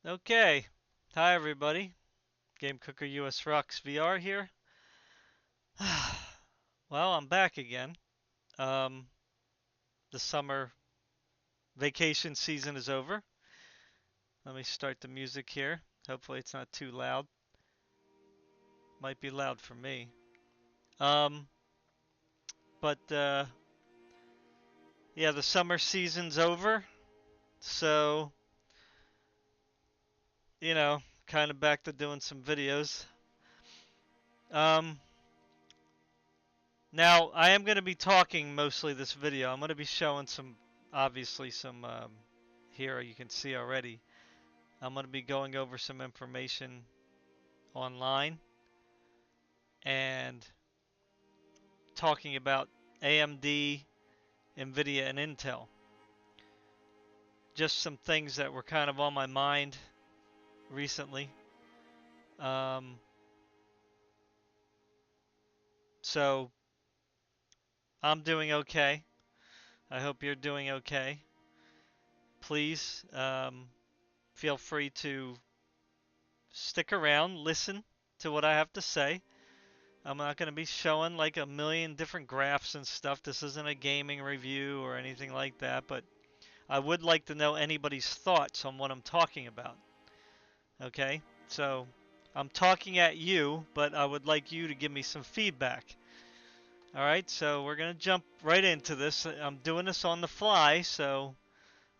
Okay. Hi everybody. Game Cooker US Rocks VR here. Well, I'm back again. Um, the summer vacation season is over. Let me start the music here. Hopefully it's not too loud. Might be loud for me. Um, but yeah, the summer season's over. So, kind of back to doing some videos. Um, Now I am going to be talking mostly this video. I'm going to be showing obviously some here you can see already. I'm going to be going over some information online and talking about AMD, Nvidia, and Intel. Just some things that were kind of on my mind recently. Um, so I'm doing okay. I hope you're doing okay. Please feel free to stick around, listen to what I have to say. I'm not going to be showing like a million different graphs and stuff. This isn't a gaming review or anything like that, but I would like to know anybody's thoughts on what I'm talking about. Okay? So, I'm talking at you, but I would like you to give me some feedback. Alright, so we're going to jump right into this. I'm doing this on the fly, so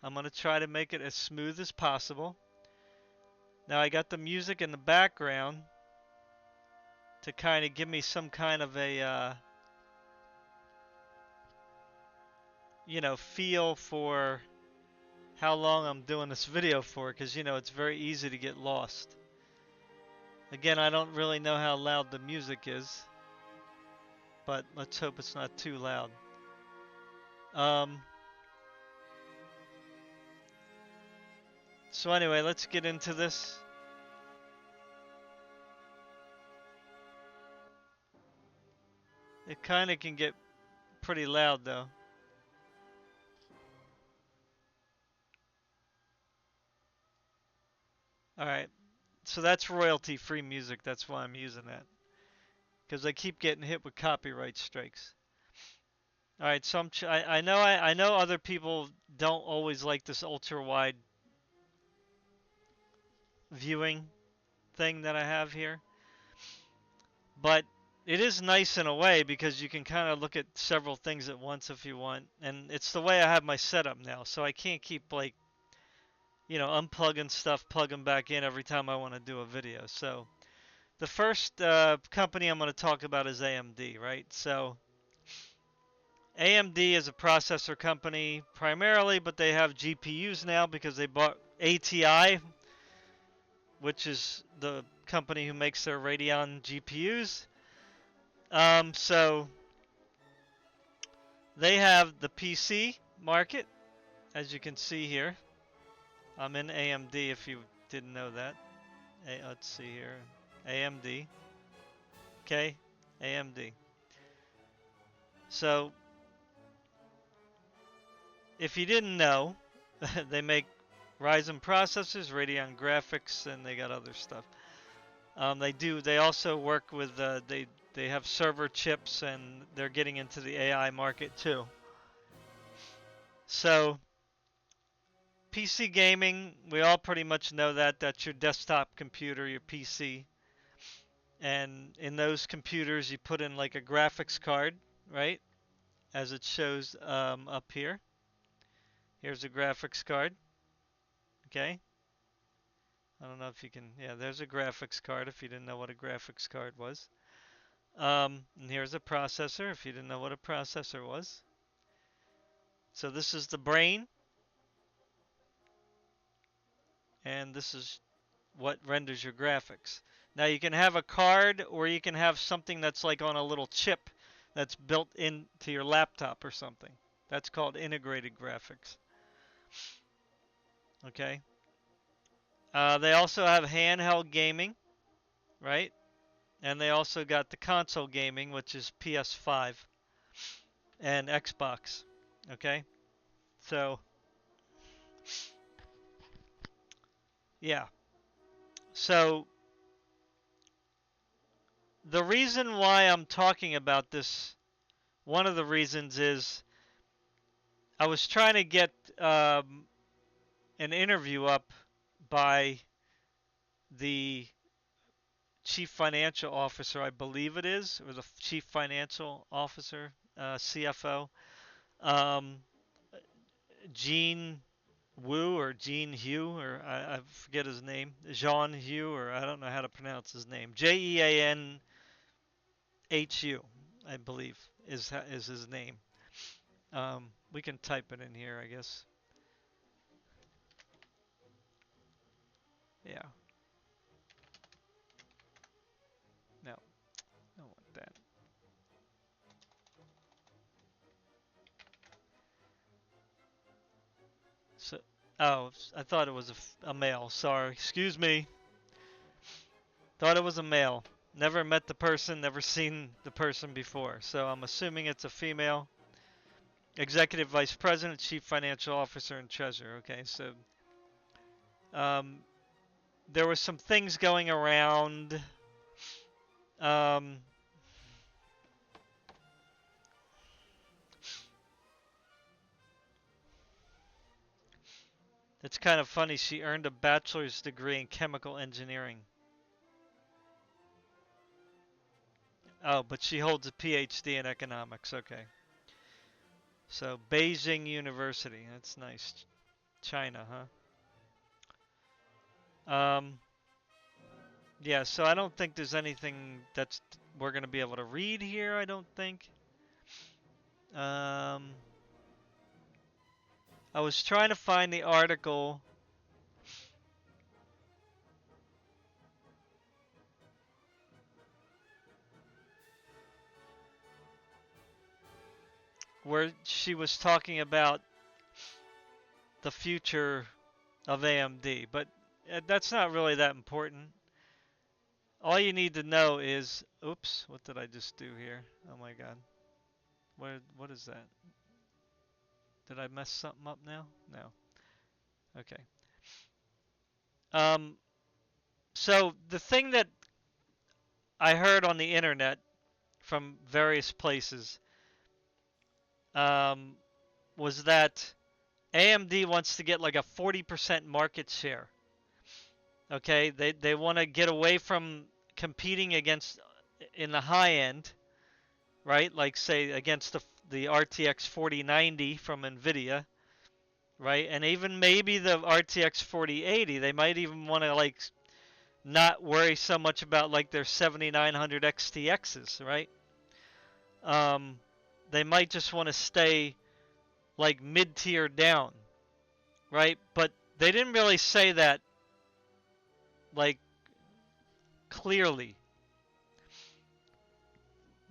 I'm going to try to make it as smooth as possible. Now, I got the music in the background to kind of give me some kind of a feel for how long I'm doing this video for, because it's very easy to get lost. Again, I don't really know how loud the music is, but let's hope it's not too loud. Um, so anyway, let's get into this. It kind of can get pretty loud though. Alright, so that's royalty free music, that's why I'm using that. Because I keep getting hit with copyright strikes. All right, so I know other people don't always like this ultra wide viewing thing that I have here, but it is nice in a way because you can kind of look at several things at once if you want, and it's the way I have my setup now, so I can't keep like unplugging stuff, plugging back in every time I want to do a video. So the first company I'm going to talk about is AMD, right? So AMD is a processor company primarily, but they have GPUs now because they bought ATI, which is the company who makes their Radeon GPUs. So they have the PC market, as you can see here. I'm in AMD if you didn't know that. Let's see here. AMD. Okay, AMD. So if you didn't know, they make Ryzen processors, Radeon graphics, and they got other stuff. They also work with. They have server chips, and they're getting into the AI market too. So PC gaming, we all pretty much know that that's your desktop computer, your PC, and in those computers you put in like a graphics card, right? As it shows up here. Here's a graphics card. Okay. I don't know if you can. Yeah, there's a graphics card. If you didn't know what a graphics card was. And here's a processor. If you didn't know what a processor was. So this is the brain, and this is what renders your graphics. Now you can have a card or you can have something that's like on a little chip that's built into your laptop or something. That's called integrated graphics. Okay. They also have handheld gaming, right? And they also got the console gaming, which is PS5 and Xbox. Okay. So Yeah. So the reason why I'm talking about this, one of the reasons is I was trying to get an interview up by the chief financial officer, I believe it is, or the chief financial officer, CFO, um, Gene Wu or Gene Hu, or I forget his name, Jean Hu, or I don't know how to pronounce his name, Jeanhu, I believe is his name. We can type it in here, I guess. Yeah. No, I don't want that. So, oh, I thought it was a male. Sorry, excuse me. Thought it was a male. Never met the person, never seen the person before. So I'm assuming it's a female. Executive Vice President, Chief Financial Officer, and Treasurer. Okay, so um, there were some things going around. Um, it's kind of funny. She earned a bachelor's degree in chemical engineering. Oh, but she holds a PhD in economics. Okay. So Beijing University. That's nice. China, huh? Yeah, so I don't think there's anything that's we're going to be able to read here, I don't think. Um, I was trying to find the article where she was talking about the future of AMD, but that's not really that important. All you need to know is, oops, what did I just do here? Oh my god. What is that? Did I mess something up now? No. Okay. Um, so the thing that I heard on the internet from various places um, was that AMD wants to get like a 40% market share. Okay, they want to get away from competing against in the high end, right? Like say against the RTX 4090 from Nvidia, right? And even maybe the RTX 4080. They might even want to like not worry so much about like their 7900 XTXs, right? Um, they might just want to stay like mid-tier down, right? But they didn't really say that like clearly.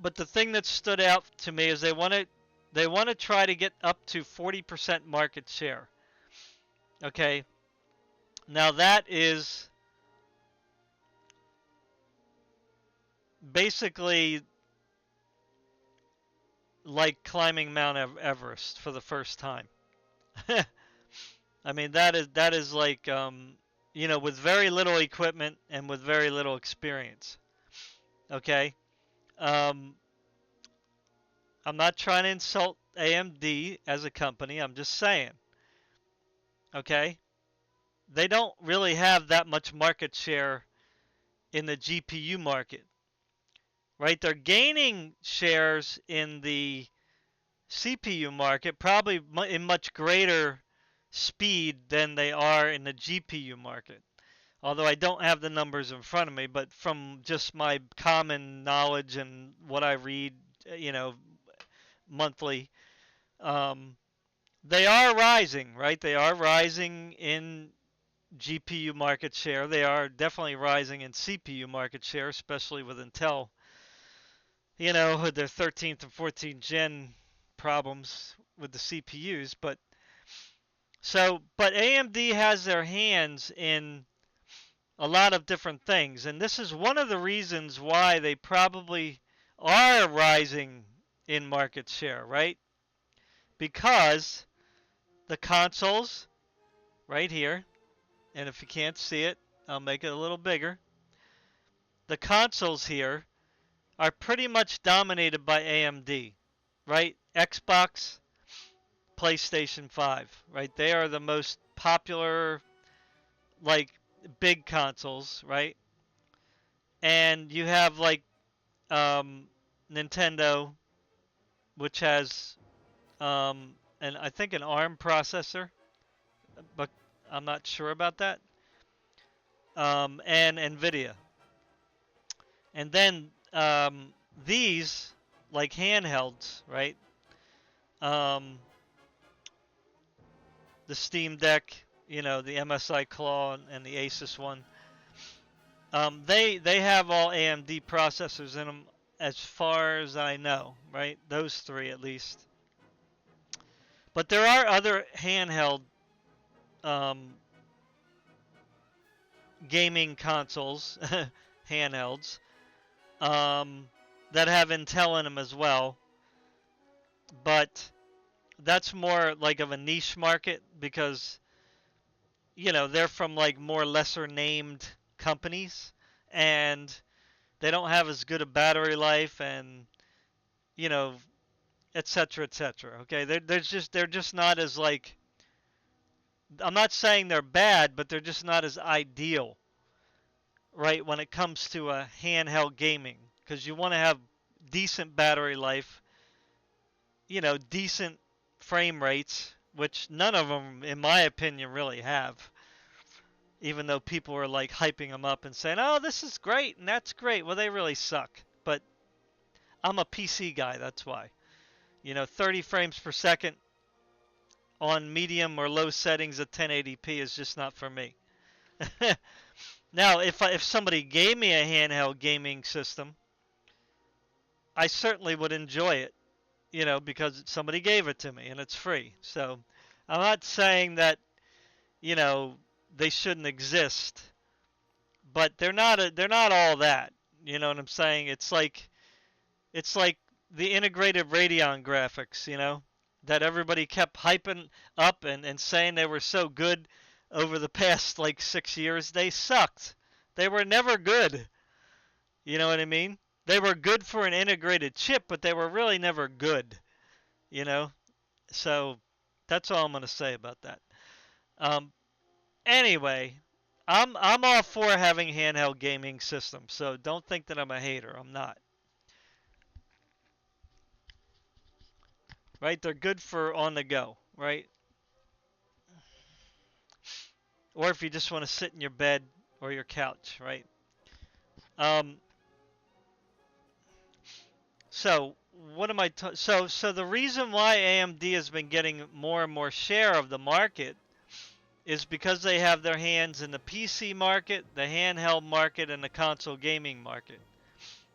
But the thing that stood out to me is they want to try to get up to 40% market share. Okay? Now that is basically like climbing Mount Everest for the first time. I mean that is like with very little equipment and with very little experience. Okay? Um I'm not trying to insult AMD as a company. I'm just saying, okay? They don't really have that much market share in the GPU market, right? They're gaining shares in the CPU market, probably in much greater speed than they are in the GPU market. Although I don't have the numbers in front of me, but from just my common knowledge and what I read, monthly, um, they are rising, right? They are rising in GPU market share. They are definitely rising in CPU market share, especially with Intel, with their 13th and 14th gen problems with the CPUs. But AMD has their hands in a lot of different things, and this is one of the reasons why they probably are rising in market share, right? Because the consoles, right here, And if you can't see it, I'll make it a little bigger. The consoles here are pretty much dominated by AMD, right? Xbox, PlayStation 5, right? They are the most popular, like, big consoles, right? And you have, like, um, Nintendo, which has, and I think an ARM processor, but I'm not sure about that. And Nvidia. And then these, like handhelds, right? Um, the Steam Deck, the MSI Claw and the Asus one. They have all AMD processors in them, as far as I know, right? Those three at least. But there are other handheld um, gaming consoles, handhelds, um, that have Intel in them as well. But that's more like of a niche market because they're from like more lesser named companies and they don't have as good a battery life and you know etc etc. Okay, they're just not as like, I'm not saying they're bad, but they're just not as ideal, right, when it comes to a handheld gaming, because you want to have decent battery life, decent frame rates, which none of them in my opinion really have, even though people are like hyping them up and saying, "Oh, this is great and that's great." Well, they really suck. But I'm a PC guy, that's why. 30 frames per second on medium or low settings at 1080p is just not for me. Now, if somebody gave me a handheld gaming system, I certainly would enjoy it, because somebody gave it to me and it's free. So, I'm not saying that, you know, they shouldn't exist, but they're not all that. You know what I'm saying? It's like the integrated Radeon graphics, that everybody kept hyping up and saying they were so good over the past like 6 years. They sucked. They were never good. You know what I mean? They were good for an integrated chip, but they were really never good. You know? So that's all I'm gonna say about that. Um, anyway, I'm all for having handheld gaming systems, so don't think that I'm a hater. I'm not. Right? They're good for on the go, right? Or if you just want to sit in your bed or your couch, right? Um, so what am I? So the reason why AMD has been getting more and more share of the market is because they have their hands in the PC market, the handheld market, and the console gaming market.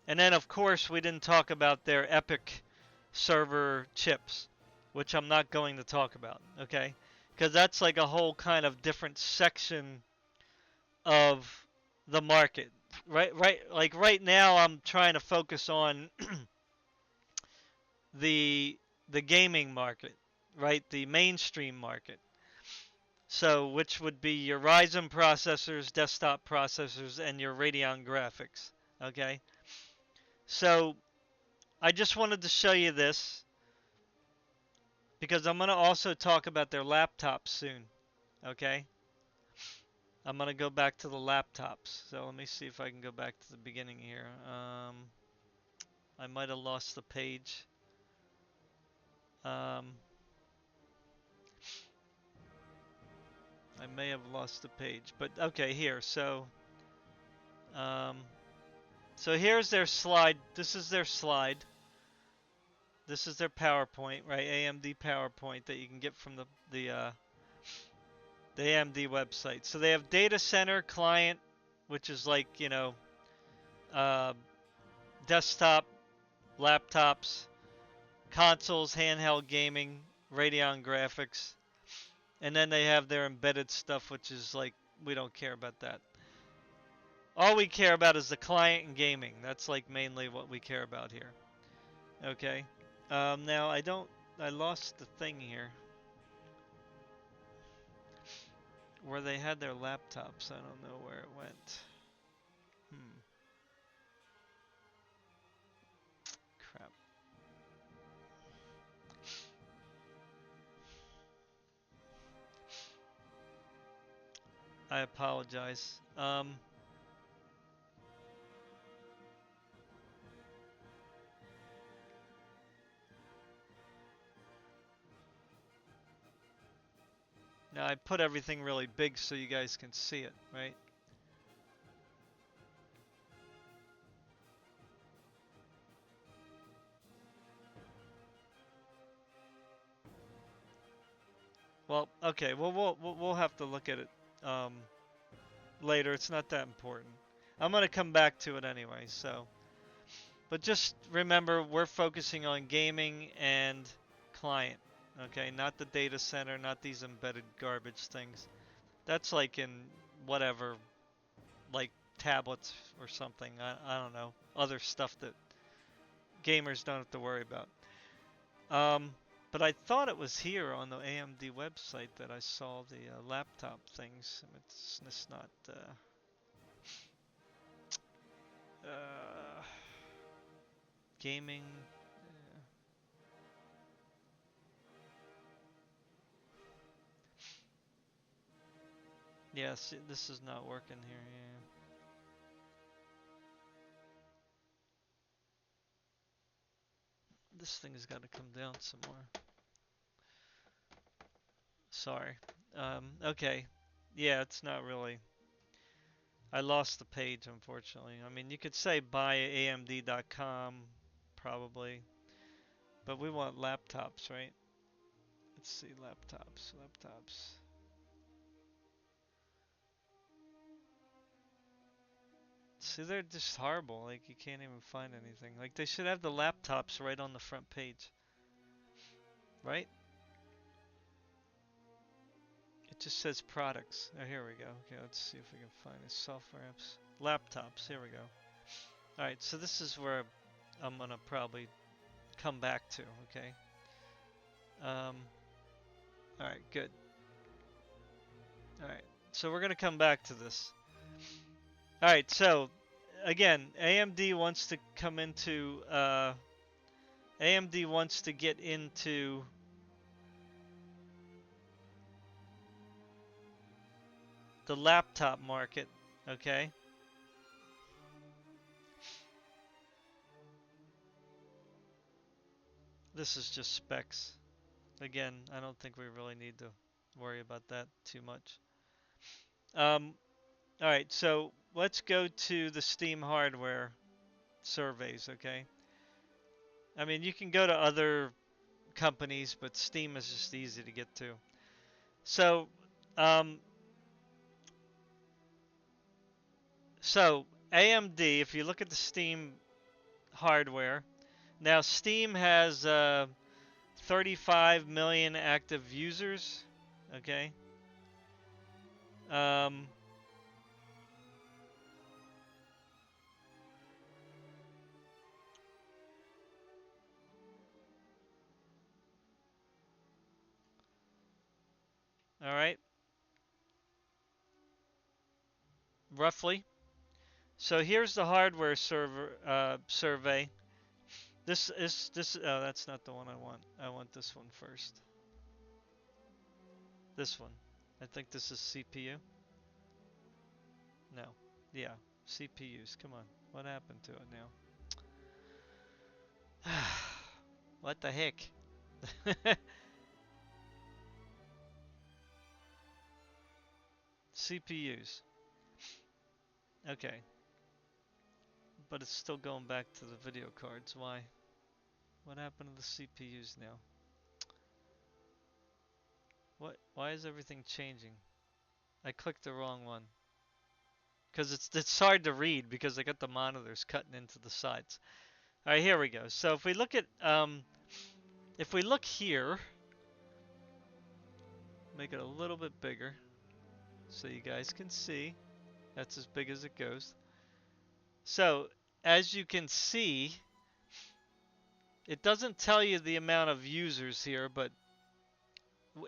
And then of course we didn't talk about their Epic server chips, which I'm not going to talk about, okay? Because that's like a whole kind of different section of the market. Right, like right now I'm trying to focus on the the gaming market, right? The mainstream market. So, which would be your Ryzen processors, desktop processors, and your Radeon graphics. Okay? So, I just wanted to show you this because I'm going to also talk about their laptops soon. Okay? I'm going to go back to the laptops. So, let me see if I can go back to the beginning here. I might have lost the page. Um, I may have lost the page, but okay, here. Um, so here's their slide. This is their slide. This is their PowerPoint, right? AMD PowerPoint that you can get from the AMD website. So they have data center client, which is like uh, desktop, laptops, consoles, handheld gaming, Radeon graphics, and then they have their embedded stuff, which is like we don't care about that. All we care about is the client and gaming. That's like mainly what we care about here. Okay. Now I lost the thing here. where they had their laptops. I don't know where it went. Crap. I apologize. Now I put everything really big so you guys can see it, right? Well, okay. Well, we'll have to look at it later. It's not that important. I'm gonna come back to it anyway. So, but just remember, we're focusing on gaming and client. Okay, not the data center, not these embedded garbage things. That's like in whatever, like tablets or something. I don't know. Other stuff that gamers don't have to worry about. Um, but I thought it was here on the AMD website that I saw the laptop things. It's not. Uh, gaming. Yes, this is not working here. Yeah. This thing's got to come down some more. Sorry. Okay. Yeah, it's not really. I lost the page, unfortunately. I mean, you could say buyamd.com, probably. But we want laptops, right? Let's see, laptops. See, they're just horrible. Like, you can't even find anything. Like, they should have the laptops right on the front page, right? It just says products. Oh, here we go. Okay, let's see if we can find it. Software apps. Laptops. Here we go. Alright, so this is where I'm gonna probably come back to, okay? Alright, good. Alright, so we're gonna come back to this. Alright, so, again, AMD wants to come into, AMD wants to get into the laptop market, okay? This is just specs. Again, I don't think we really need to worry about that too much. Alright, so let's go to the Steam hardware surveys, okay? I mean, you can go to other companies, but Steam is just easy to get to. So, um, so AMD, if you look at the Steam hardware, now Steam has 35 million active users, okay? Um, all right, roughly. So here's the hardware survey. This. Oh, that's not the one I want. I want this one first. This one. I think this is CPU. No. Yeah. CPUs. Come on. What happened to it now? What the heck? CPUs. Okay. But it's still going back to the video cards. Why? What happened to the CPUs now? What? Why is everything changing? I clicked the wrong one. Because it's hard to read because I got the monitors cutting into the sides. All right, here we go. So if we look here, make it a little bit bigger so you guys can see. That's as big as it goes. So as you can see, it doesn't tell you the amount of users here, but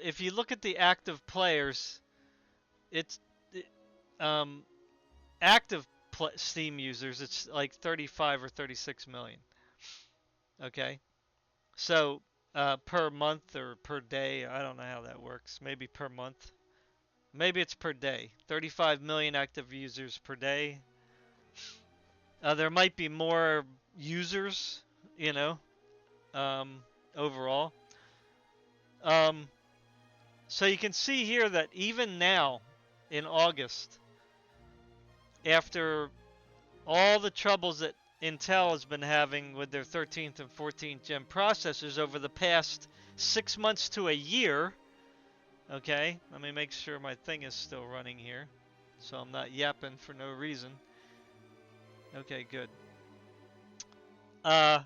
if you look at the active players, it's um, active Steam users, it's like 35 or 36 million. Okay, so per month or per day, I don't know how that works. Maybe per month. Maybe it's per day. 35 million active users per day. There might be more users, you know, um, overall. Um, so you can see here that even now, in August, after all the troubles that Intel has been having with their 13th and 14th gen processors over the past 6 months to a year, okay, let me make sure my thing is still running here so I'm not yapping for no reason. Okay, good. Uh,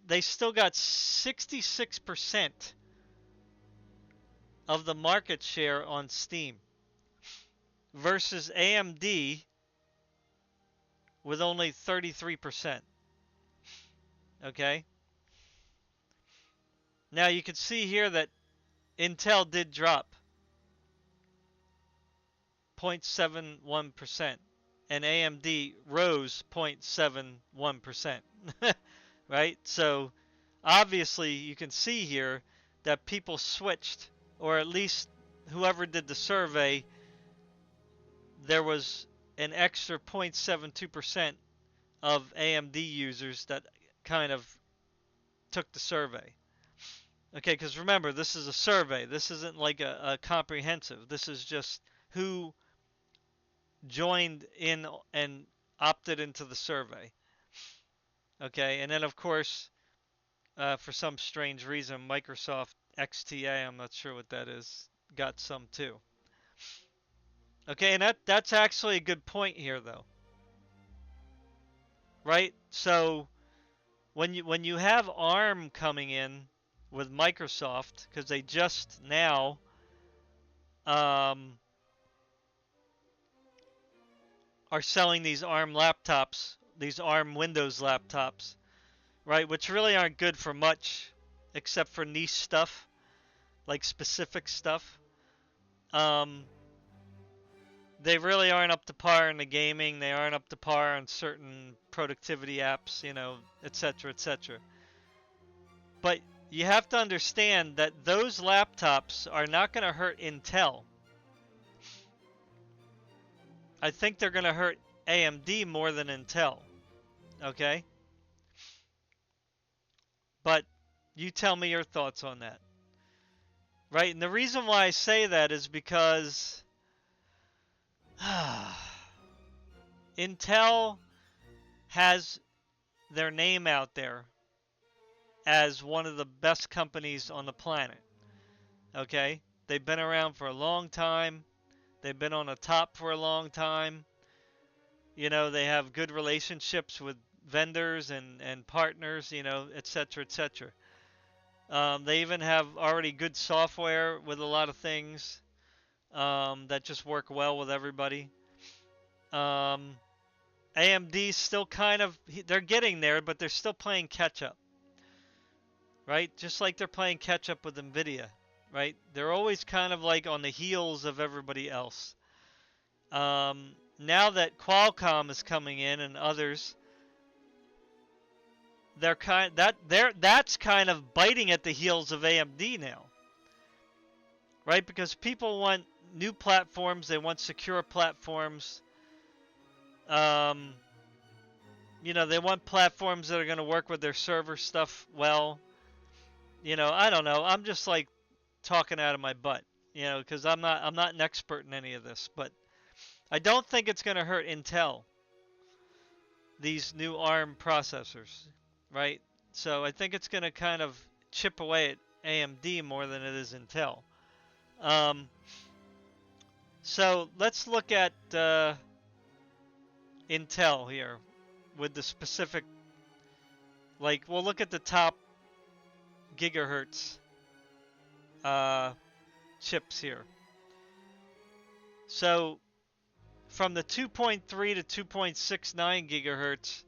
they still got 66% of the market share on Steam versus AMD with only 33%. Okay? Now you can see here that Intel did drop 0.71% and AMD rose 0.71%. Right? So obviously you can see here that people switched, or at least whoever did the survey, there was an extra 0.72% of AMD users that kind of took the survey. Okay, because remember, this is a survey. This isn't like a comprehensive. This is just who joined in and opted into the survey. Okay, and then of course, for some strange reason, Microsoft XTA, I'm not sure what that is, got some too. Okay, and that's actually a good point here, though. Right? So when you have ARM coming in with Microsoft, because they just now um, are selling these ARM laptops, these ARM Windows laptops, right? Which really aren't good for much, except for niche stuff, like specific stuff. Um, they really aren't up to par in the gaming. They aren't up to par on certain productivity apps, etc., etc. But you have to understand that those laptops are not going to hurt Intel. I think they're going to hurt AMD more than Intel. Okay? But you tell me your thoughts on that. Right? And the reason why I say that is because Intel has their name out there as one of the best companies on the planet. Okay? They've been around for a long time. They've been on the top for a long time. They have good relationships with vendors and partners, et cetera, et cetera. They even have already good software with a lot of things that just work well with everybody. Um, AMD still they're getting there, but they're still playing catch up, right? Just like they're playing catch up with Nvidia, right? They're always kind of like on the heels of everybody else. Now that Qualcomm is coming in and others, that's kind of biting at the heels of AMD now, right? Because people want new platforms, they want secure platforms. Um, they want platforms that are going to work with their server stuff well. I don't know. I'm just like talking out of my butt, because I'm not an expert in any of this, but I don't think it's going to hurt Intel, these new ARM processors, right? So I think it's going to kind of chip away at AMD more than it is Intel. Um, so let's look at Intel here with the specific, like we'll look at the top gigahertz chips here. So from the 2.3 to 2.69 gigahertz,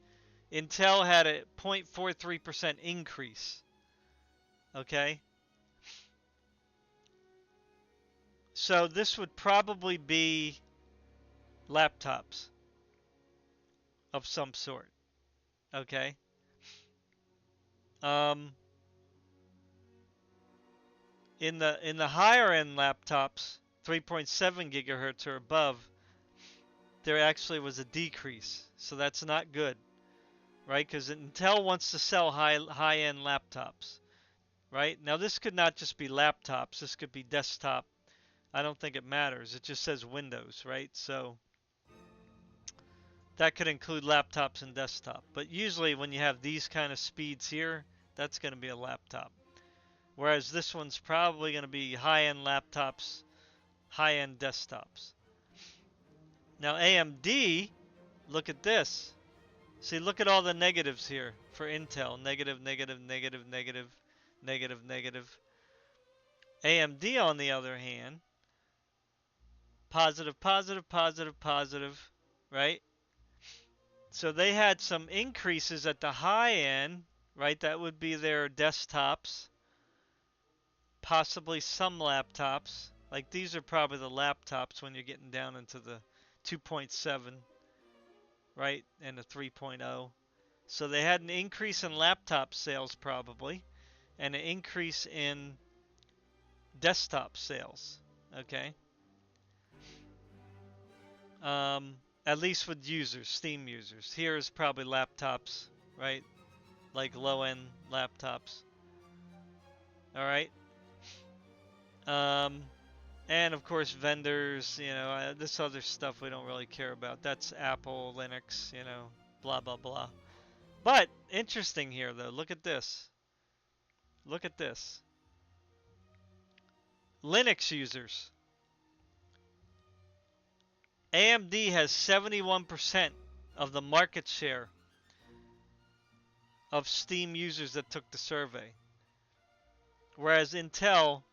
Intel had a 0.43% increase. Okay? So this would probably be laptops of some sort. Okay. Um, in the higher end laptops, 3.7 gigahertz or above, there actually was a decrease. So that's not good, right? Because Intel wants to sell high end laptops, right? Now this could not just be laptops. This could be desktop. I don't think it matters. It just says Windows, right? So that could include laptops and desktop. But usually when you have these kind of speeds here, that's going to be a laptop. Whereas this one's probably going to be high-end laptops, high-end desktops. Now AMD, look at this. See, look at all the negatives here for Intel. Negative, negative, negative, negative, negative, negative. AMD, on the other hand, positive, positive, positive, positive, right? So they had some increases at the high end, right? That would be their desktops, possibly some laptops. Like these are probably the laptops when you're getting down into the 2.7, right? And the 3.0. So they had an increase in laptop sales probably, and an increase in desktop sales. Okay. Um, at least with users, Steam users. Here is probably laptops, right? Like low-end laptops. All right. Um, and of course vendors, this other stuff we don't really care about. That's Apple, Linux, blah blah blah. But interesting here though. Look at this. Look at this. Linux users. AMD has 71% of the market share of Steam users that took the survey, whereas Intel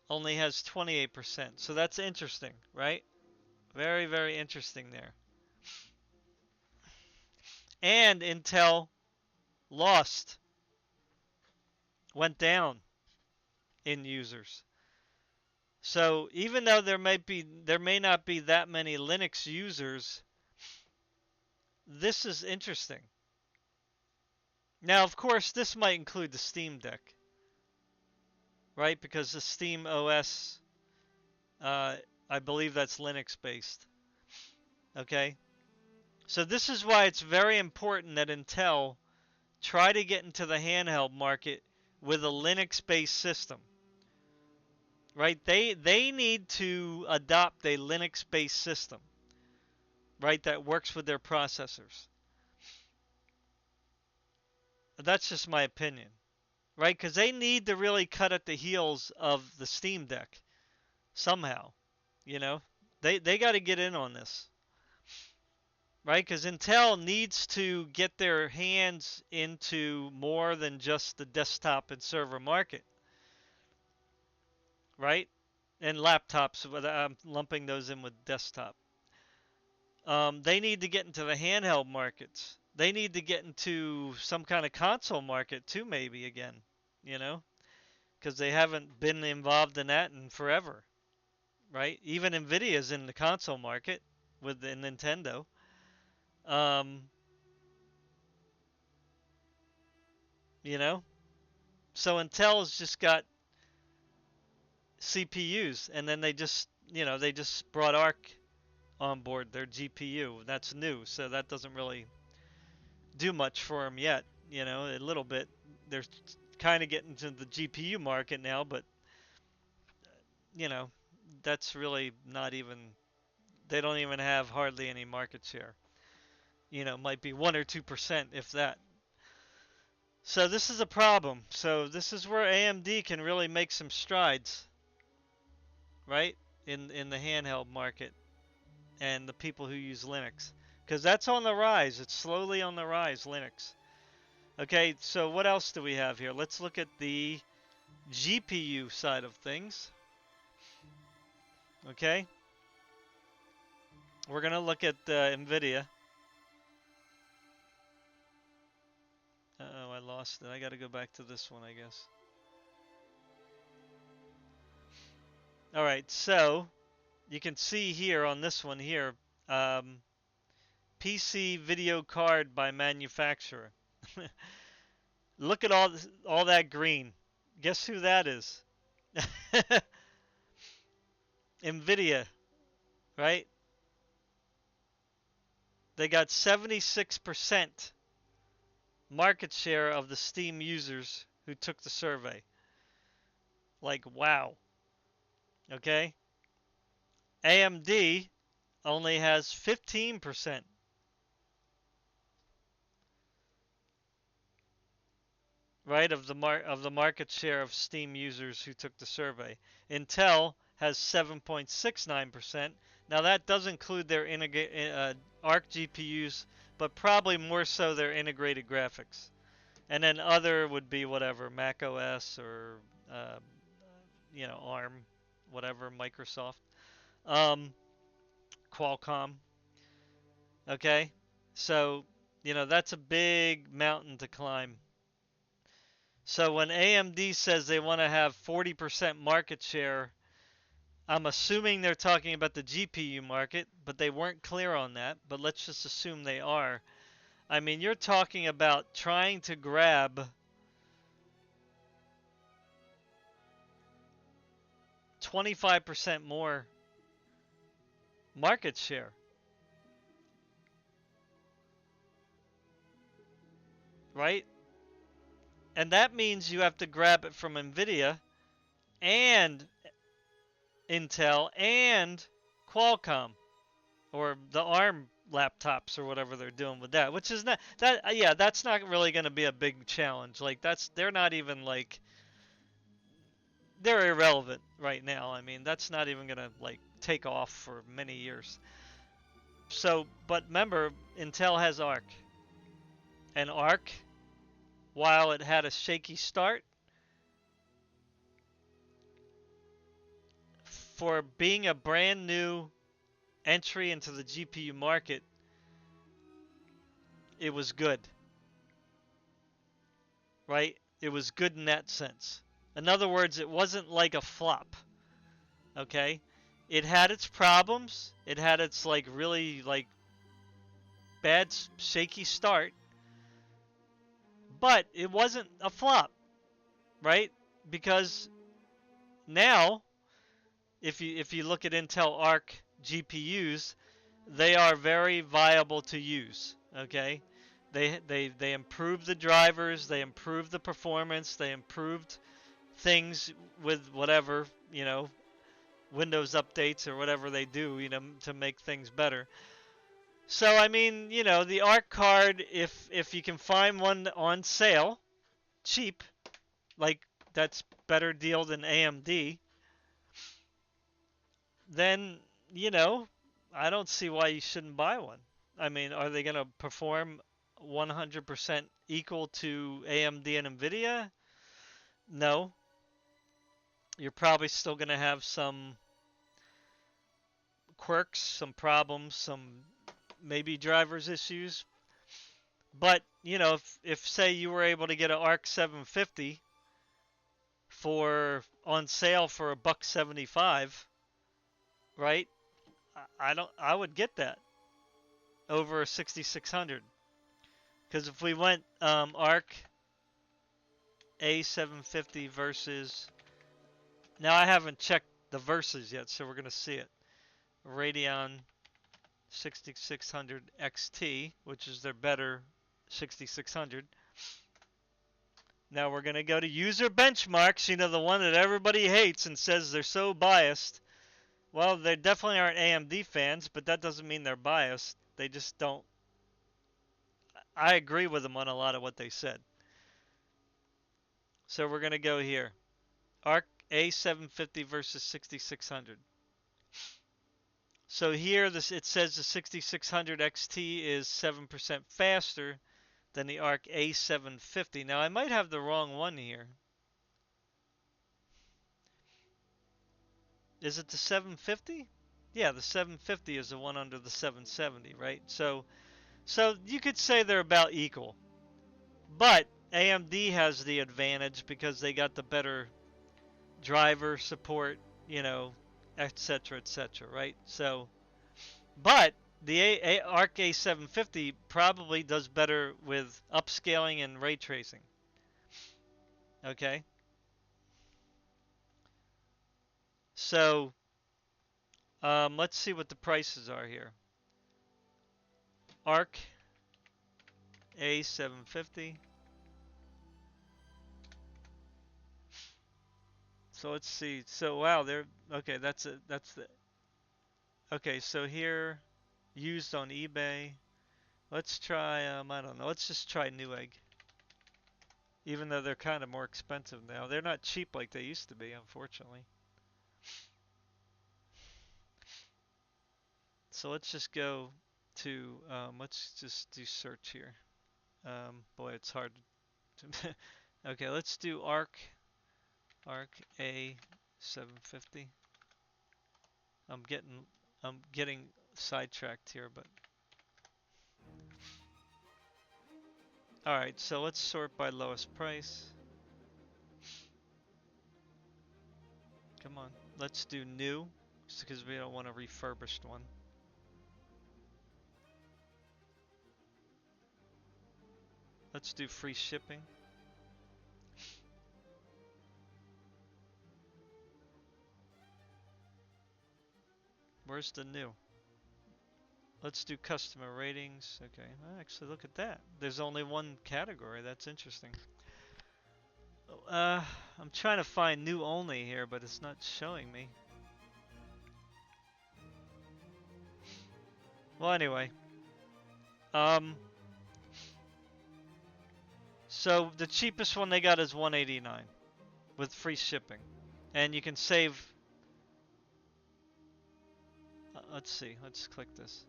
only has 28%. So that's interesting, right? Very, very interesting there. And Intel lost, went down in users. So even though there may not be that many Linux users, this is interesting. Now, of course, this might include the Steam Deck, right? Because the Steam OS, uh, I believe that's Linux based. Okay? So this is why it's very important that Intel try to get into the handheld market with a Linux based system. Right? They need to adopt a Linux based system, right, that works with their processors. That's just my opinion, right? Because they need to really cut at the heels of the Steam Deck somehow. You know, they got to get in on this, right? Because Intel needs to get their hands into more than just the desktop and server market, right? And laptops, but I'm lumping those in with desktop. They need to get into the handheld markets. They need to get into some kind of console market too, maybe again, you know, because they haven't been involved in that in forever, right? Even Nvidia's in the console market with the Nintendo. Um, you know, so Intel's just got CPUs, and then they just brought Arc on board their GPU. That's new, so that doesn't really do much for them yet. A little bit. They're kind of getting to the GPU market now, but you know, that's really not even. They don't even have hardly any market share. Might be 1 or 2%, if that. So this is a problem. So this is where AMD can really make some strides, right? In the handheld market and the people who use Linux, because that's on the rise. It's slowly on the rise, Linux. Okay, so what else do we have here? Let's look at the GPU side of things. Okay, we're gonna look at Nvidia. Uh-oh, I lost it. I gotta go back to this one, I guess. All right, so you can see here on this one here, um, PC video card by manufacturer. Look at all that green. Guess who that is? Nvidia, right? They got 76% market share of the Steam users who took the survey. Like, wow. Okay? AMD only has 15%, right, of the market share of Steam users who took the survey. Intel has 7.69%. Now that does include their ARC GPUs, but probably more so their integrated graphics. And then other would be whatever, Mac OS or uh, ARM, whatever, Microsoft, um, Qualcomm. Okay, so that's a big mountain to climb. So when AMD says they want to have 40% market share, I'm assuming they're talking about the GPU market, but they weren't clear on that. But let's just assume they are. I mean, you're talking about trying to grab 25% more market share, right? And that means you have to grab it from Nvidia and Intel and Qualcomm or the ARM laptops or whatever they're doing with that, which is not that yeah, that's not really going to be a big challenge. Like they're not even like they're irrelevant right now. I mean, that's not even going to like take off for many years. So, but remember, Intel has ARC, and ARC, while it had a shaky start, for being a brand new entry into the GPU market, it was good, right? It was good in that sense. In other words, it wasn't like a flop, okay? It had its problems. It had its like really like bad shaky start, but it wasn't a flop, right? Because now if you look at Intel Arc GPUs, they are very viable to use, okay? They improved the drivers, they improved the performance, they improved things with whatever, Windows updates or whatever they do, to make things better. So I mean, the Arc card, if you can find one on sale, cheap, like that's better deal than AMD, then you know, I don't see why you shouldn't buy one. I mean, are they going to perform 100% equal to AMD and Nvidia? No. You're probably still going to have some quirks, some problems, some maybe drivers issues. But, if say you were able to get an ARC 750 for on sale for a buck 75, right? I would get that over a 6600. Because if we went ARC A750 versus, now I haven't checked the versus yet, so we're going to see it. Radeon 6600 XT, which is their better 6600. Now we're going to go to user benchmarks, the one that everybody hates and says they're so biased. Well, they definitely aren't AMD fans, but that doesn't mean they're biased. They just don't. I agree with them on a lot of what they said. So we're going to go here. ARC A750 versus 6600. So here it says the 6600 XT is 7% faster than the ARC A750. Now I might have the wrong one here. Is it the 750? Yeah, the 750 is the one under the 770, right? So you could say they're about equal. But AMD has the advantage because they got the better driver support, etc., etc., right? So, but the Arc A750 probably does better with upscaling and ray tracing. Okay, so let's see what the prices are here. Arc A750. So let's see. So wow, they're okay. That's it. That's the okay. So here, used on eBay. Let's try. I don't know. Let's just try Newegg. Even though they're kind of more expensive now, they're not cheap like they used to be, unfortunately. So let's just go to. Let's just do search here. Boy, it's hard to. Okay, let's do Arc A750. I'm getting I'm getting sidetracked here, but all right. So let's sort by lowest price. Come on, let's do new, just because we don't want a refurbished one. Let's do free shipping. Where's the new? Let's do customer ratings. Okay, well, actually, look at that. There's only one category. That's interesting. Uh, I'm trying to find new only here, but it's not showing me. Well, anyway. Um, so the cheapest one they got is 189 with free shipping. And you can save. Let's see. Let's click this.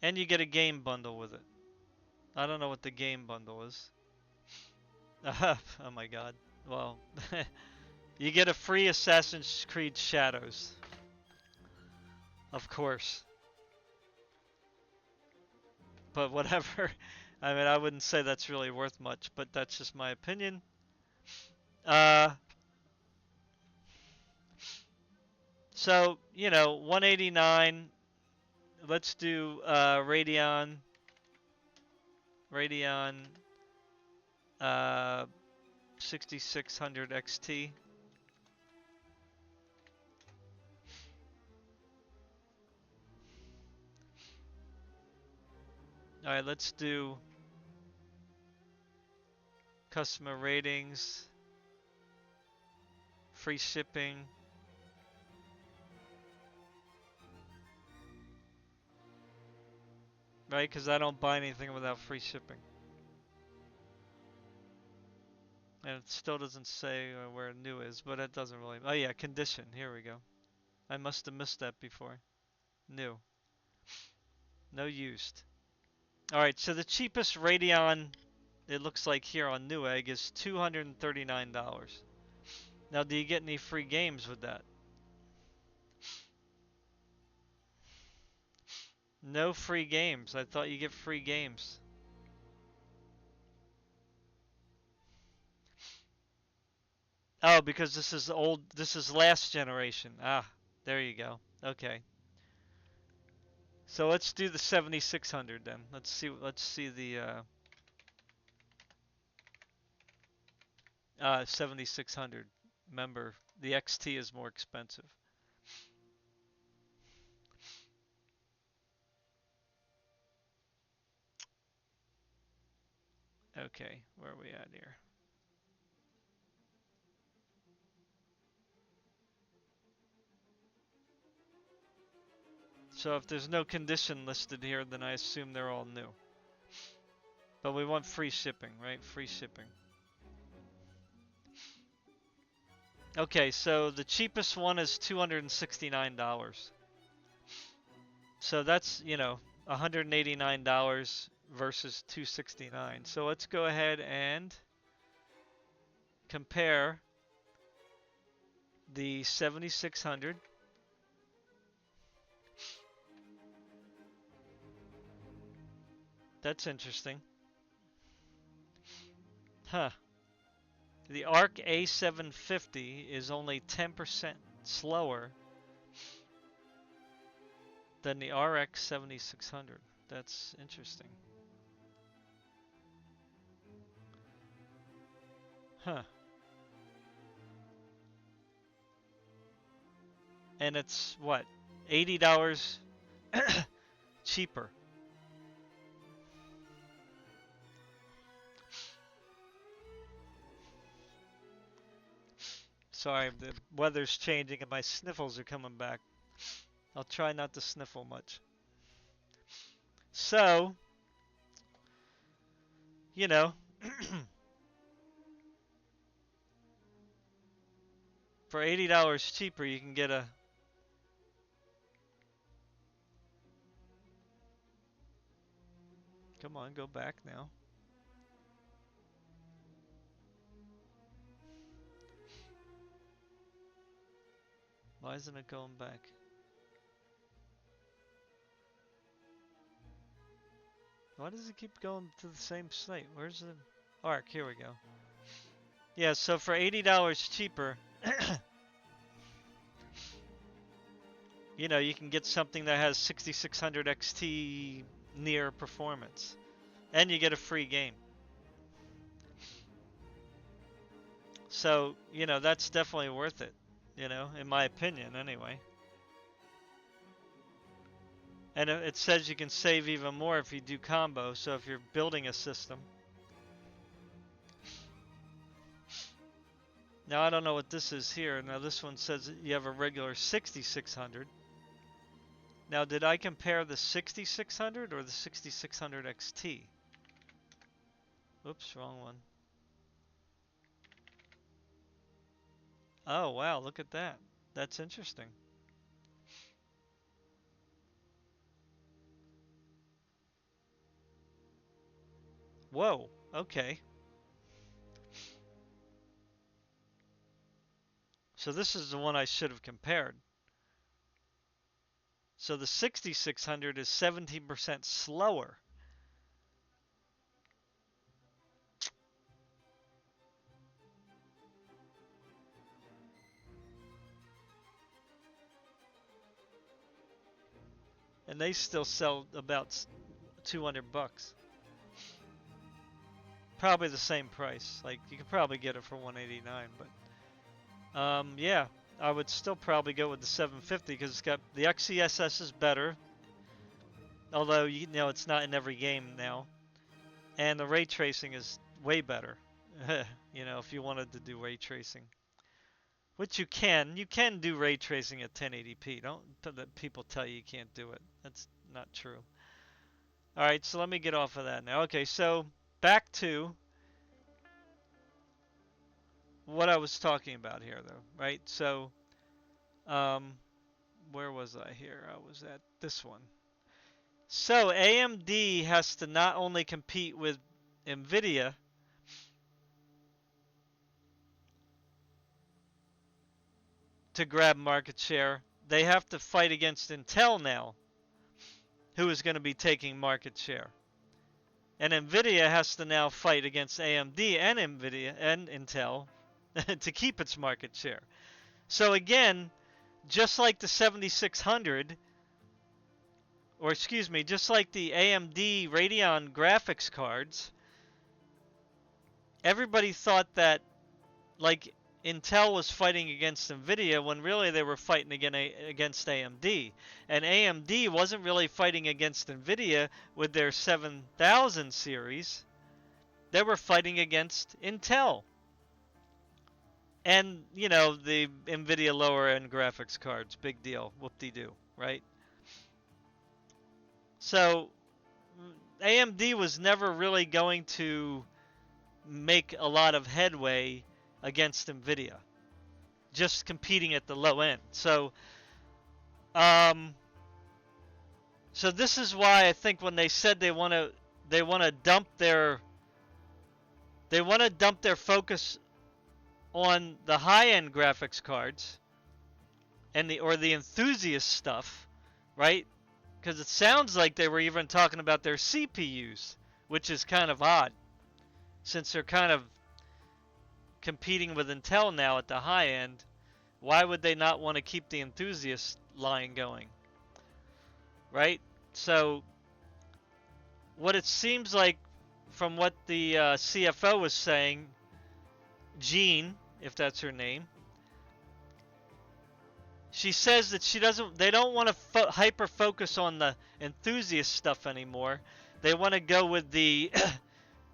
And you get a game bundle with it. I don't know what the game bundle is. Oh my god. Well, you get a free Assassin's Creed Shadows. Of course. But whatever. I mean, I wouldn't say that's really worth much, but that's just my opinion. Uh, so, 189. Let's do Radeon uh 6600 XT. All right, let's do customer ratings, free shipping. Right, because I don't buy anything without free shipping. And it still doesn't say where new is, but it doesn't really. Oh yeah, condition. Here we go. I must have missed that before. New. No used. Alright, so the cheapest Radeon, it looks like here on Newegg, is $239. Now, do you get any free games with that? No free games. I thought you get free games. Oh, because this is old. This is last generation. Ah, there you go. Okay. So let's do the 7600 then. Let's see the 7600. Remember, the XT is more expensive. Okay, where are we at here? So if there's no condition listed here, then I assume they're all new. But we want free shipping, right? Free shipping. Okay, so the cheapest one is $269. So that's, $189 versus 269. So let's go ahead and compare the 7600. That's interesting. Huh. The Arc A750 is only 10% slower than the RX 7600. That's interesting. Huh. And it's what? $80 cheaper. Sorry, the weather's changing and my sniffles are coming back. I'll try not to sniffle much. So, you know, for $80 cheaper, you can get a. Come on, go back now. Why isn't it going back? Why does it keep going to the same site? Where's the Arc? Here we go. Yeah, so for $80 cheaper, you know, you can get something that has 6600 XT near performance. And you get a free game. So, you know, that's definitely worth it, you know, in my opinion anyway. And it says you can save even more if you do combo, so if you're building a system. Now I don't know what this is here. Now this one says you have a regular 6600. Now did I compare the 6600 or the 6600 XT? Oops, wrong one. Oh wow, look at that. That's interesting. Whoa, okay. So this is the one I should have compared. So the 6600 is 17% slower. And they still sell about 200 bucks. Probably the same price. Like you could probably get it for 189, but yeah, I would still probably go with the 750 because it's got the XeSS is better. Although you know it's not in every game now. And the ray tracing is way better. You know, if you wanted to do ray tracing. Which you can. You can do ray tracing at 1080p. Don't let people tell you can't do it. That's not true. Alright, so let me get off of that now. Okay, so back to what I was talking about here, though, right? So, where was I here? I was at this one. So, AMD has to not only compete with Nvidia, to grab market share, they have to fight against Intel now, who is going to be taking market share. And Nvidia has to now fight against AMD and Nvidia and Intel to keep its market share. So again, just like the 7600, or excuse me, just like the AMD Radeon graphics cards, everybody thought that like Intel was fighting against Nvidia when really they were fighting against AMD. And AMD wasn't really fighting against Nvidia with their 7000 series. They were fighting against Intel. And, you know, the Nvidia lower end graphics cards, big deal, whoop-de-doo, right? So AMD was never really going to make a lot of headway against Nvidia, just competing at the low end. So this is why I think when they said they want to dump their focus on the high-end graphics cards and the enthusiast stuff, right? Because it sounds like they were even talking about their CPUs, which is kind of odd, since they're kind of competing with Intel now at the high end, why would they not want to keep the enthusiast line going? Right? So what it seems like from what the CFO was saying, Jean, if that's her name, she says that they don't want to hyper focus on the enthusiast stuff anymore. They want to go with the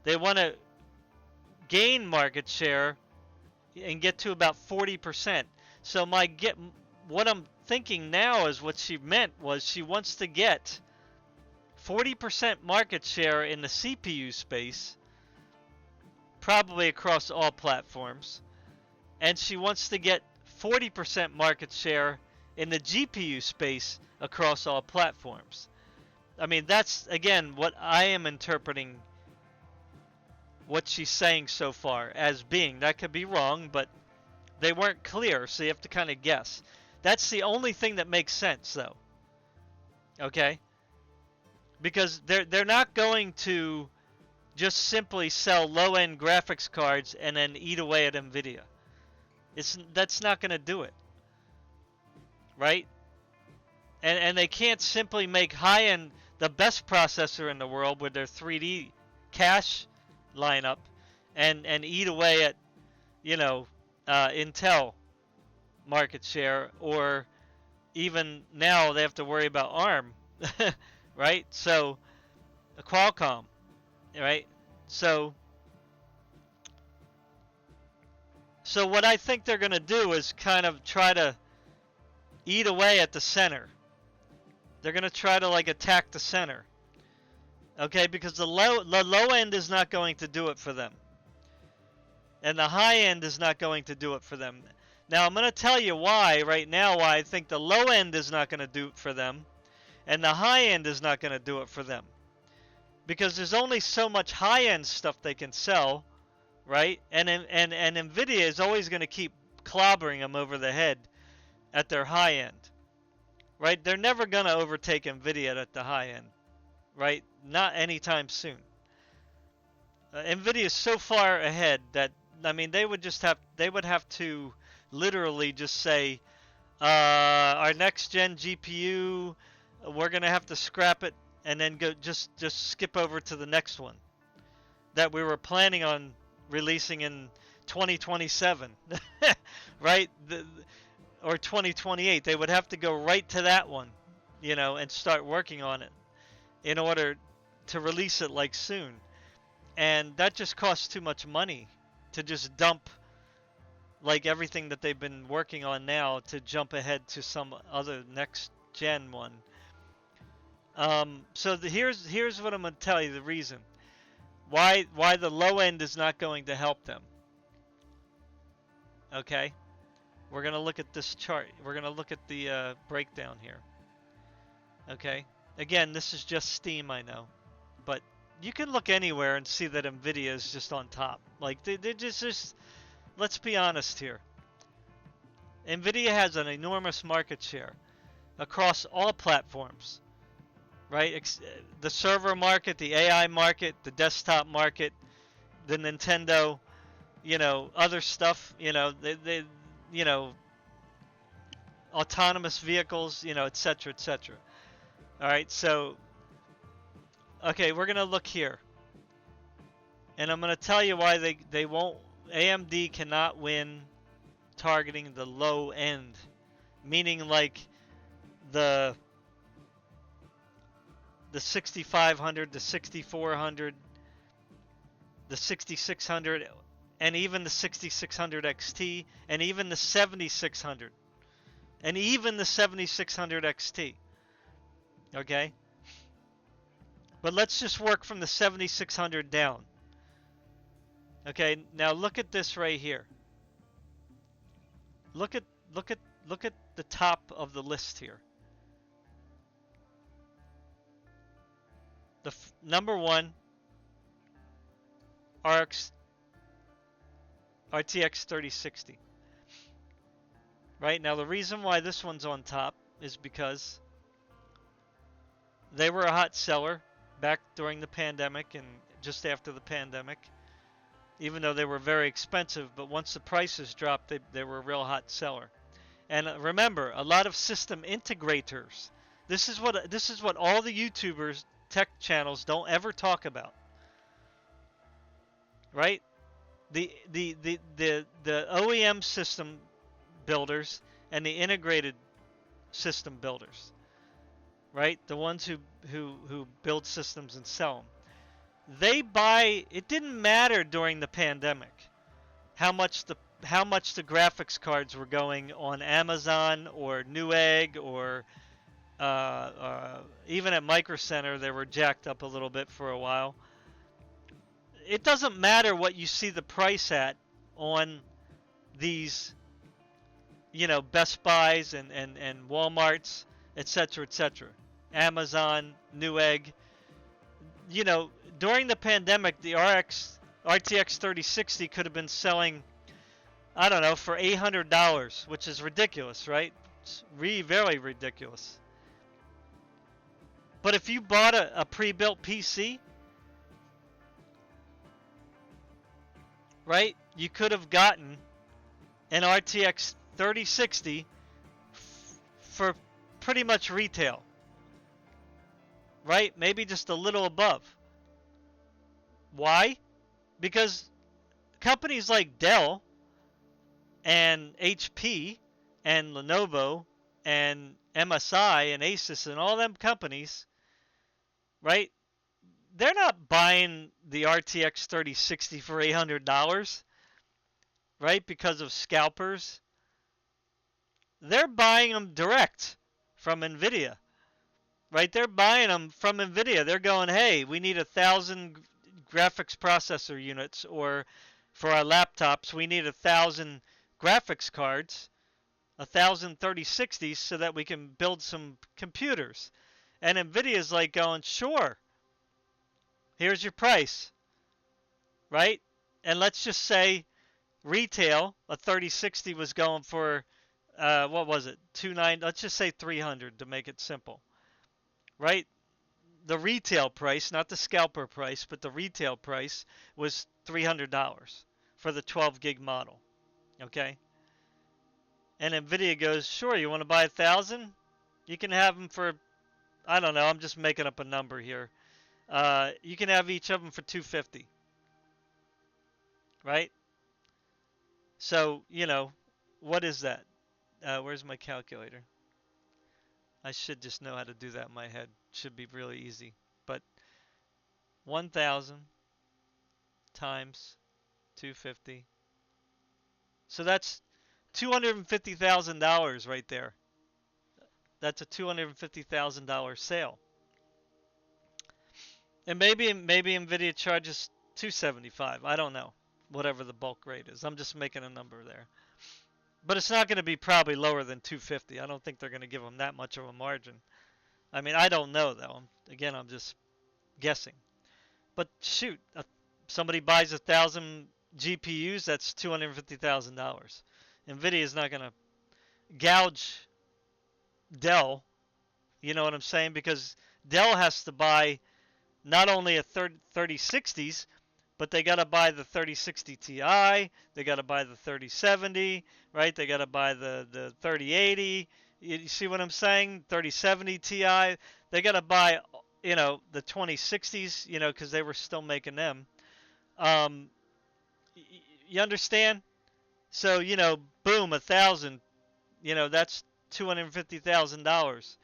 they want to gain market share and get to about 40%. So what I'm thinking now is what she meant was she wants to get 40% market share in the CPU space, probably across all platforms, and she wants to get 40% market share in the GPU space across all platforms. I mean, that's, again, what I am interpreting what she's saying so far as being. That could be wrong, but they weren't clear, so you have to kind of guess. That's the only thing that makes sense, though. Okay? Because they're not going to just simply sell low-end graphics cards and then eat away at Nvidia. That's not going to do it. Right? And they can't simply make high-end the best processor in the world with their 3D cache lineup and eat away at, Intel market share, or even now they have to worry about ARM, right? So, Qualcomm, right? So what I think they're going to do is kind of try to eat away at the center. They're going to try to attack the center. Okay, because the low end is not going to do it for them. And the high end is not going to do it for them. Now I'm going to tell you why I think the low end is not going to do it for them and the high end is not going to do it for them. Because there's only so much high end stuff they can sell, right? And Nvidia is always going to keep clobbering them over the head at their high end. Right? They're never going to overtake Nvidia at the high end. Right? Not anytime soon. Nvidia is so far ahead that, I mean, they would have to literally just say, our next gen GPU, we're going to have to scrap it and then go just skip over to the next one that we were planning on releasing in 2027. Right? Or 2028. They would have to go right to that one, and start working on it in order to release it soon. And that just costs too much money to just dump everything that they've been working on now to jump ahead to some other next gen one. So here's what I'm going to tell you, the reason why the low end is not going to help them. Okay? We're going to look at this chart. We're going to look at the breakdown here. Okay? Again, this is just Steam, I know. But you can look anywhere and see that Nvidia is just on top. They're just let's be honest here. Nvidia has an enormous market share across all platforms. Right? The server market, the AI market, the desktop market, the Nintendo, other stuff, they autonomous vehicles, etc., etc. All right, so, okay, we're going to look here. And I'm going to tell you why they won't, AMD cannot win targeting the low end. Meaning the 6500, the 6400, the 6600, and even the 6600 XT, and even the 7600, and even the 7600 XT. Okay? But let's just work from the 7600 down. Okay, now look at this right here. Look at the top of the list here. The number one, RTX 3060. Right? Now the reason why this one's on top is because they were a hot seller back during the pandemic and just after the pandemic. even though they were very expensive. But once the prices dropped, they were a real hot seller. And remember, a lot of system integrators. This is what all the YouTubers, tech channels don't ever talk about, right? The OEM system builders and the integrated system builders, right? The ones who build systems and sell them. They buy. It didn't matter during the pandemic how much the graphics cards were going on Amazon or Newegg or even at Micro Center they were jacked up a little bit for a while. It doesn't matter what you see the price at on these, Best Buys and Walmarts, etc., etc. Amazon, Newegg. You know, during the pandemic, the RTX 3060 could have been selling, I don't know, for $800, which is ridiculous, right? It's very ridiculous. But if you bought a pre-built PC, right, you could have gotten an RTX 3060 for pretty much retail, right? Maybe just a little above. Why? Because companies like Dell and HP and Lenovo and MSI and Asus and all them companies, right? They're not buying the RTX 3060 for $800, right? Because of scalpers. They're buying them direct from Nvidia, right? They're buying them from Nvidia. They're going, hey, we need 1,000 graphics processor units, or for our laptops, we need 1,000 graphics cards, 1,000 3060s, so that we can build some computers. And Nvidia's like going, sure, here's your price, right? And let's just say retail, a 3060 was going for, what was it, 290? Let's just say 300 to make it simple, right? The retail price, not the scalper price, but the retail price was $300 for the 12 gig model. Okay? And Nvidia goes, sure, you want to buy 1,000? You can have them for, I don't know, I'm just making up a number here. You can have each of them for $250. Right? So, what is that? Where's my calculator? I should just know how to do that in my head. Should be really easy. But 1,000 times 250. So that's $250,000 right there. That's a $250,000 sale. And maybe Nvidia charges 275. I don't know. Whatever the bulk rate is. I'm just making a number there. But it's not going to be probably lower than 250. I don't think they're going to give them that much of a margin. I mean, I don't know though. I'm just guessing. But shoot, somebody buys 1,000 GPUs, that's $250,000. Nvidia is not going to gouge Dell, you know what I'm saying? Because Dell has to buy not only a 3060s, but they got to buy the 3060 Ti, they got to buy the 3070, right? They got to buy the 3080. You see what I'm saying? 3070 Ti. They got to buy, the 2060s, because they were still making them. You understand? So, boom, 1,000, that's $250,000.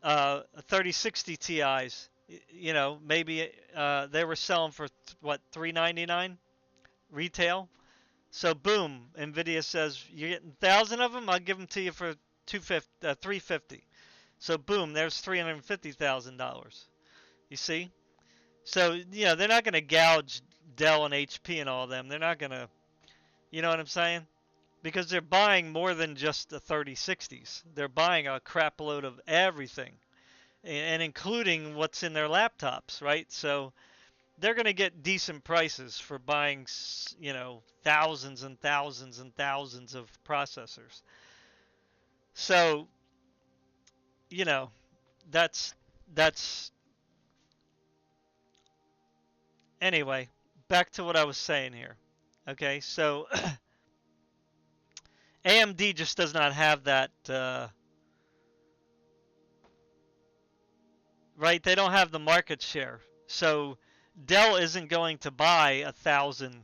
A 3060 Ti's, maybe they were selling for what, $399 retail. So boom, Nvidia says you're getting 1,000 of them. I'll give them to you for $350. So boom, there's $350,000. You see? So they're not going to gouge Dell and HP and all them. They're not going to, you know what I'm saying? Because they're buying more than just the 3060s. They're buying a crap load of everything, and including what's in their laptops, right? So they're going to get decent prices for buying, thousands and thousands and thousands of processors. So, you know, that's anyway, back to what I was saying here. Okay, so AMD just does not have that, right? They don't have the market share. So Dell isn't going to buy 1,000,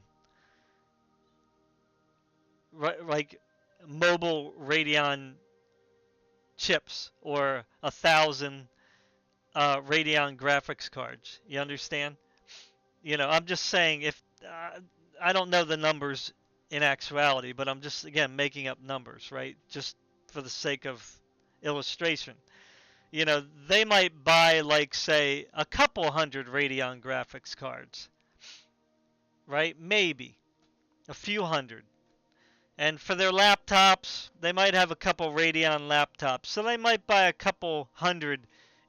like, mobile Radeon chips or 1,000 Radeon graphics cards. You understand? I'm just saying if I don't know the numbers in actuality, but I'm just again making up numbers, right? Just for the sake of illustration. They might buy like say a couple hundred Radeon graphics cards, right? Maybe a few hundred. And for their laptops, they might have a couple Radeon laptops. So they might buy a couple hundred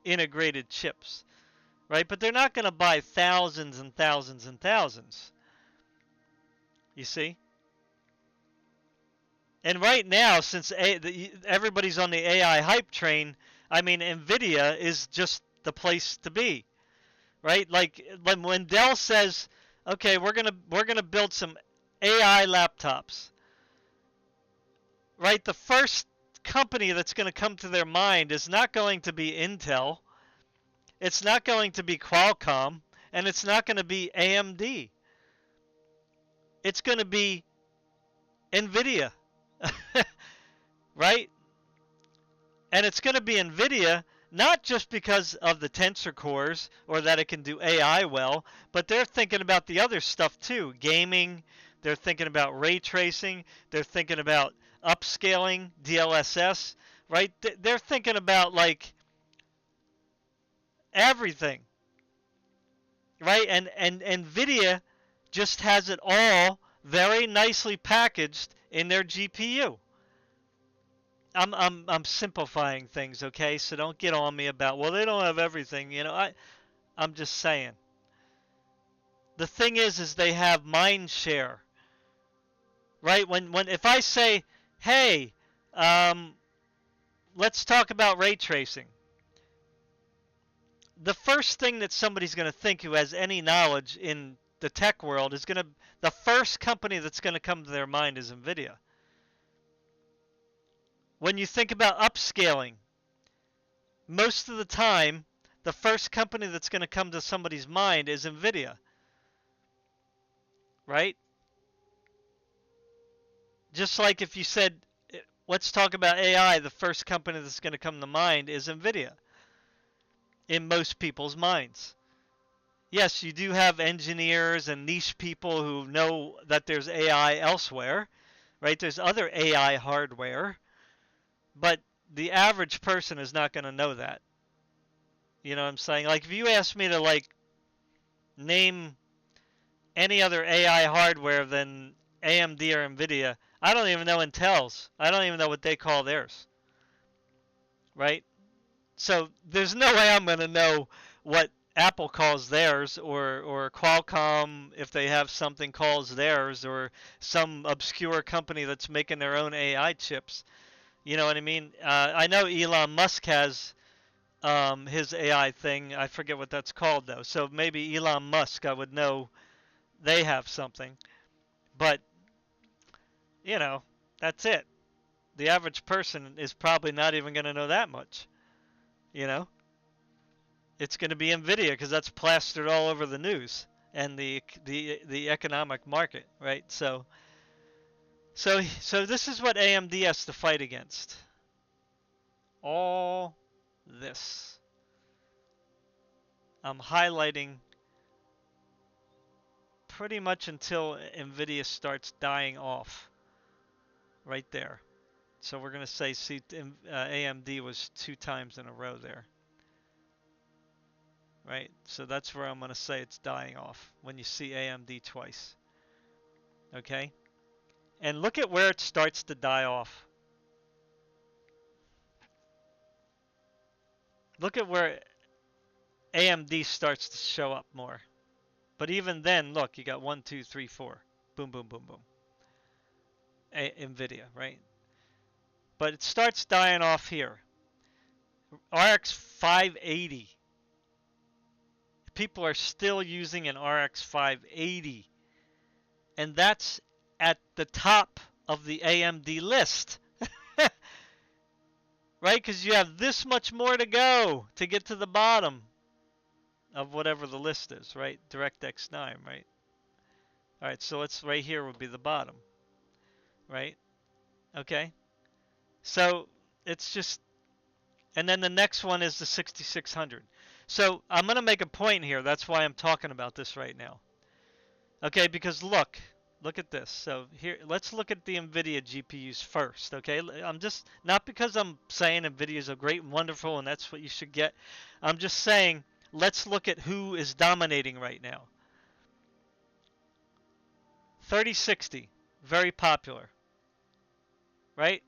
integrated chips, right? But they're not going to buy thousands and thousands and thousands. You see? And right now, since everybody's on the AI hype train, I mean, Nvidia is just the place to be, right? Like when Dell says, "Okay, we're gonna build some AI laptops," right? The first company that's going to come to their mind is not going to be Intel, it's not going to be Qualcomm, and it's not going to be AMD. It's going to be Nvidia, right? And it's going to be Nvidia not just because of the tensor cores or that it can do AI well, but they're thinking about the other stuff too. Gaming, they're thinking about ray tracing, they're thinking about upscaling, DLSS, right? They're thinking about like everything, right? And Nvidia just has it all very nicely packaged in their GPU. I'm simplifying things, okay? So don't get on me about, well, they don't have everything. I'm just saying. The thing is they have Mindshare, right? When if I say, hey, let's talk about ray tracing, the first thing that somebody's going to think who has any knowledge in the tech world is the first company that's going to come to their mind is Nvidia. When you think about upscaling, most of the time, the first company that's going to come to somebody's mind is Nvidia, right? Just like if you said, let's talk about AI, the first company that's going to come to mind is Nvidia in most people's minds. Yes, you do have engineers and niche people who know that there's AI elsewhere, right? There's other AI hardware, but the average person is not going to know that. You know what I'm saying? Like if you ask me to like name any other AI hardware than AMD or Nvidia, I don't even know Intel's. I don't even know what they call theirs. Right? So there's no way I'm going to know what Apple calls theirs or Qualcomm, if they have something, calls theirs, or some obscure company that's making their own AI chips. You know what I mean? I know Elon Musk has his AI thing. I forget what that's called though. So maybe Elon Musk, I would know they have something. But that's it. The average person is probably not even going to know that much. You know, it's going to be Nvidia because that's plastered all over the news and the economic market, right? So this is what AMD has to fight against. All this. I'm highlighting pretty much until Nvidia starts dying off. Right there. So we're going to say AMD was 2 times in a row there. Right? So that's where I'm going to say it's dying off when you see AMD twice. Okay? And look at where it starts to die off. Look at where AMD starts to show up more. But even then, look, you got 1, 2, 3, 4. Boom, boom, boom, boom. Nvidia, right? But it starts dying off here. RX 580. People are still using an RX 580 And that's at the top of the AMD list. Right? Because you have this much more to go to get to the bottom of whatever the list is, right? DirectX 9, right? All right, so let's right here would be the bottom, right? Okay. So it's just, and then the next one is the 6600. So I'm going to make a point here. That's why I'm talking about this right now. Okay, because look at this. So here, let's look at the Nvidia GPUs first. Okay, I'm just, not because I'm saying Nvidias are great and wonderful and that's what you should get. I'm just saying let's look at who is dominating right now. 3060, very popular, right?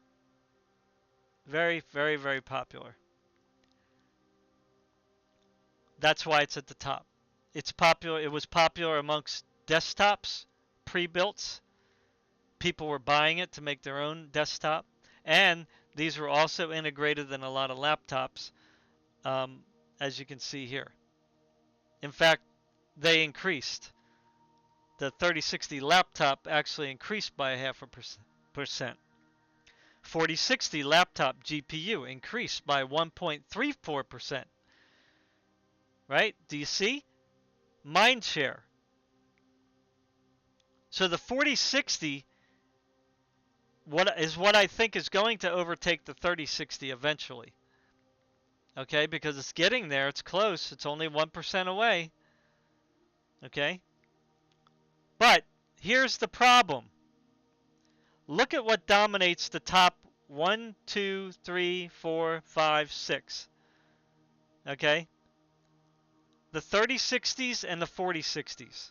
Very, very, very popular. That's why it's at the top. It's popular. It was popular amongst desktops, pre-built. People were buying it to make their own desktop, and these were also integrated in a lot of laptops, as you can see here. In fact, they increased. The 3060 laptop actually increased by 0.5%. 4060 laptop GPU increased by 1.34%. Right? Do you see? Mindshare. So the 4060 what I think is going to overtake the 3060 eventually. Okay, because it's getting there, it's close, it's only 1% away. Okay? But here's the problem. Look at what dominates the top 1, 2, 3, 4, 5, 6. Okay? The 3060s and the 4060s.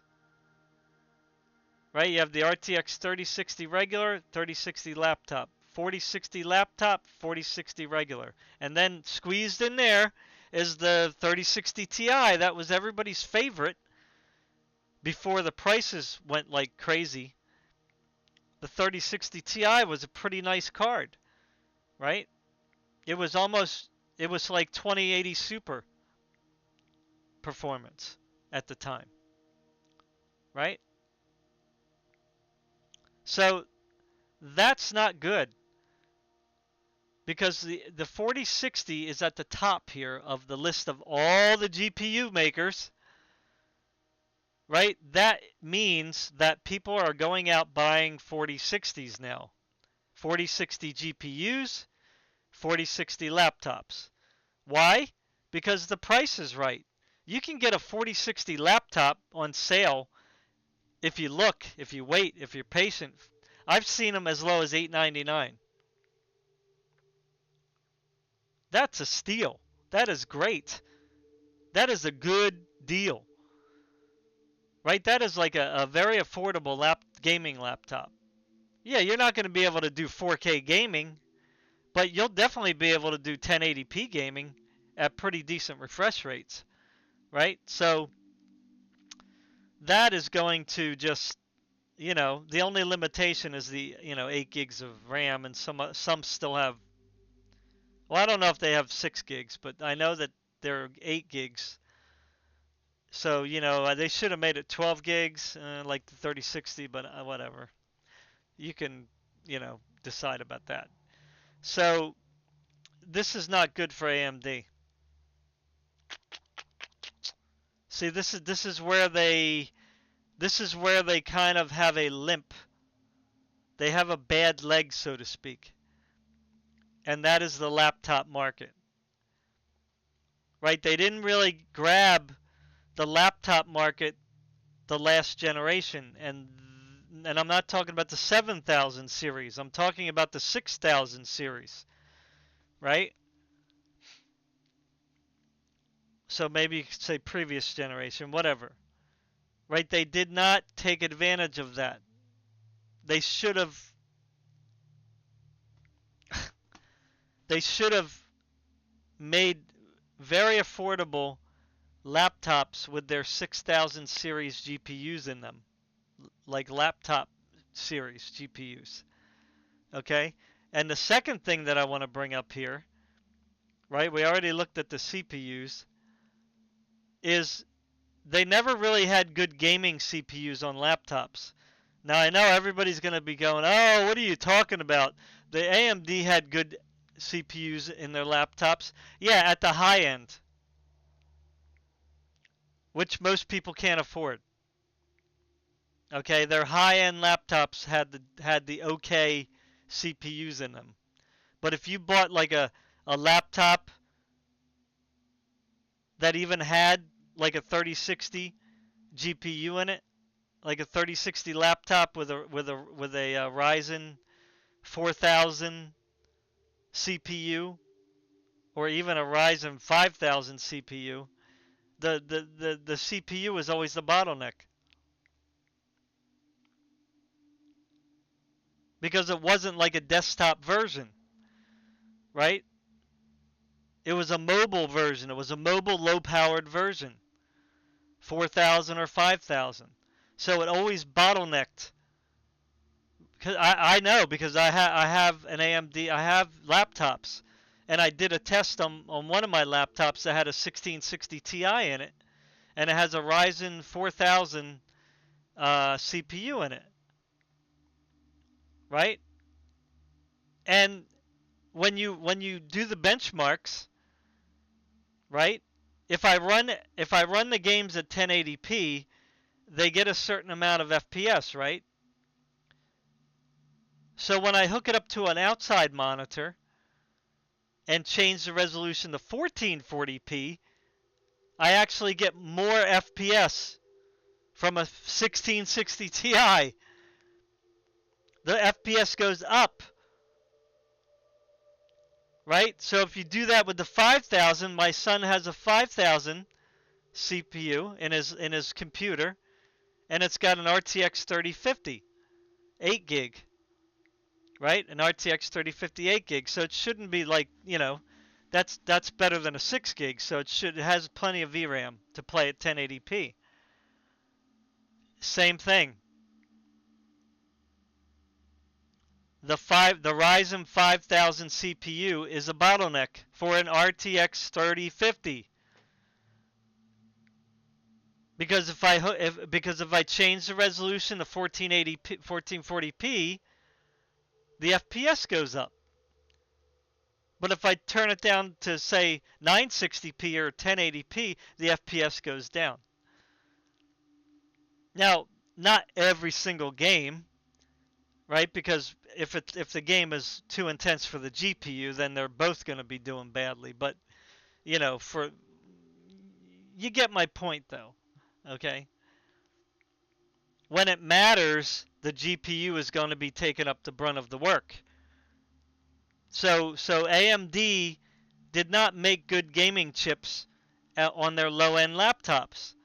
Right? You have the RTX 3060 regular, 3060 laptop. 4060 laptop, 4060 regular. And then squeezed in there is the 3060 Ti. That was everybody's favorite before the prices went like crazy. The 3060 Ti was a pretty nice card, right? It was like 2080 Super performance at the time, right? So that's not good because the 4060 is at the top here of the list of all the GPU makers, right? That means that people are going out buying 4060s now. 4060 GPUs, 4060 laptops. Why? Because the price is right. You can get a 4060 laptop on sale if you look, if you wait, if you're patient. I've seen them as low as $899. That's a steal. That is great. That is a good deal. Right? That is like a very affordable gaming laptop. Yeah, you're not going to be able to do 4K gaming, but you'll definitely be able to do 1080p gaming at pretty decent refresh rates. Right? So that is going to just, the only limitation is the, 8 gigs of RAM, and some still have, well, I don't know if they have 6 gigs, but I know that they're 8 gigs. So, they should have made it 12 gigs, like the 3060, but whatever. You can, decide about that. So, this is not good for AMD. See, this is where they kind of have a limp. They have a bad leg, so to speak. And that is the laptop market. Right? They didn't really grab the laptop market the last generation, and I'm not talking about the 7000 series. I'm talking about the 6000 series, right? So maybe you could say previous generation, whatever. Right? They did not take advantage of that. They should have they should have made very affordable laptops with their 6000 series GPUs in them, like laptop series GPUs. Okay? And the second thing that I want to bring up here, right? We already looked at the CPUs, is they never really had good gaming CPUs on laptops. Now I know everybody's going to be going, "Oh, what are you talking about? The AMD had good CPUs in their laptops." Yeah, at the high end, which most people can't afford. Okay, their high-end laptops had the okay CPUs in them. But if you bought like a laptop that even had like a 3060 GPU in it, like a 3060 laptop with a Ryzen 4000 CPU or even a Ryzen 5000 CPU, the CPU is always the bottleneck because it wasn't like a desktop version, right? It was a mobile version. It was a mobile low-powered version, 4000 or 5000. So it always bottlenecked. Cause I know because I have an AMD. I have laptops, and I did a test on one of my laptops that had a 1660 Ti in it, and it has a Ryzen 4000 CPU in it, right? And when you do the benchmarks, right? If I run the games at 1080p, they get a certain amount of FPS, right? So when I hook it up to an outside monitor and change the resolution to 1440p, I actually get more FPS from a 1660 Ti. The FPS goes up, right? So if you do that with the 5000, my son has a 5000 CPU in his computer, and it's got an RTX 3050, 8 gig, right? An RTX 3050 8 gig. So it shouldn't be like, that's better than a 6 gig. So it has plenty of VRAM to play at 1080p. Same thing. The Ryzen 5000 CPU is a bottleneck for an RTX 3050 because if I change the resolution to 1480p 1440p, the FPS goes up. But if I turn it down to say 960p or 1080p, the FPS goes down. Now, not every single game, right? Because if the game is too intense for the GPU, then they're both going to be doing badly. But for you get my point though, okay? When it matters, the GPU is going to be taking up the brunt of the work. So AMD did not make good gaming chips on their low-end laptops.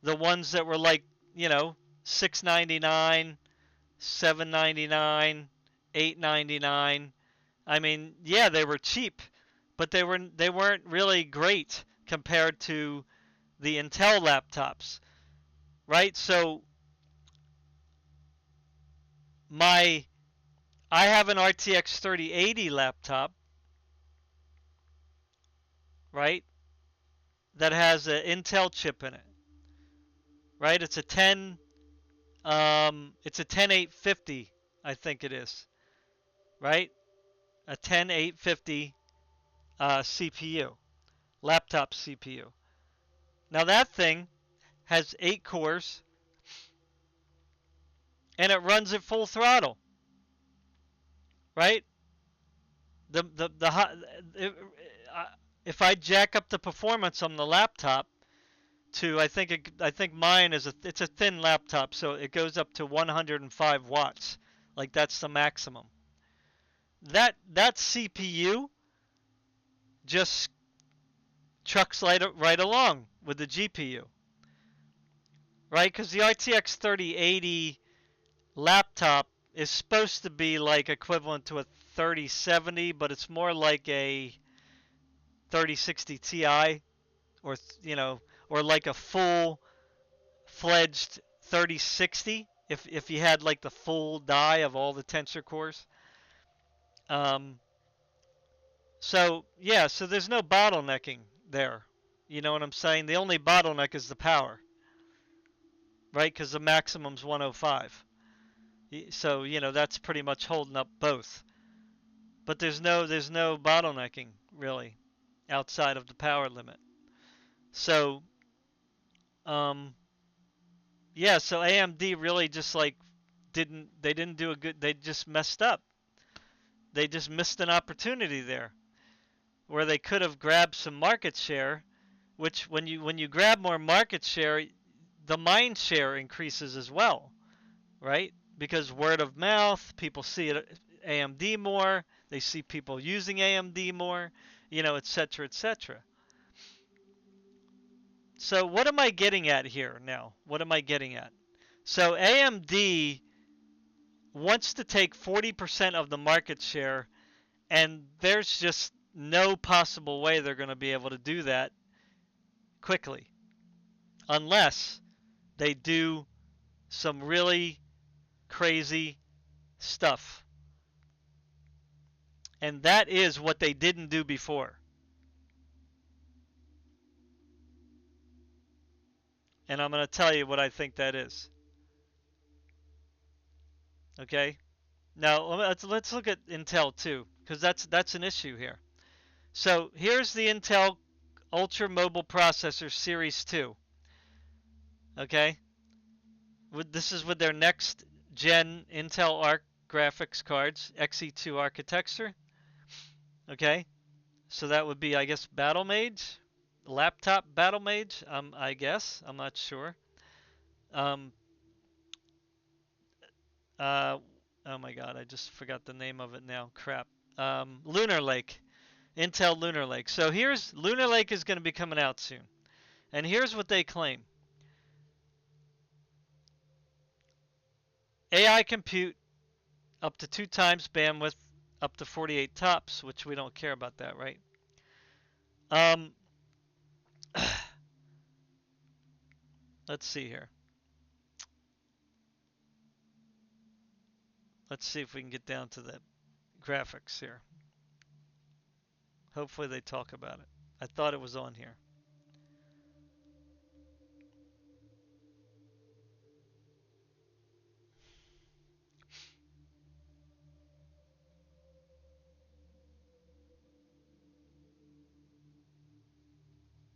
The ones that were like, 699, 799, 899. I mean, yeah, they were cheap, but they weren't really great compared to the Intel laptops, right? So my I have an RTX 3080 laptop, right? That has an Intel chip in it, right? It's a 10850, I think it is, right? A 10850 CPU, laptop CPU. Now that thing has 8 cores and it runs at full throttle, right? The if I jack up the performance on the laptop to I think mine it's a thin laptop, so it goes up to 105 watts. Like that's the maximum. That CPU just trucks right along with the GPU, right? Because the RTX 3080 laptop is supposed to be like equivalent to a 3070, but it's more like a 3060 Ti, or or like a full-fledged 3060 if you had like the full die of all the tensor cores. Um, so yeah, so there's no bottlenecking there. You know what I'm saying? The only bottleneck is the power, right? Because the maximum's 105. So, that's pretty much holding up both. But there's no bottlenecking really outside of the power limit. So, um, yeah, so AMD really just like didn't do a good, they just messed up. They just missed an opportunity there where they could have grabbed some market share, which when you grab more market share, the mind share increases as well, right? Because word of mouth, people see it AMD more, they see people using AMD more, et cetera, et cetera. So what am I getting at here now? What am I getting at? So AMD wants to take 40% of the market share, and there's just no possible way they're going to be able to do that quickly unless they do some really crazy stuff. And that is what they didn't do before. And I'm going to tell you what I think that is. Okay? Now, let's look at Intel too, because that's an issue here. So here's the Intel Ultra Mobile Processor Series 2. Okay? This is with their next gen Intel Arc graphics cards, Xe2 architecture. Okay? So that would be, I guess, Battle Mage, laptop Battle Mage. I guess I'm not sure. Um, uh, oh my God, I just forgot the name of it now. Crap. Lunar Lake, Intel Lunar Lake. So here's Lunar Lake is going to be coming out soon, and here's what they claim: AI compute up to 2 times bandwidth, up to 48 tops, which we don't care about that, right? Um, let's see here. Let's see if we can get down to the graphics here. Hopefully they talk about it. I thought it was on here.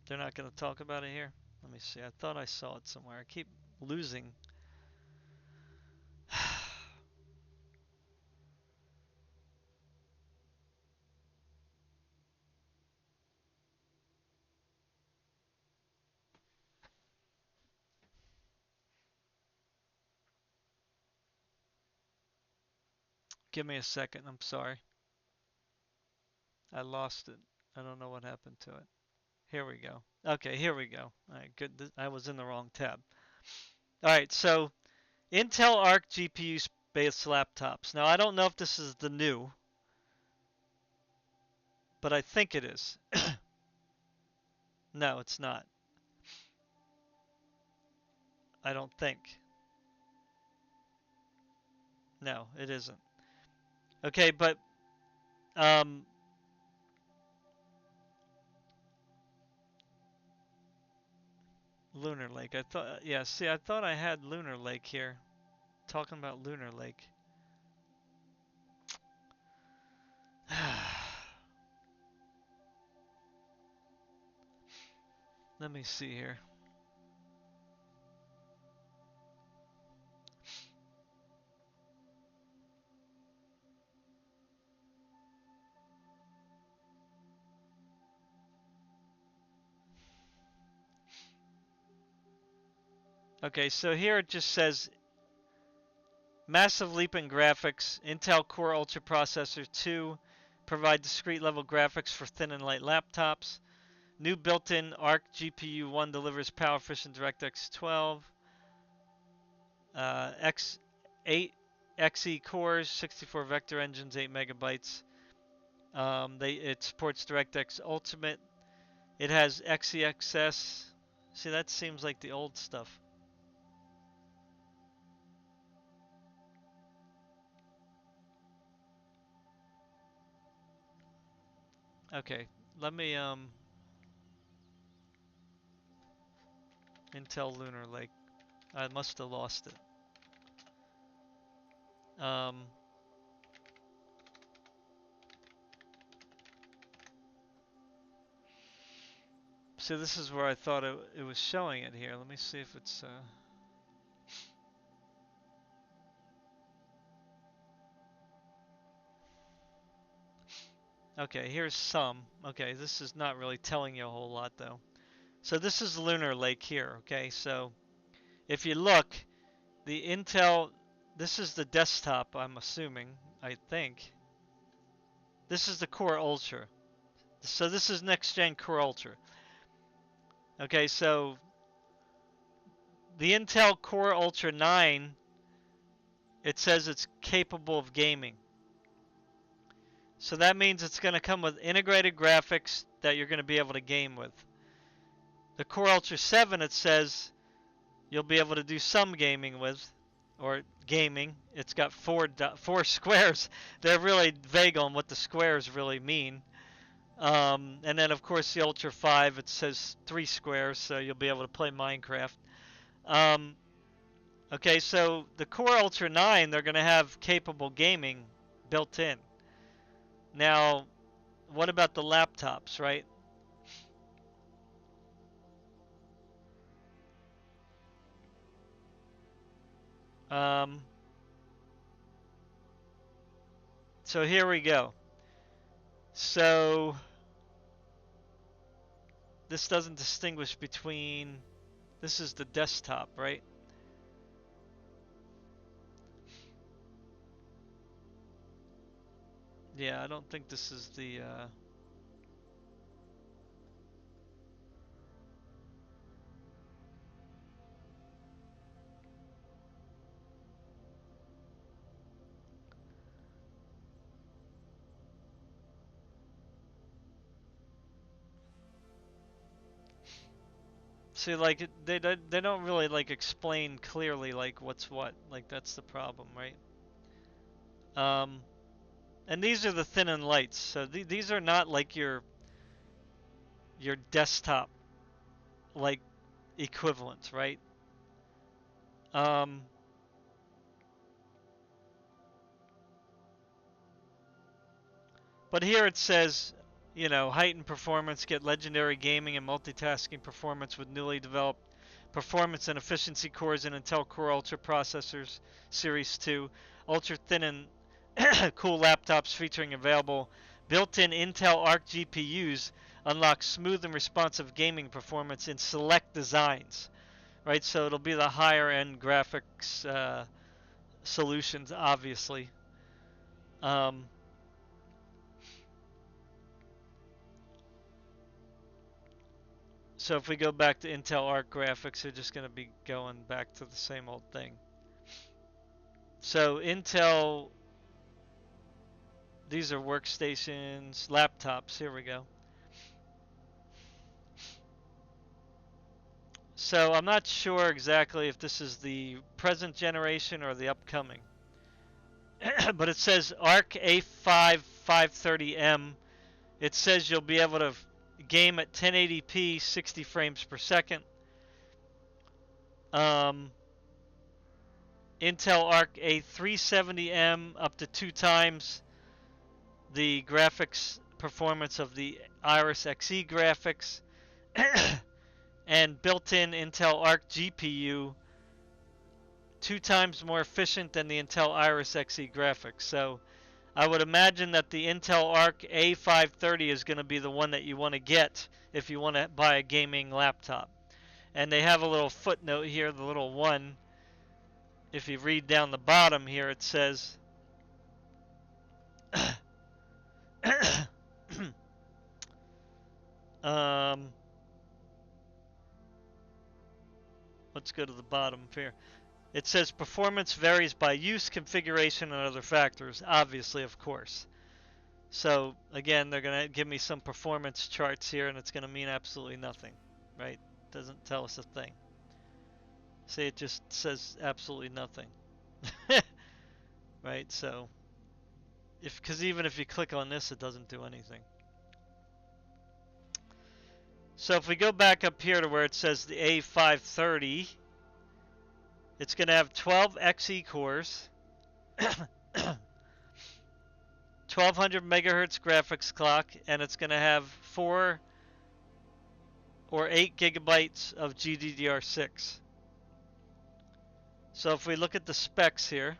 They're not going to talk about it here. Let me see. I thought I saw it somewhere. I keep losing. Give me a second. I'm sorry. I lost it. I don't know what happened to it. Here we go. Okay, here we go. All right, good. I was in the wrong tab. All right, so Intel Arc GPU based laptops. Now, I don't know if this is the new, but I think it is. No, it's not. I don't think. No, it isn't. Okay, but um, Lunar Lake. I thought, yeah. See, I thought I had Lunar Lake here. Talking about Lunar Lake. Let me see here. Okay, so here it just says massive leap in graphics. Intel Core Ultra Processor 2 provide discrete level graphics for thin and light laptops. New built-in Arc GPU 1 delivers power efficient DirectX 12. X8 Xe cores, 64 vector engines, 8 megabytes. It supports DirectX Ultimate. It has XeXS. See, that seems like the old stuff. Okay, let me Intel Lunar Lake. I must have lost it. Um, so this is where I thought it was showing it here. Let me see if it's... Okay, here's some. Okay, this is not really telling you a whole lot though. So this is Lunar Lake here, okay? So if you look, the Intel, this is the desktop, I'm assuming, I think. This is the Core Ultra. So this is next gen Core Ultra. Okay, so the Intel Core Ultra 9, it says it's capable of gaming. So that means it's going to come with integrated graphics that you're going to be able to game with. The Core Ultra 7, it says you'll be able to do some gaming with, or gaming. It's got four squares. They're really vague on what the squares really mean. And then, of course, the Ultra 5, it says 3 squares, so you'll be able to play Minecraft. Um, okay, so the Core Ultra 9, they're going to have capable gaming built in. Now, what about the laptops, right? Um, so here we go. So this doesn't distinguish between, this is the desktop, right? Yeah, I don't think this is the, see, like, they don't really, like, explain clearly, like, what's what. Like, that's the problem, right? Um, and these are the thin and lights. So these are not, like, your desktop, like, equivalents, right? Um, but here it says, you know, heightened performance, get legendary gaming and multitasking performance with newly developed performance and efficiency cores and Intel Core Ultra processors, Series 2, ultra thin and cool laptops featuring available built-in Intel Arc GPUs unlock smooth and responsive gaming performance in select designs, right? So it'll be the higher-end graphics solutions, obviously. Um, so if we go back to Intel Arc graphics, they're just going to be going back to the same old thing. So Intel, these are workstations, laptops. Here we go. So I'm not sure exactly if this is the present generation or the upcoming. But it says Arc A5 530M. It says you'll be able to game at 1080p 60 frames per second. Um, Intel Arc A370M up to 2 times the graphics performance of the Iris Xe graphics. And built-in Intel Arc GPU 2 times more efficient than the Intel Iris Xe graphics. So I would imagine that the Intel Arc A530 is going to be the one that you want to get if you want to buy a gaming laptop. And they have a little footnote here, the little one. If you read down the bottom here, it says um, let's go to the bottom here. It says performance varies by use, configuration, and other factors, obviously, of course. So again, they're going to give me some performance charts here, and it's going to mean absolutely nothing, right? Doesn't tell us a thing. See, it just says absolutely nothing, right? So, because even if you click on this, it doesn't do anything. So if we go back up here to where it says the A530, it's going to have 12 Xe cores, 1200 megahertz graphics clock, and it's going to have 4 or 8 gigabytes of GDDR6. So if we look at the specs here,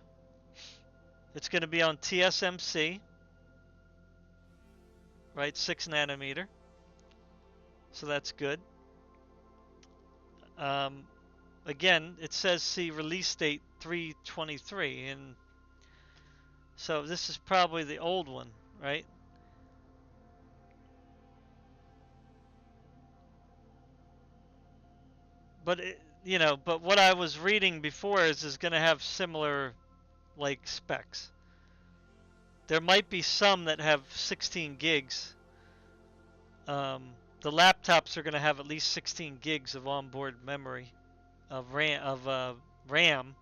it's going to be on TSMC, right? 6 nanometer. So that's good. Again, it says see release date 3/23, and so this is probably the old one, right? But but what I was reading before is going to have similar like specs. There might be some that have 16 gigs. The laptops are going to have at least 16 gigs of onboard memory of RAM,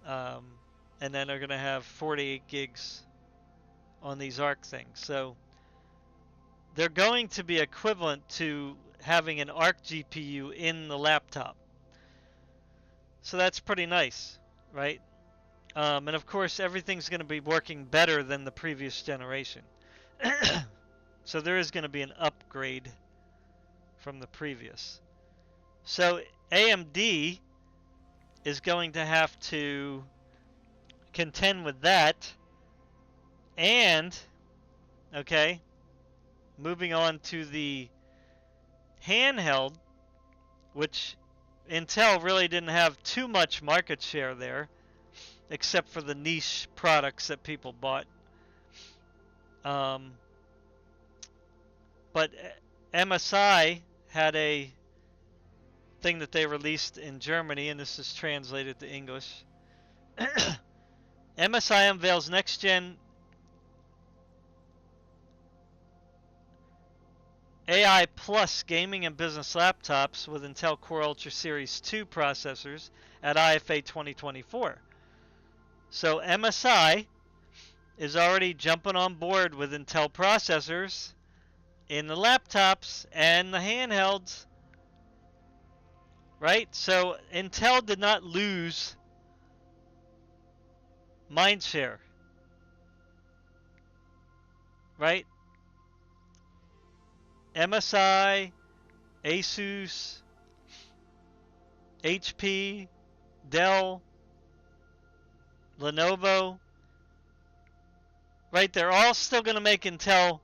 um, and then they're going to have 48 gigs on these ARC things. So they're going to be equivalent to having an ARC GPU in the laptop. So that's pretty nice, right? And of course, everything's going to be working better than the previous generation. So there is going to be an upgrade from the previous. So AMD is going to have to contend with that. And, okay, moving on to the handheld, which Intel really didn't have too much market share there, except for the niche products that people bought. But MSI had a thing that they released in Germany, and this is translated to English. MSI unveils next-gen AI Plus gaming and business laptops with Intel Core Ultra Series 2 processors at IFA 2024. So MSI is already jumping on board with Intel processors in the laptops and the handhelds, right? So Intel did not lose Mindshare, right? MSI, Asus, HP, Dell, Lenovo, right? They're all still going to make Intel.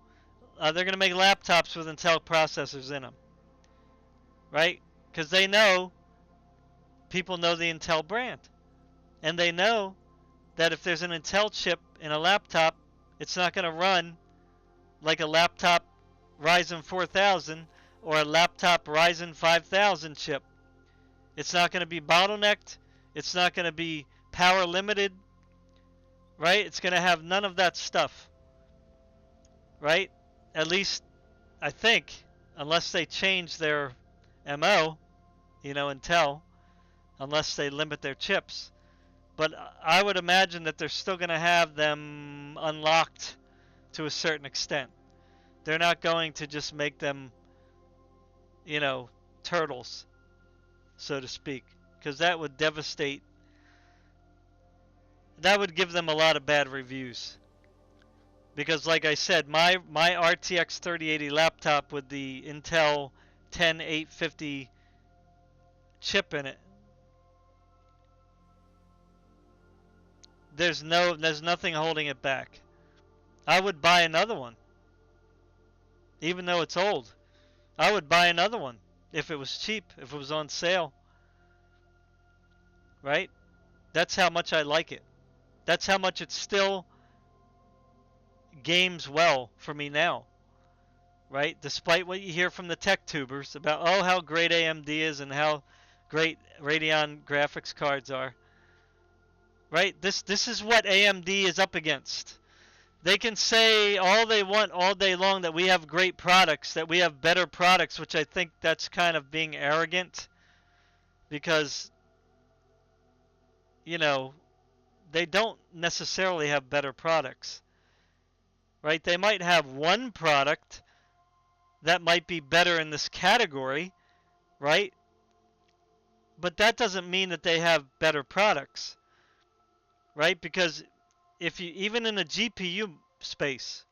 They're going to make laptops with Intel processors in them, right? Because they know people know the Intel brand, and they know that if there's an Intel chip in a laptop, it's not going to run like a laptop Ryzen 4000 or a laptop Ryzen 5000 chip. It's not going to be bottlenecked. It's not going to be power limited, right? It's going to have none of that stuff, right? At least, I think, unless they change their MO, Intel, unless they limit their chips. But I would imagine that they're still going to have them unlocked to a certain extent. They're not going to just make them, turtles, so to speak, because that would devastate. That would give them a lot of bad reviews. Because, like I said, my RTX 3080 laptop with the Intel 10850 chip in it, there's nothing holding it back. I would buy another one, even though it's old. I would buy another one if it was cheap, if it was on sale. Right? That's how much I like it. That's how much it still games well for me now. Right? Despite what you hear from the tech tubers about how great AMD is and how great Radeon graphics cards are. Right? This is what AMD is up against. They can say all they want all day long that we have great products, that we have better products, which I think that's kind of being arrogant because, they don't necessarily have better products, right? They might have one product that might be better in this category, right? But that doesn't mean that they have better products. right? Because if you even in the GPU space,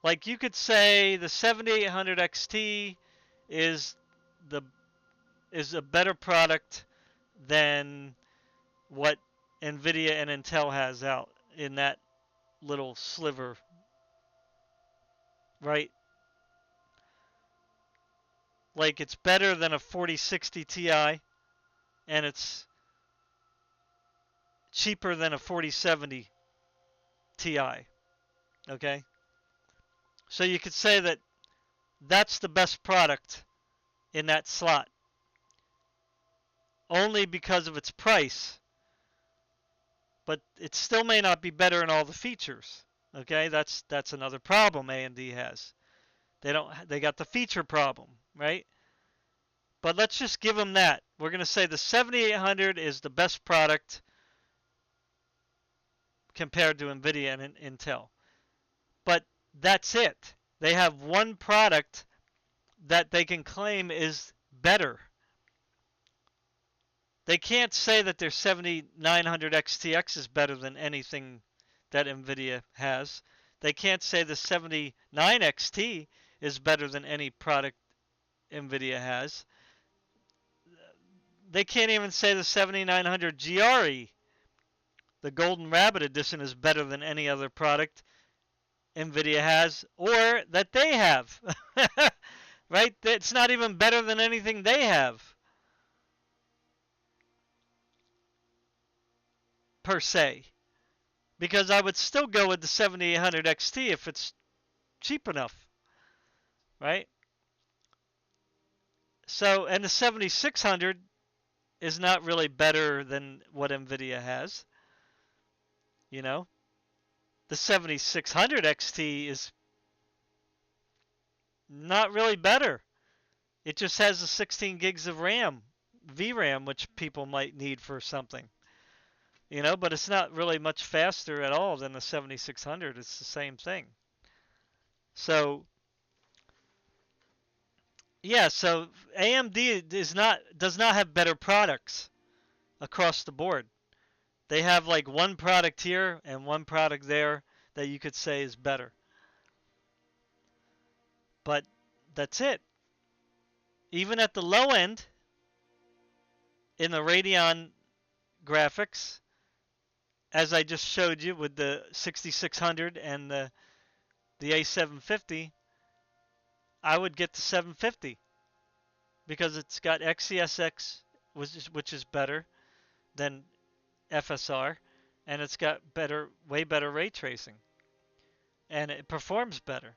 like you could say the 7800 XT is the is a better product than what Nvidia and Intel has out in that little sliver, right? Like it's better than a 4060 Ti and it's cheaper than a 4070 Ti, okay? So you could say that that's the best product in that slot only because of its price, but it still may not be better in all the features. Okay, that's another problem AMD has. They got the feature problem, right? But let's just give them that. We're going to say the 7800 is the best product compared to Nvidia and Intel. But that's it. They have one product that they can claim is better. They can't say that their 7900 XTX is better than anything that Nvidia has. They can't say the 79 XT is better than any product Nvidia has. They can't even say the 7900 GRE, the Golden Rabbit edition, is better than any other product Nvidia has or that they have. Right? It's not even better than anything they have, per se. Because I would still go with the 7800 XT if it's cheap enough, right? So, and the 7600 is not really better than what Nvidia has, you know? The 7600 XT is not really better. It just has the 16 gigs of RAM, VRAM, which people might need for something, but it's not really much faster at all than the 7600. It's the same thing. So, yeah, so AMD does not have better products across the board. They have like one product here and one product there that you could say is better. But that's it. Even at the low end, in the Radeon graphics, as I just showed you with the 6600 and the A750, I would get the 750 because it's got XeSX, which is better than FSR, and it's got way better ray tracing, and it performs better.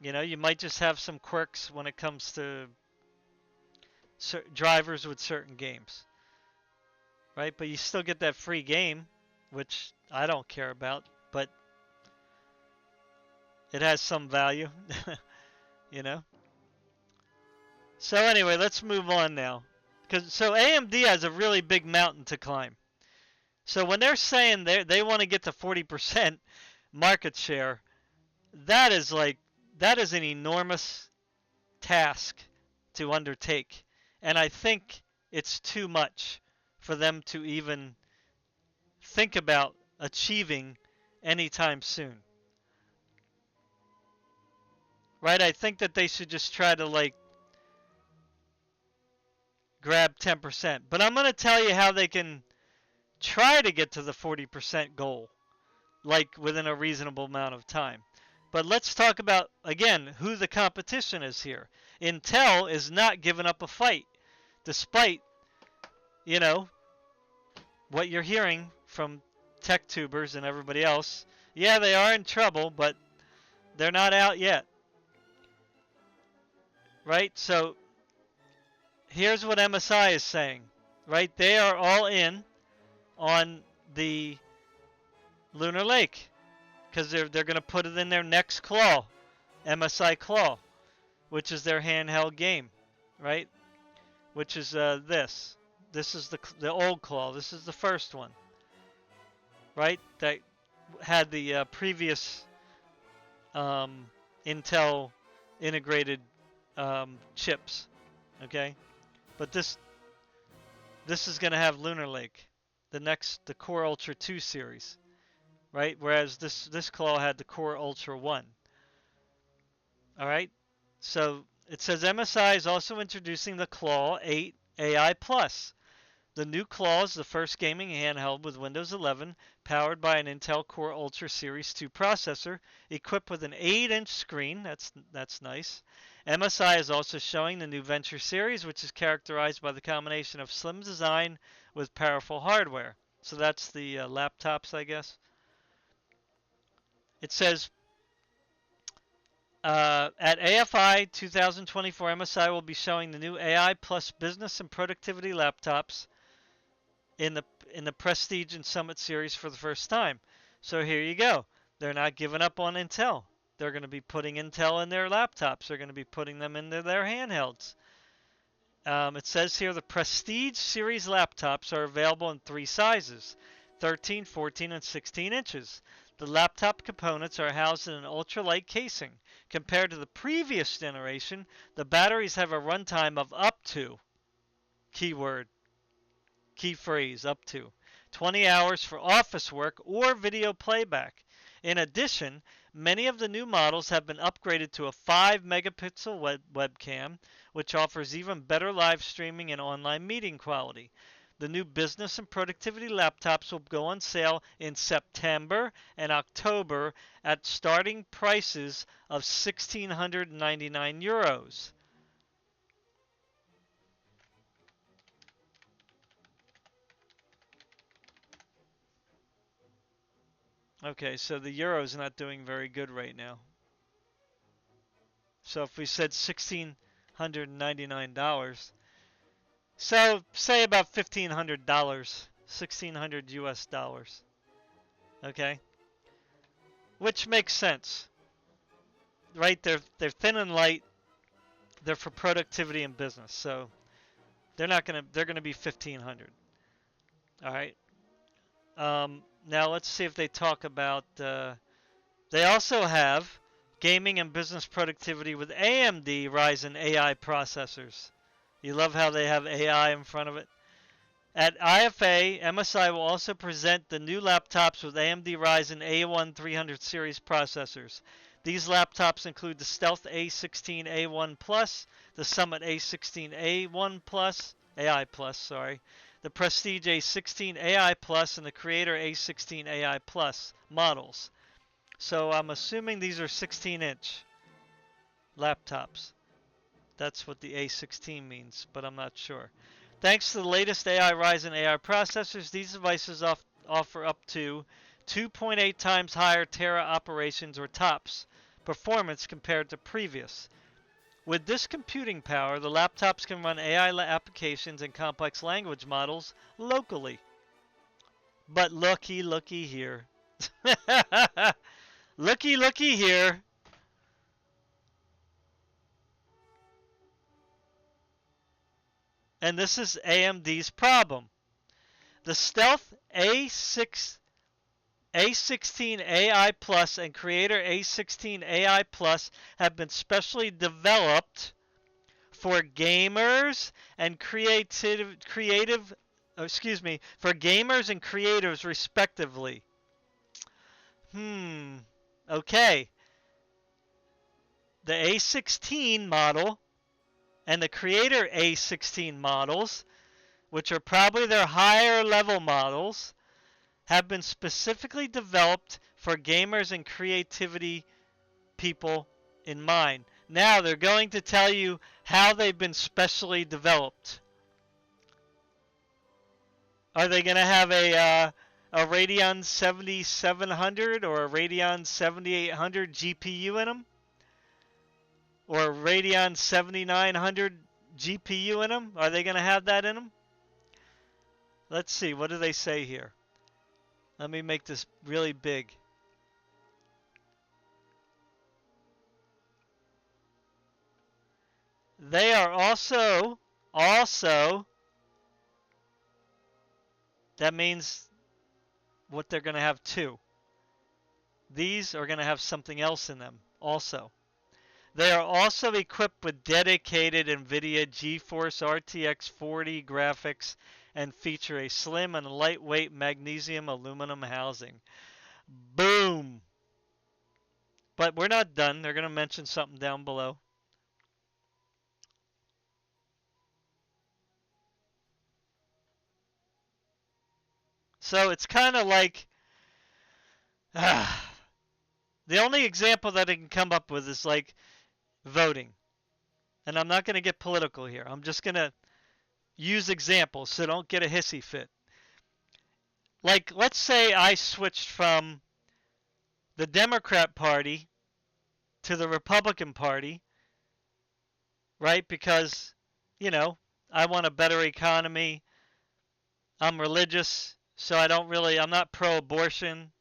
You might just have some quirks when it comes to drivers with certain games, right? But you still get that free game, which I don't care about, but it has some value, you know? So anyway, let's move on now. So AMD has a really big mountain to climb. So when they're saying they want to get to 40% market share, that is an enormous task to undertake. And I think it's too much for them to even think about achieving anytime soon. Right? I think that they should just try to grab 10%. But I'm going to tell you how they can try to get to the 40% goal, within a reasonable amount of time. But let's talk about, again, who the competition is here. Intel is not giving up a fight, despite, what you're hearing from tech tubers and everybody else. Yeah, they are in trouble, but they're not out yet. Right? So here's what MSI is saying. Right? They are all in on the Lunar Lake because they're going to put it in their next claw, MSI Claw, which is their handheld game, right? Which is this. This is the old claw. This is the first one, right? That had the previous Intel integrated chips, okay? But this is going to have Lunar Lake. the Core Ultra 2 series, right? Whereas this claw had the Core Ultra 1. All right. So it says MSI is also introducing the Claw 8 AI Plus. The new Claw is the first gaming handheld with Windows 11, powered by an Intel Core Ultra Series 2 processor, equipped with an 8-inch screen. That's nice. MSI is also showing the new Venture series, which is characterized by the combination of slim design with powerful hardware. So that's the laptops, I guess. It says at AFI 2024, MSI will be showing the new AI plus business and productivity laptops in the Prestige and Summit series for the first time. So here you go. They're not giving up on Intel. They're going to be putting Intel in their laptops. They're going to be putting them into their handhelds. It says here the Prestige series laptops are available in 3 sizes: 13, 14, and 16 inches. The laptop components are housed in an ultralight casing. Compared to the previous generation, the batteries have a runtime of up to, keyword, key phrase, up to 20 hours for office work or video playback. In addition, many of the new models have been upgraded to a 5 megapixel webcam, which offers even better live streaming and online meeting quality. The new business and productivity laptops will go on sale in September and October at starting prices of 1,699 euros. Okay, so the euro's not doing very good right now. So if we said $1,699, so say about $1,500, 1,600 US dollars. Okay, which makes sense, right? They're thin and light. They're for productivity and business, so they're gonna be 1,500. All right. Now let's see if they talk about. They also have gaming and business productivity with AMD Ryzen AI processors. You love how they have AI in front of it. At IFA, MSI will also present the new laptops with AMD Ryzen A1 300 series processors. These laptops include the Stealth A16A1 Plus, the Summit A16A1 Plus, AI Plus, sorry, the Prestige A16 AI Plus, and the Creator A16 AI Plus models. So I'm assuming these are 16-inch laptops. That's what the A16 means, but I'm not sure. Thanks to the latest AI Ryzen AI processors, these devices offer up to 2.8 times higher Tera operations or TOPS performance compared to previous. With this computing power, the laptops can run AI applications and complex language models locally. But looky here. Looky here. And this is AMD's problem. The Stealth A16 AI Plus and Creator A16 AI Plus have been specially developed for gamers and for gamers and creatives respectively. Okay. The A16 model and the Creator A16 models, which are probably their higher level models, have been specifically developed for gamers and creativity people in mind. Now they're going to tell you how they've been specially developed. Are they going to have a Radeon 7700 or a Radeon 7800 GPU in them? Or a Radeon 7900 GPU in them? Are they going to have that in them? Let's see. What do they say here? Let me make this really big. They are also, that means what they're going to have too. These are going to have something else in them also. They are also equipped with dedicated NVIDIA GeForce RTX 40 graphics and feature a slim and lightweight magnesium aluminum housing. Boom! But we're not done. They're going to mention something down below. So it's kind of like the only example that I can come up with is like voting. And I'm not going to get political here. I'm just going to use examples so don't get a hissy fit. Like, let's say I switched from the Democrat Party to the Republican Party, right? Because, you know, I want a better economy. I'm religious, so I'm not pro-abortion.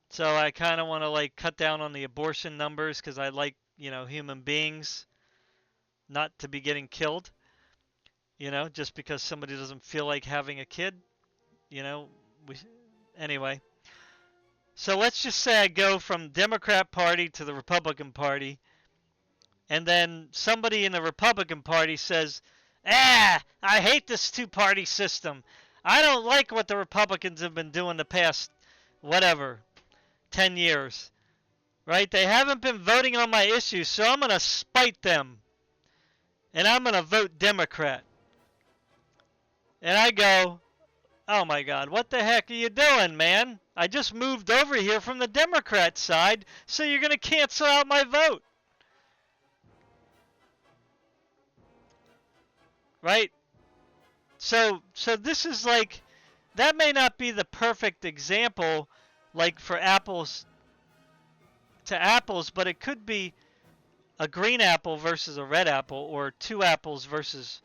So I kind of want to like cut down on the abortion numbers because I like, human beings not to be getting killed, just because somebody doesn't feel like having a kid, you know, we anyway. So let's just say I go from Democrat Party to the Republican Party, and then somebody in the Republican Party says, I hate this two-party system. I don't like what the Republicans have been doing the past, whatever, 10 years. Right? They haven't been voting on my issues, so I'm going to spite them. And I'm going to vote Democrat. And I go, oh my God, what the heck are you doing, man? I just moved over here from the Democrat side, so you're going to cancel out my vote. Right? So this is like, that may not be the perfect example, like for apples to apples, but it could be a green apple versus a red apple, or two apples versus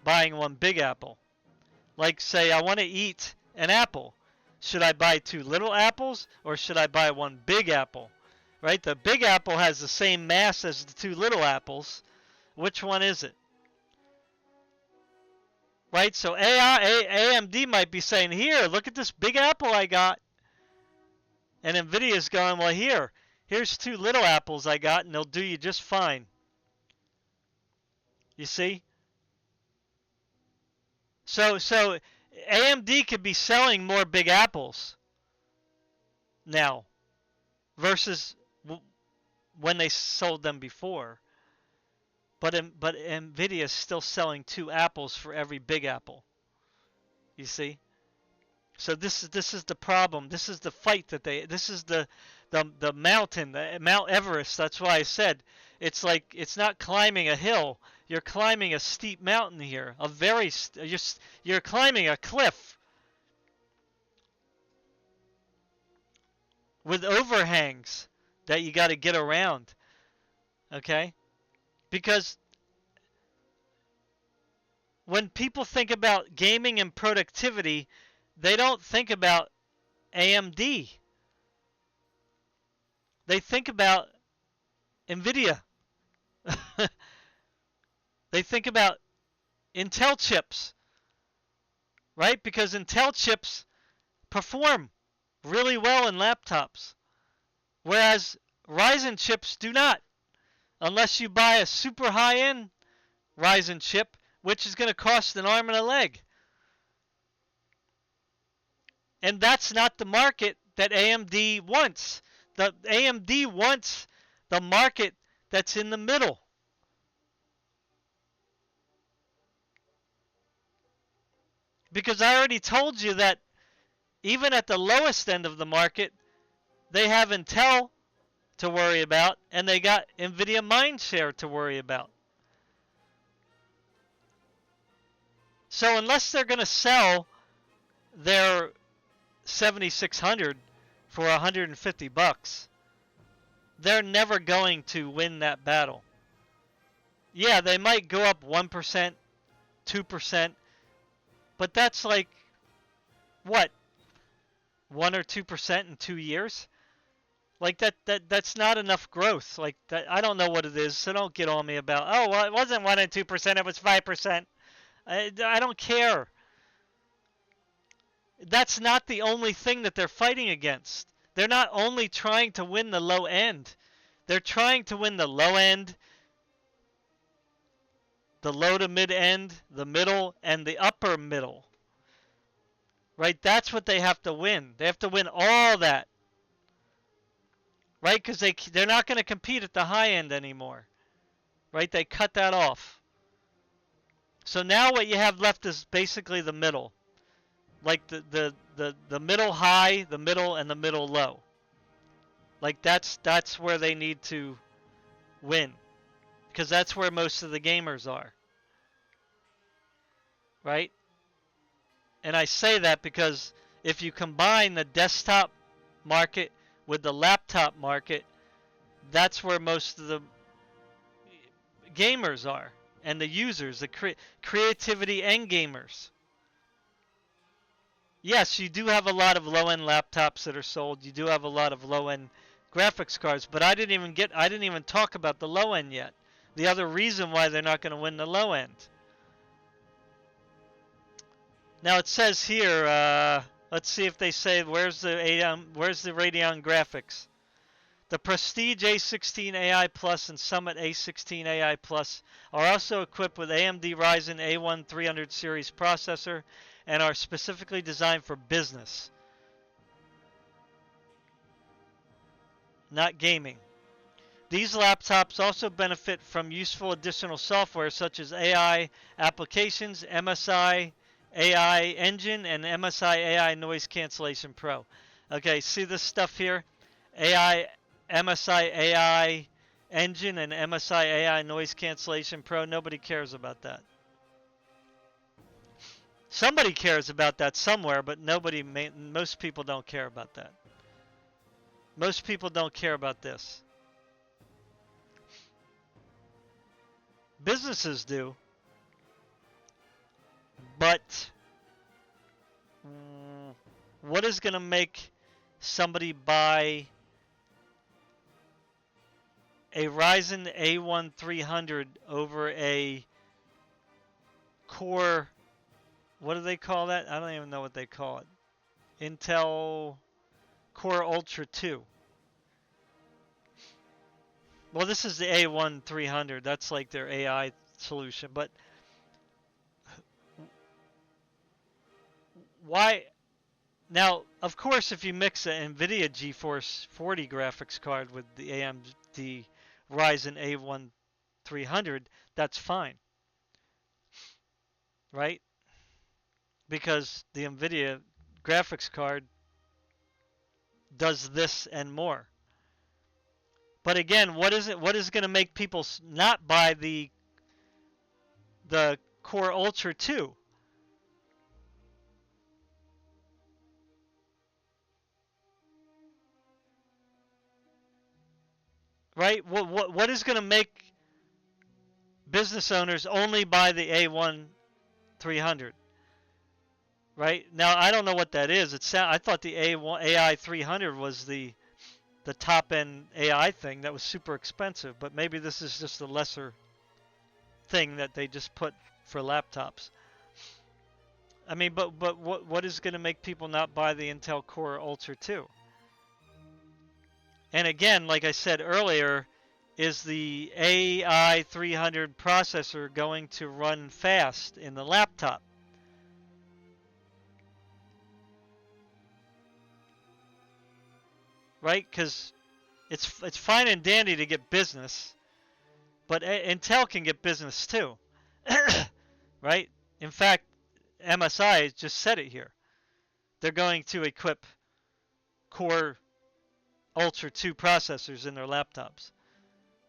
buying one big apple. Like, say, I want to eat an apple. Should I buy two little apples, or should I buy one big apple? Right? The big apple has the same mass as the two little apples. Which one is it? Right? So AMD might be saying, here, look at this big apple I got. And Nvidia's going, well, here's two little apples I got, and they'll do you just fine. You see? So AMD could be selling more big apples now versus when they sold them before. But Nvidia is still selling two apples for every big apple. You see? So this is the problem. This is the fight this is the mountain, Mount Everest. That's why I said it's like it's not climbing a hill. You're climbing a steep mountain here. You're climbing a cliff with overhangs that you got to get around. Okay? Because when people think about gaming and productivity, they don't think about AMD. They think about Nvidia. They think about Intel chips, right? Because Intel chips perform really well in laptops, whereas Ryzen chips do not, unless you buy a super high-end Ryzen chip, which is going to cost an arm and a leg. And that's not the market that AMD wants. The AMD wants the market that's in the middle. Because I already told you that even at the lowest end of the market, they have Intel to worry about, and they got Nvidia Mindshare to worry about. So unless they're going to sell their 7600 for $150, they're never going to win that battle. Yeah, they might go up 1%, 2%, but that's like, what, 1 or 2% in 2 years? Like that's not enough growth. Like that, I don't know what it is, so don't get on me about, oh, well, it wasn't 1 and 2%, it was 5%. I don't care. That's not the only thing that they're fighting against. They're not only trying to win the low end. They're trying to win the low end, the low to mid end, the middle, and the upper middle. Right? That's what they have to win. They have to win all that. Right? Because they're not going to compete at the high end anymore. Right? They cut that off. So now what you have left is basically the middle. Like the middle high, the middle, and the middle low. Like that's where they need to win. Because that's where most of the gamers are. Right? And I say that because if you combine the desktop market with the laptop market, that's where most of the gamers are. And the users, the creativity and gamers. Yes, you do have a lot of low-end laptops that are sold. You do have a lot of low-end graphics cards, but I didn't even talk about the low end yet. The other reason why they're not going to win the low end. Now it says here, let's see if they say where's the Radeon graphics. The Prestige A16 AI Plus and Summit A16 AI Plus are also equipped with AMD Ryzen A1 300 series processor and are specifically designed for business, not gaming. These laptops also benefit from useful additional software such as AI applications, MSI AI Engine, and MSI AI Noise Cancellation Pro. Okay, see this stuff here? MSI AI Engine and MSI AI Noise Cancellation Pro. Nobody cares about that. Somebody cares about that somewhere, but most people don't care about that. Most people don't care about this. Businesses do, but what is going to make somebody buy a Ryzen A1 300 over a Core, what do they call that? I don't even know what they call it. Intel Core Ultra 2. Well, this is the A1 300. That's like their AI solution. But why? Now, of course, if you mix an Nvidia GeForce 40 graphics card with the AMD Ryzen A1 300, that's fine. Right? Because the Nvidia graphics card does this and more. But again, what is going to make people not buy the Core Ultra 2? Right? What is going to make business owners only buy the A1 300? Right? Now, I don't know what that is. I thought the AI 300 was the top end AI thing that was super expensive, but maybe this is just a lesser thing that they just put for laptops. I mean, but what is going to make people not buy the Intel Core Ultra 2? And again, like I said earlier, is the AI 300 processor going to run fast in the laptop? Right? Because it's fine and dandy to get business, but Intel can get business too. Right? In fact, MSI just said it here. They're going to equip Core Ultra 2 processors in their laptops.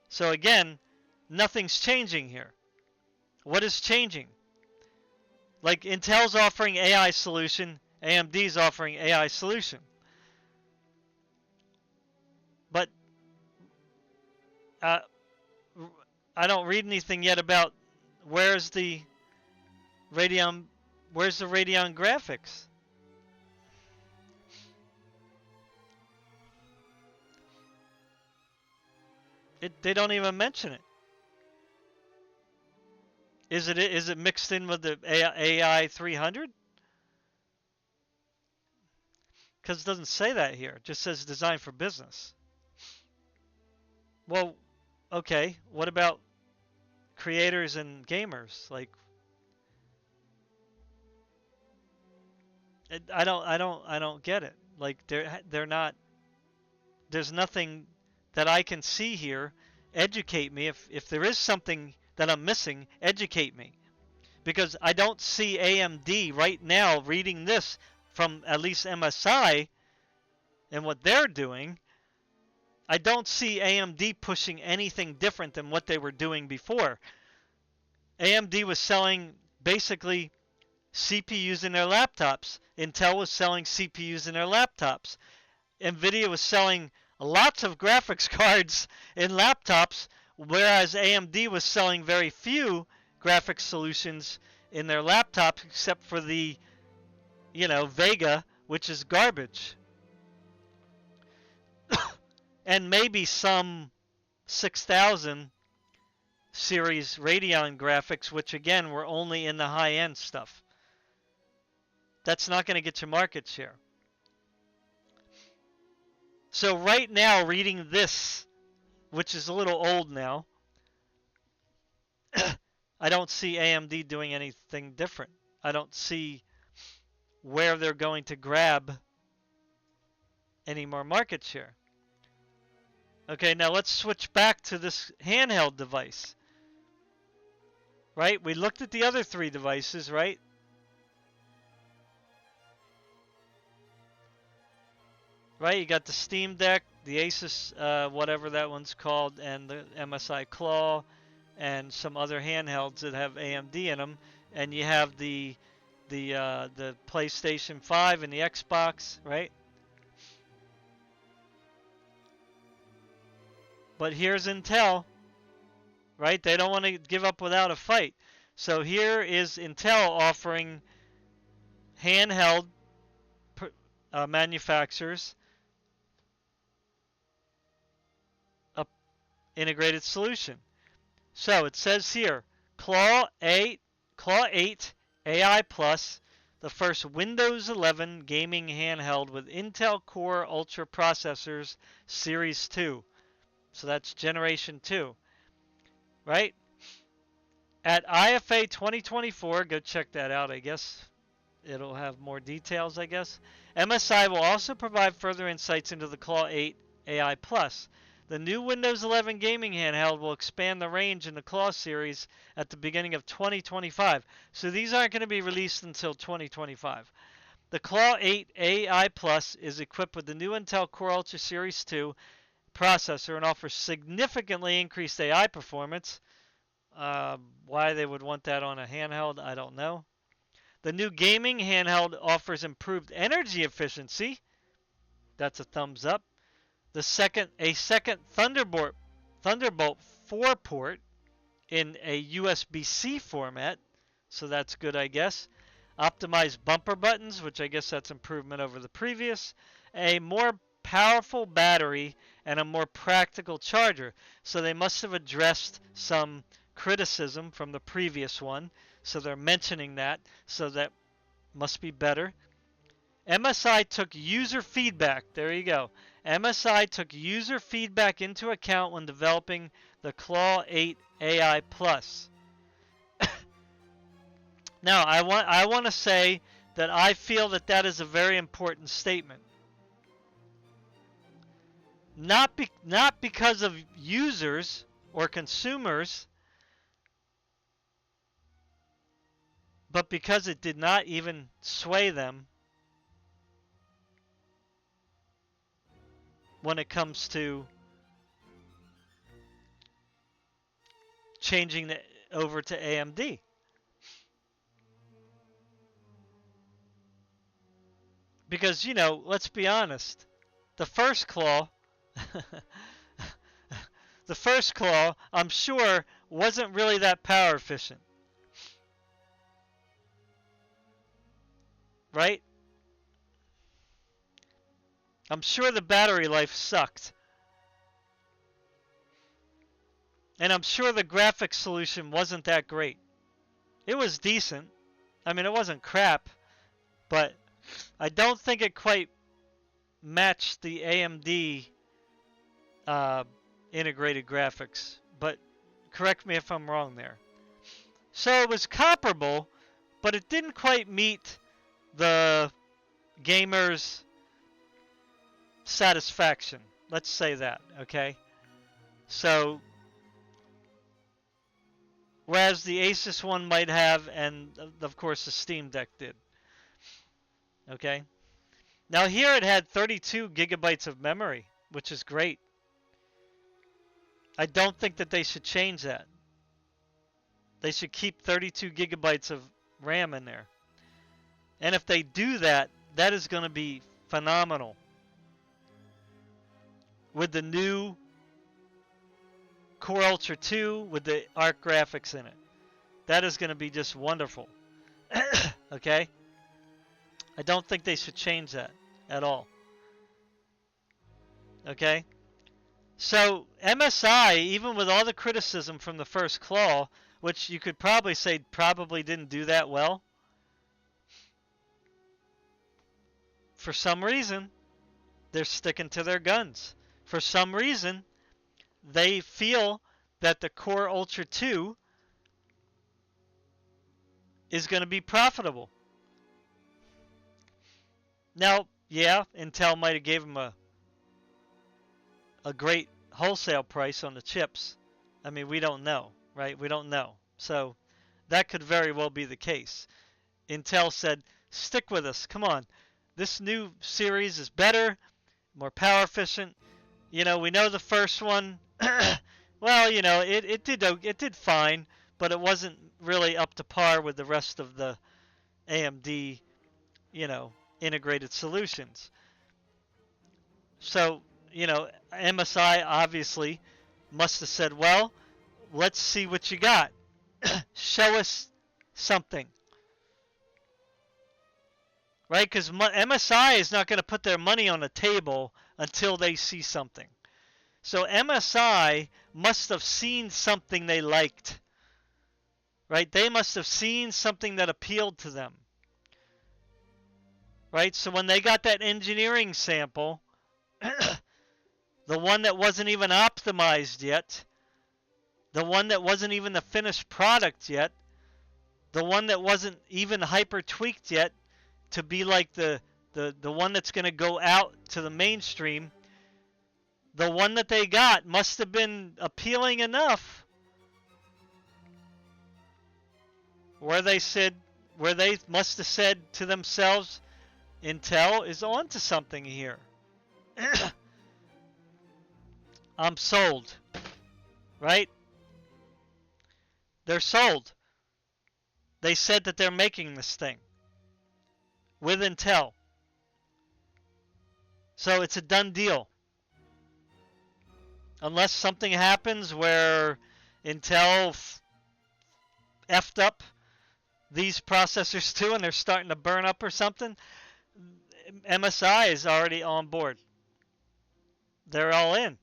So again, nothing's changing here. What is changing? Like Intel's offering AI solution, AMD's offering AI solution. But I don't read anything yet about where's the Radeon graphics? They don't even mention it. Is it mixed in with the AI 300? Because it doesn't say that here. It just says designed for business. Well, okay. What about creators and gamers. Like, I don't get it. Like, they're not. There's nothing that I can see here. Educate me if there is something that I'm missing. Educate me, because I don't see AMD right now reading this from at least MSI and what they're doing. I don't see AMD pushing anything different than what they were doing before. AMD was selling basically CPUs in their laptops. Intel was selling CPUs in their laptops. Nvidia was selling lots of graphics cards in laptops, whereas AMD was selling very few graphics solutions in their laptops, except for the, Vega, which is garbage. And maybe some 6000 series Radeon graphics, which again were only in the high-end stuff. That's not going to get you market share. So right now, reading this, which is a little old now, I don't see AMD doing anything different. I don't see where they're going to grab any more market share. Okay, now let's switch back to this handheld device. Right? We looked at the other three devices, right? Right, you got the Steam Deck, the Asus, whatever that one's called, and the MSI Claw, and some other handhelds that have AMD in them, and you have the PlayStation 5 and the Xbox, right? But here's Intel, right? They don't want to give up without a fight. So here is Intel offering handheld manufacturers a integrated solution. So it says here, Claw 8 AI Plus, the first Windows 11 gaming handheld with Intel Core Ultra processors, Series 2. So that's Generation 2, right? At IFA 2024, go check that out, I guess. It'll have more details, I guess. MSI will also provide further insights into the Claw 8 AI Plus. The new Windows 11 gaming handheld will expand the range in the Claw series at the beginning of 2025. So these aren't going to be released until 2025. The Claw 8 AI Plus is equipped with the new Intel Core Ultra Series 2 processor and offers significantly increased AI performance. Why they would want that on a handheld, I don't know. The new gaming handheld offers improved energy efficiency. That's a thumbs up. A second Thunderbolt 4 port in a USB-C format, so that's good, I guess. Optimized bumper buttons, which I guess that's improvement over the previous. A more powerful battery and a more practical charger. So they must have addressed some criticism from the previous one. So they're mentioning that. So that must be better. MSI took user feedback. There you go. MSI took user feedback into account when developing the Claw 8 AI Plus. Now, I want to say that I feel that is a very important statement. Not because of users or consumers, but because it did not even sway them when it comes to changing over to AMD. Because, let's be honest, the first Claw, I'm sure, wasn't really that power efficient. Right? I'm sure the battery life sucked. And I'm sure the graphics solution wasn't that great. It was decent. I mean, it wasn't crap, but I don't think it quite matched the AMD integrated graphics. But Correct me if I'm wrong there. So it was comparable, but it didn't quite meet the gamer's satisfaction. Let's say that, okay? So, whereas the Asus one might have, and of course the Steam Deck did, okay? Now here it had 32 gigabytes of memory, which is great. I don't think that they should change that. They should keep 32 gigabytes of RAM in there. And if they do that, that is going to be phenomenal. With the new Core Ultra 2 with the ARC graphics in it. That is going to be just wonderful. Okay? I don't think they should change that at all. Okay? So MSI, even with all the criticism from the first claw, which you could probably say probably didn't do that well, for some reason, they're sticking to their guns. For some reason, they feel that the Core Ultra 2 is going to be profitable. Now, yeah, Intel might have gave them a great wholesale price on the chips. I mean, we don't know, right? We don't know. So that could very well be the case. Intel said, stick with us. Come on. This new series is better, more power efficient. You know, we know the first one, well, you know, it did fine, but it wasn't really up to par with the rest of the AMD, you know, integrated solutions. So, you know, MSI obviously must have said, well, let's see what you got. Show us something. Right? Because MSI is not going to put their money on the table until they see something. So MSI must have seen something they liked. Right? They must have seen something that appealed to them. Right? So when they got that engineering sample, the one that wasn't even optimized yet, the one that wasn't even the finished product yet, the one that wasn't even hyper tweaked yet to be like the one that's going to go out to the mainstream, the one that they got must have been appealing enough where they must have said to themselves, Intel is onto something here. I'm sold. Right? They're sold. They said that they're making this thing with Intel. So it's a done deal. Unless something happens where Intel effed up these processors too and they're starting to burn up or something, MSI is already on board. They're all in.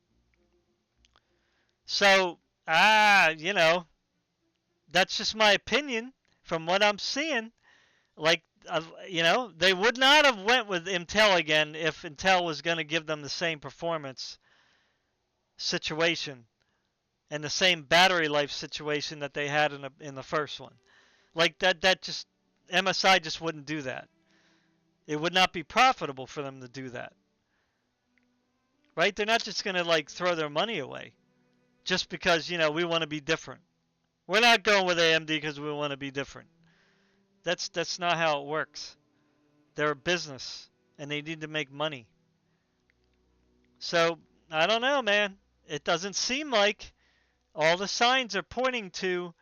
So, you know, that's just my opinion from what I'm seeing. Like, you know, they would not have went with Intel again if Intel was going to give them the same performance situation and the same battery life situation that they had in the first one. Like that just MSI just wouldn't do that. It would not be profitable for them to do that. Right? They're not just going to like throw their money away just because, you know, we want to be different. We're not going with AMD because we want to be different. That's not how it works. They're a business and they need to make money. So, I don't know, man. It doesn't seem like all the signs are pointing to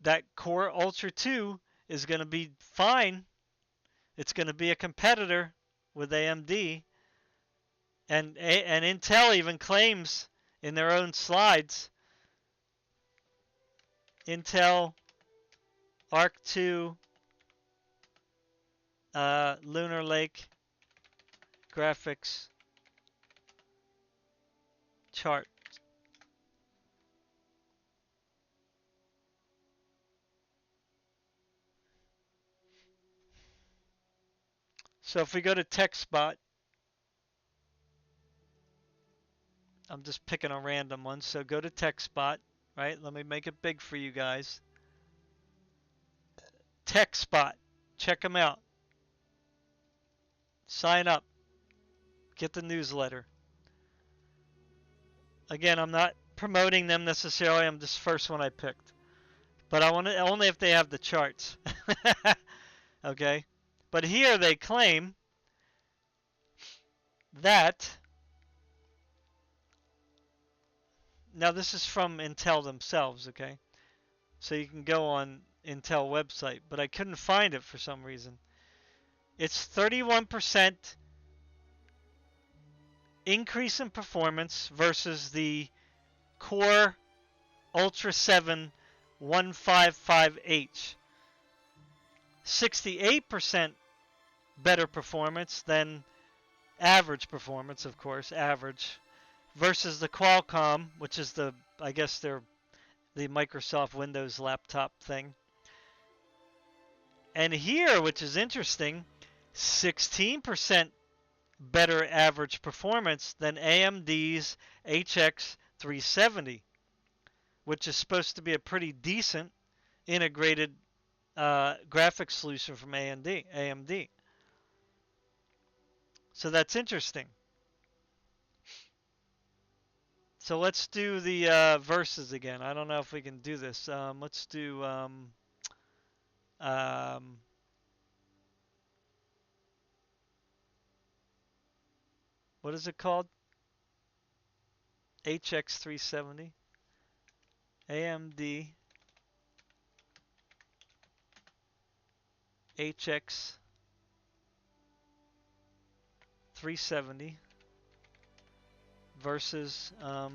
that Core Ultra 2 is going to be fine. It's going to be a competitor with AMD. And Intel even claims in their own slides, Intel Arc 2 Lunar Lake graphics chart. So if we go to TechSpot, I'm just picking a random one. So go to TechSpot. right? Let me make it big for you guys. TechSpot. Check them out. Sign up. Get the newsletter. Again, I'm not promoting them necessarily. I'm just the first one I picked. But I want to only if they have the charts. Okay? But here they claim that, now this is from Intel themselves, okay? So you can go on Intel website, but I couldn't find it for some reason. It's 31% increase in performance versus the Core Ultra 7 155H. 68% better performance than average performance, of course, average, versus the Qualcomm, which is the, I guess they're the Microsoft Windows laptop thing. And here, which is interesting, 16% better average performance than AMD's HX 370, which is supposed to be a pretty decent integrated graphics solution from AMD. So that's interesting. So let's do the verses again. I don't know if we can do this. Let's do what is it called? HX 370. AMD HX 370 versus I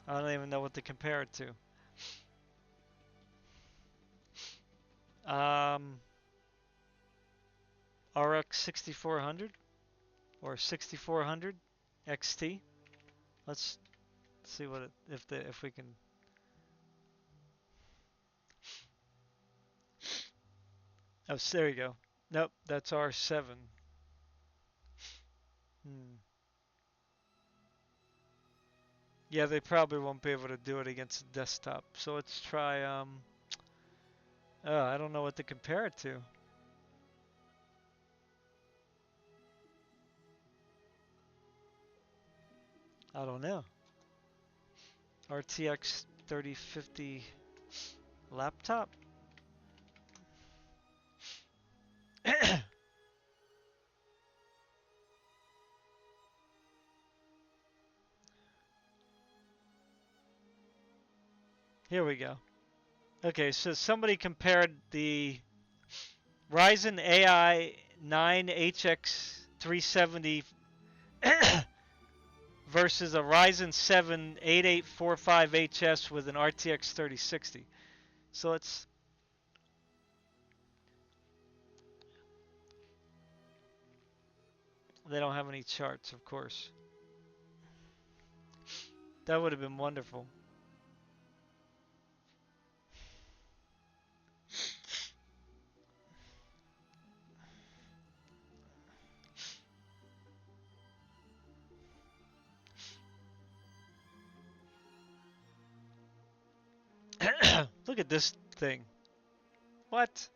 don't even know what to compare it to. RX 6400 or 6400 XT. Let's see what it, if we can. Oh, there you go. Nope, that's R7. Yeah, they probably won't be able to do it against a desktop. So let's try I don't know what to compare it to. I don't know. RTX 3050 laptop. Here we go. Okay, so somebody compared the Ryzen AI 9 HX 370 versus a Ryzen 7 8845HS with an RTX 3060. So it's they don't have any charts, of course. That would have been wonderful. Look at this thing. What?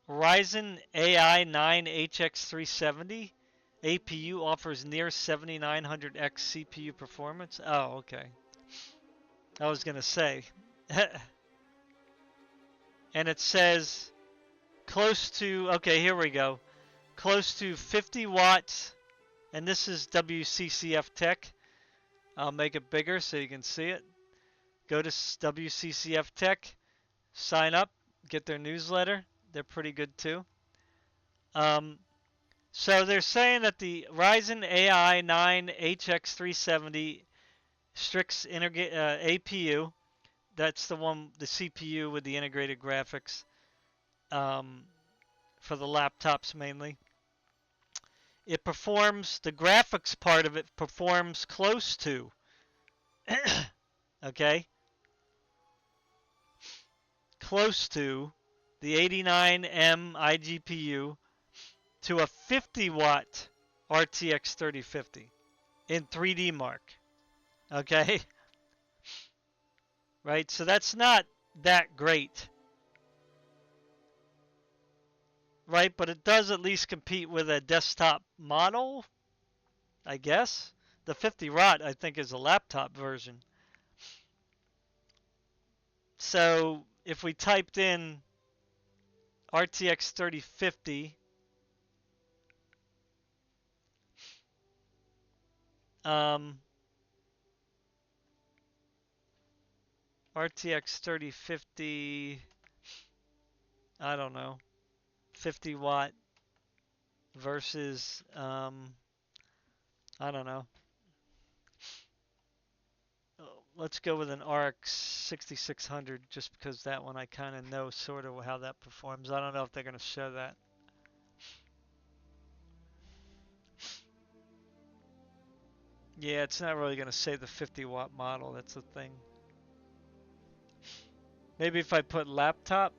Ryzen AI 9 HX 370 APU offers near 7900X CPU performance. Oh, okay. I was going to say. And it says close to, okay, here we go. Close to 50 watts. And this is WCCF Tech. I'll make it bigger so you can see it. Go to WCCF Tech, sign up, get their newsletter. They're pretty good too. So they're saying that the Ryzen AI 9 HX 370 Strix APU, that's the one, the CPU with the integrated graphics for the laptops mainly. It performs, the graphics part of it performs close to, okay, close to the 89M iGPU to a 50 watt RTX 3050 in 3D Mark. Okay? right? So that's not that great, right? But it does at least compete with a desktop model, I guess. The 50 watt, I think, is a laptop version. So if we typed in RTX 3050, um, RTX 3050, I don't know, 50 watt versus, I don't know. Let's go with an RX 6600 just because that one I kind of know sort of how that performs. I don't know if they're going to show that. Yeah, it's not really going to say the 50 watt model. That's the thing. Maybe if I put laptop.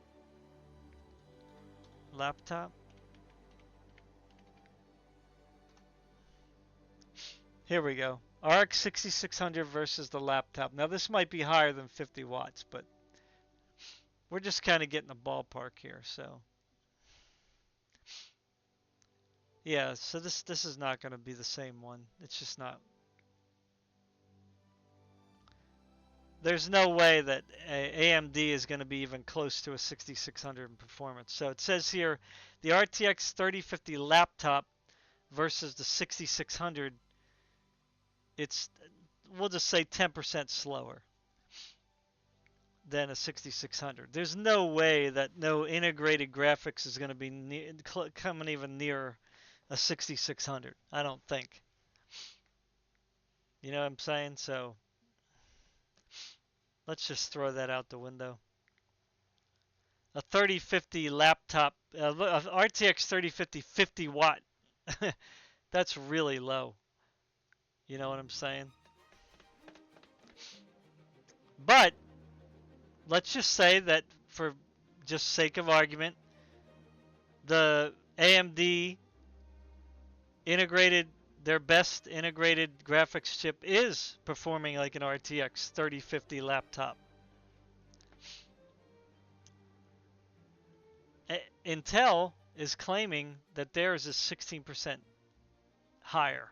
Here we go. RX 6600 versus the laptop. Now this might be higher than 50 watts, but we're just kind of getting the ballpark here. So yeah, so this is not going to be the same one. It's just not. There's no way that AMD is going to be even close to a 6600 in performance. So it says here the RTX 3050 laptop versus the 6600. It's, we'll just say 10% slower than a 6600. There's no way that no integrated graphics is going to be coming even near a 6600. I don't think. You know what I'm saying? So let's just throw that out the window. A 3050 laptop, RTX 3050 50 watt. That's really low. You know what I'm saying? But let's just say that for just sake of argument, the AMD integrated, their best integrated graphics chip is performing like an RTX 3050 laptop. Intel is claiming that theirs is 16% higher,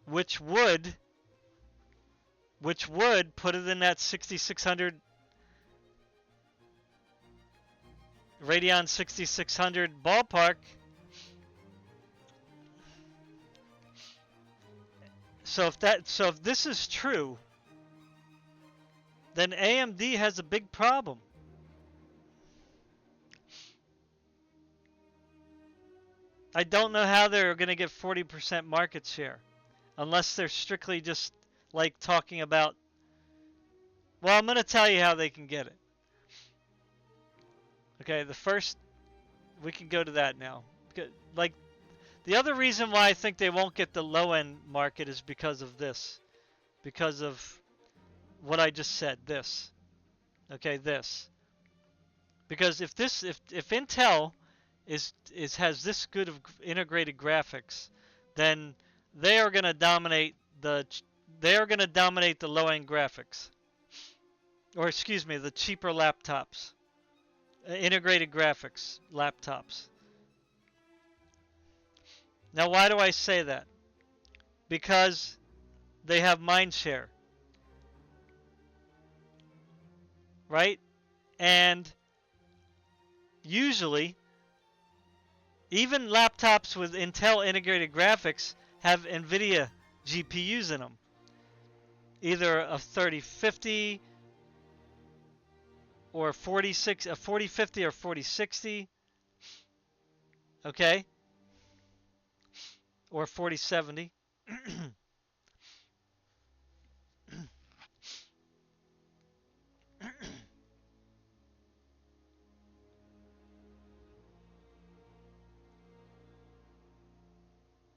which would put it in that 6600 Radeon 6600 ballpark. So if this is true, then AMD has a big problem. I don't know how they're going to get 40% market share unless they're strictly just like talking about, well, I'm going to tell you how they can get it. Okay, the first, we can go to that now. Like, the other reason why I think they won't get the low end market is because of this. Because of what I just said, this. Okay, this. Because if Intel has this good of integrated graphics, then they are going to dominate the low end graphics. Or excuse me, the cheaper laptops. Integrated graphics laptops. Now, why do I say that? Because they have Mindshare, right? And usually, even laptops with Intel integrated graphics have Nvidia GPUs in them. Either a 3050 or a 4050 or 4060, okay? Or 4070.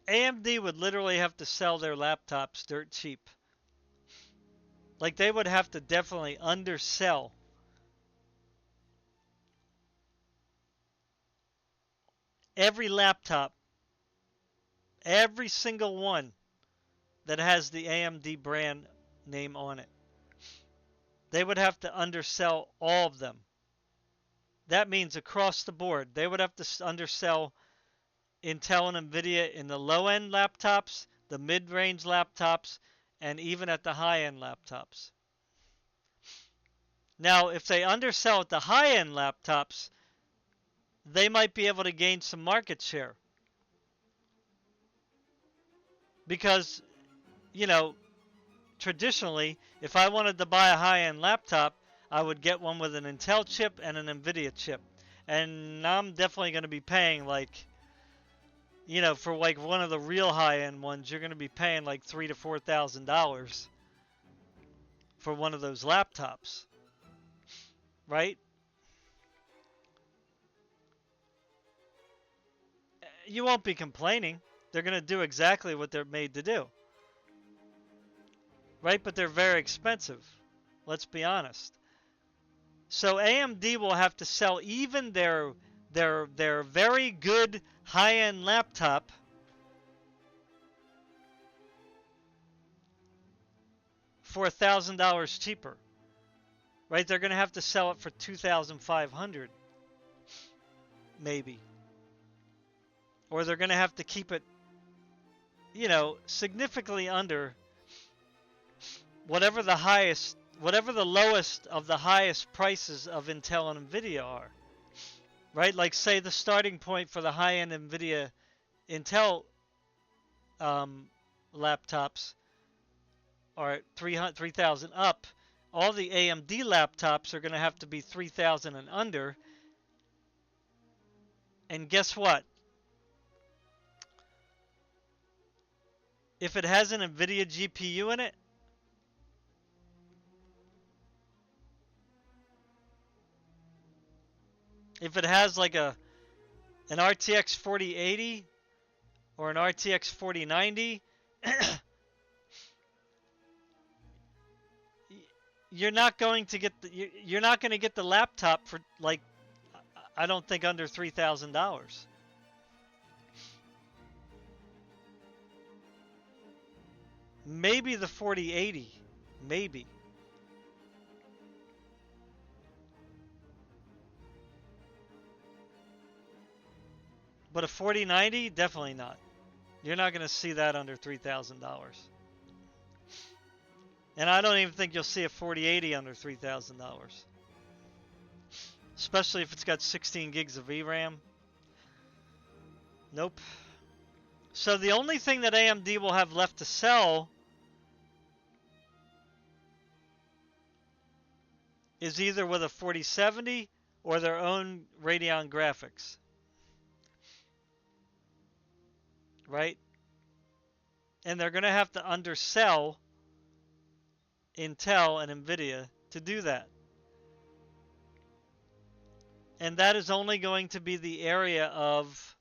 AMD would literally have to sell their laptops dirt cheap. Like, they would have to definitely undersell every laptop, every single one that has the AMD brand name on it. they would have to undersell all of them. That means across the board, they would have to undersell Intel and Nvidia in the low-end laptops, the mid-range laptops, and even at the high-end laptops. Now, if they undersell at the high-end laptops, they might be able to gain some market share. Because, you know, traditionally, if I wanted to buy a high-end laptop, I would get one with an Intel chip and an Nvidia chip. And I'm definitely going to be paying like, you know, for like one of the real high-end ones, you're going to be paying like $3,000 to $4,000 for one of those laptops, right? You won't be complaining. They're going to do exactly what they're made to do, right? But they're very expensive. Let's be honest. So AMD will have to sell even their very good high-end laptop for $1,000 cheaper, right? They're going to have to sell it for $2,500, maybe, or they're going to have to keep it, you know, significantly under whatever the lowest of the highest prices of Intel and Nvidia are, right? Like say the starting point for the high-end Nvidia Intel laptops are 3,000 up. All the AMD laptops are going to have to be 3,000 and under. And guess what? If it has an Nvidia GPU in it, if it has like an RTX 4080 or an RTX 4090, you're not going to get the laptop for like, I don't think, under $3,000. Maybe the 4080, maybe. But a 4090, definitely not. You're not going to see that under $3,000. And I don't even think you'll see a 4080 under $3,000. Especially if it's got 16 gigs of VRAM. Nope. So the only thing that AMD will have left to sell is either with a 4070 or their own Radeon graphics. Right? And they're going to have to undersell Intel and Nvidia to do that. And that is only going to be the area of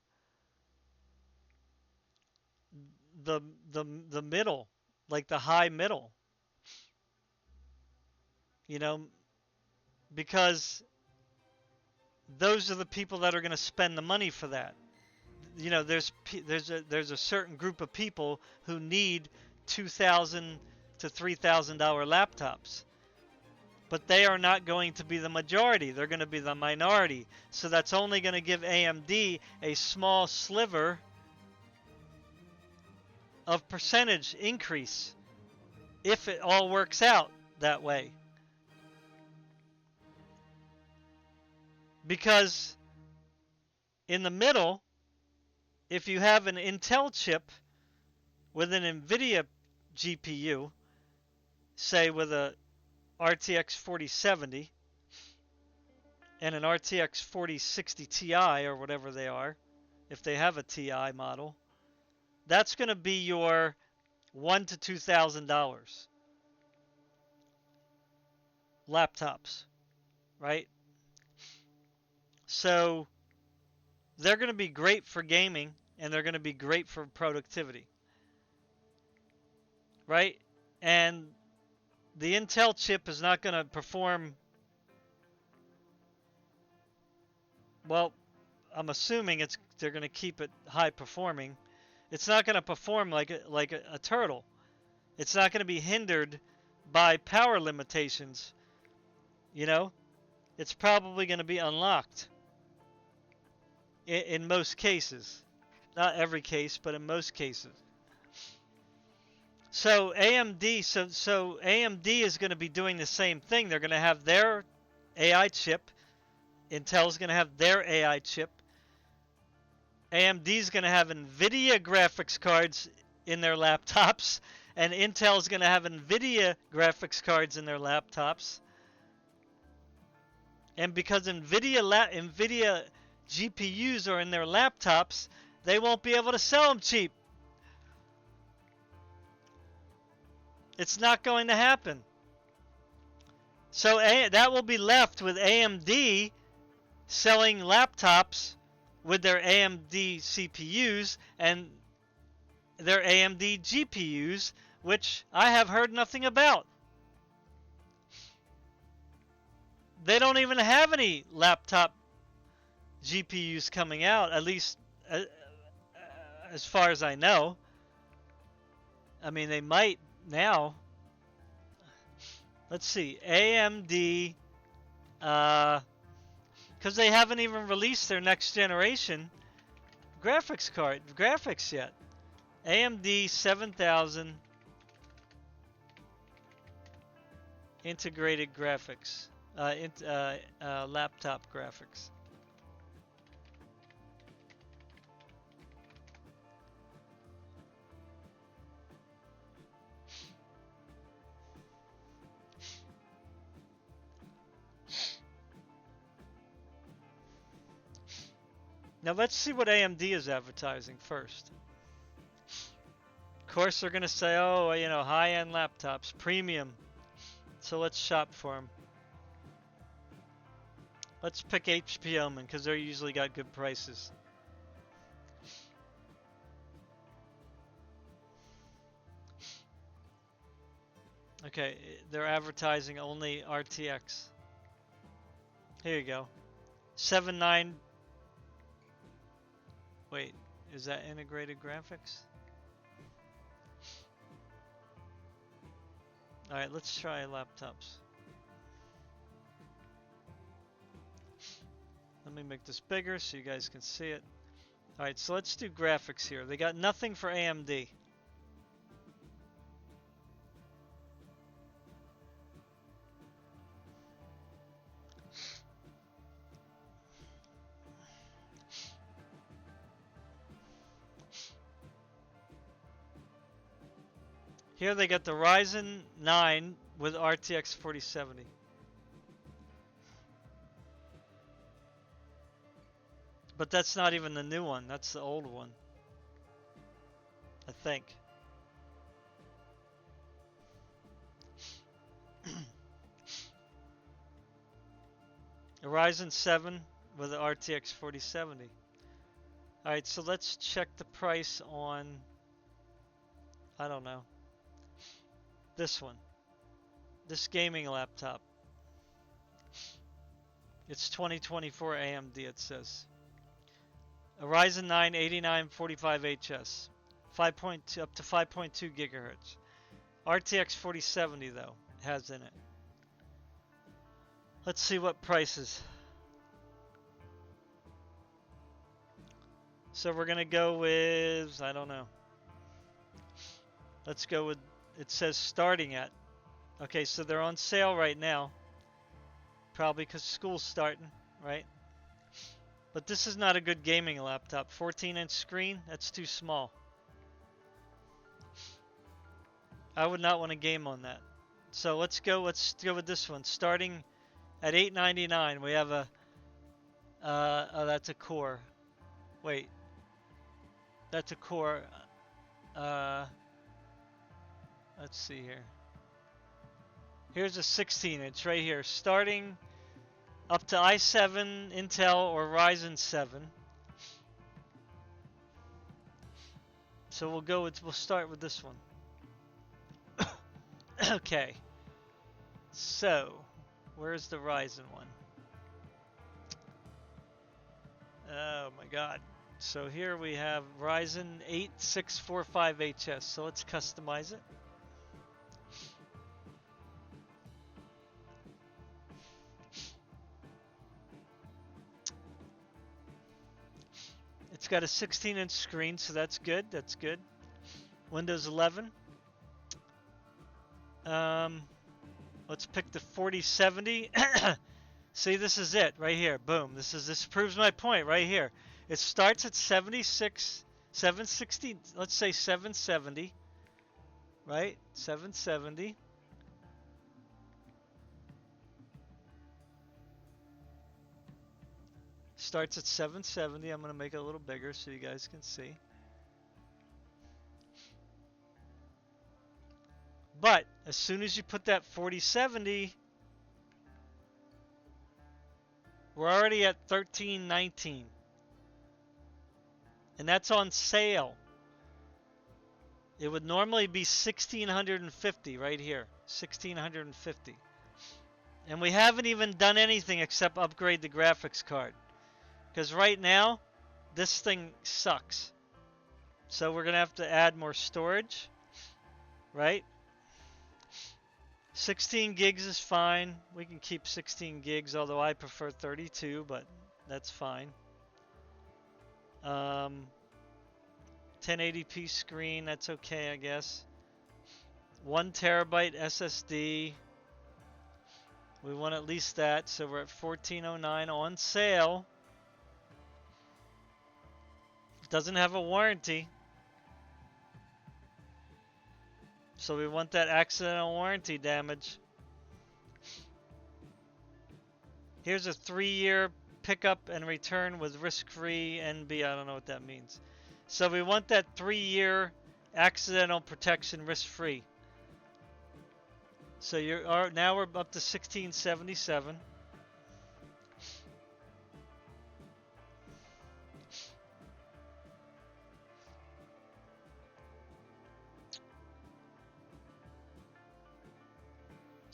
the middle, like the high middle. You know, because those are the people that are going to spend the money for that. You know, there's a certain group of people who need $2,000 to $3,000 laptops. But they are not going to be the majority. They're going to be the minority. So that's only going to give AMD a small sliver of percentage increase if it all works out that way. Because in the middle, if you have an Intel chip with an Nvidia GPU, say with a RTX 4070 and an RTX 4060 Ti or whatever they are, if they have a Ti model, that's going to be your $1,000 to $2,000 laptops, right? So they're going to be great for gaming and they're going to be great for productivity, right? And the Intel chip is not going to perform, well, I'm assuming they're going to keep it high performing. It's not going to perform like a turtle. It's not going to be hindered by power limitations You know, it's probably going to be unlocked in most cases. Not every case, but in most cases. So AMD, so AMD is going to be doing the same thing. They're going to have their AI chip. Intel's going to have their AI chip. AMD's going to have Nvidia graphics cards in their laptops, and Intel's going to have Nvidia graphics cards in their laptops. And because Nvidia GPUs are in their laptops, they won't be able to sell them cheap. It's not going to happen. So that will be left with AMD selling laptops with their AMD CPUs and their AMD GPUs, which I have heard nothing about. They don't even have any laptop GPUs coming out, at least as far as I know. I mean, they might now. Let's see, AMD, because they haven't even released their next generation graphics yet. AMD 7000 integrated graphics, laptop graphics. Now let's see what AMD is advertising first. Of course, they're going to say, oh, you know, high-end laptops, premium. So let's shop for them. Let's pick HP Omen because they're usually got good prices. Okay, they're advertising only RTX. Here you go. 79. Wait, is that integrated graphics? Alright, let's try laptops. Let me make this bigger so you guys can see it. Alright, so let's do graphics here. They got nothing for AMD. Here they got the Ryzen 9 with RTX 4070. But that's not even the new one, that's the old one, I think. A Ryzen 7 with the RTX 4070. Alright, so let's check the price on, I don't know, this one. This gaming laptop. It's 2024 AMD, it says. A Ryzen 9 8945HS. 5.2 up to 5.2 gigahertz. RTX 4070 though has in it. Let's see what prices. So we're gonna go with, I don't know. Let's go with, it says starting at. Okay, so they're on sale right now. Probably because school's starting, right? But this is not a good gaming laptop. 14-inch screen, that's too small. I would not want to game on that. So let's go with this one. Starting at $899, we have a, oh, that's a Core. Wait, that's a Core. Let's see here. Here's a 16-inch right here, starting up to i7, Intel, or Ryzen 7. So we'll start with this one. Okay. So, where's the Ryzen one? Oh my god. So here we have Ryzen 8 6645HS. So let's customize it. got a 16-inch screen, so that's good. That's good. Windows 11. Let's pick the 4070. See, this is it right here. Boom. This proves my point right here. It starts at 76, 760. Let's say 770. Right? 770. Starts at 770. I'm going to make it a little bigger so you guys can see. But as soon as you put that 4070, we're already at 1319. And that's on sale. It would normally be 1650 right here. 1650. And we haven't even done anything except upgrade the graphics card. Because right now, this thing sucks. So we're going to have to add more storage. Right? 16 gigs is fine. We can keep 16 gigs, although I prefer 32, but that's fine. 1080p screen, that's okay, I guess. 1 terabyte SSD. We want at least that, so we're at 1409 on sale. Doesn't have a warranty. So we want that accidental warranty damage. Here's a 3-year pickup and return with risk-free NB. I don't know what that means. So we want that 3-year accidental protection risk-free. So now we're up to 1677.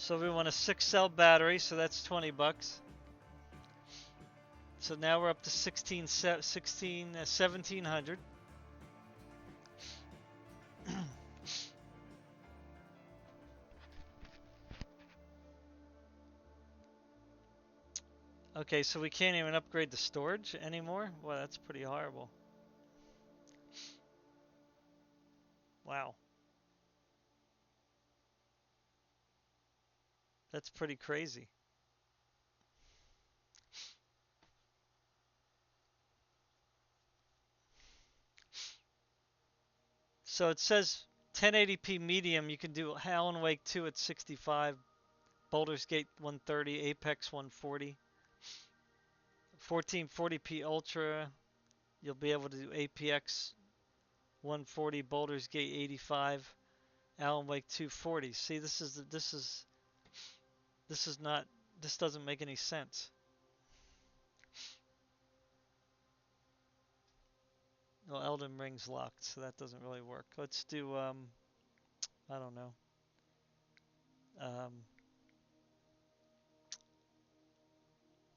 So we want a 6-cell battery, so that's 20 bucks. So now we're up to 1700. Okay, so we can't even upgrade the storage anymore? Well, that's pretty horrible. Wow. That's pretty crazy. So it says 1080p medium. You can do Alan Wake 2 at 65, Baldur's Gate 130, Apex 140. 1440p Ultra, you'll be able to do APX 140, Baldur's Gate 85, Alan Wake 240. See, this doesn't make any sense. Well, Elden Ring's locked, so that doesn't really work. Let's do, I don't know.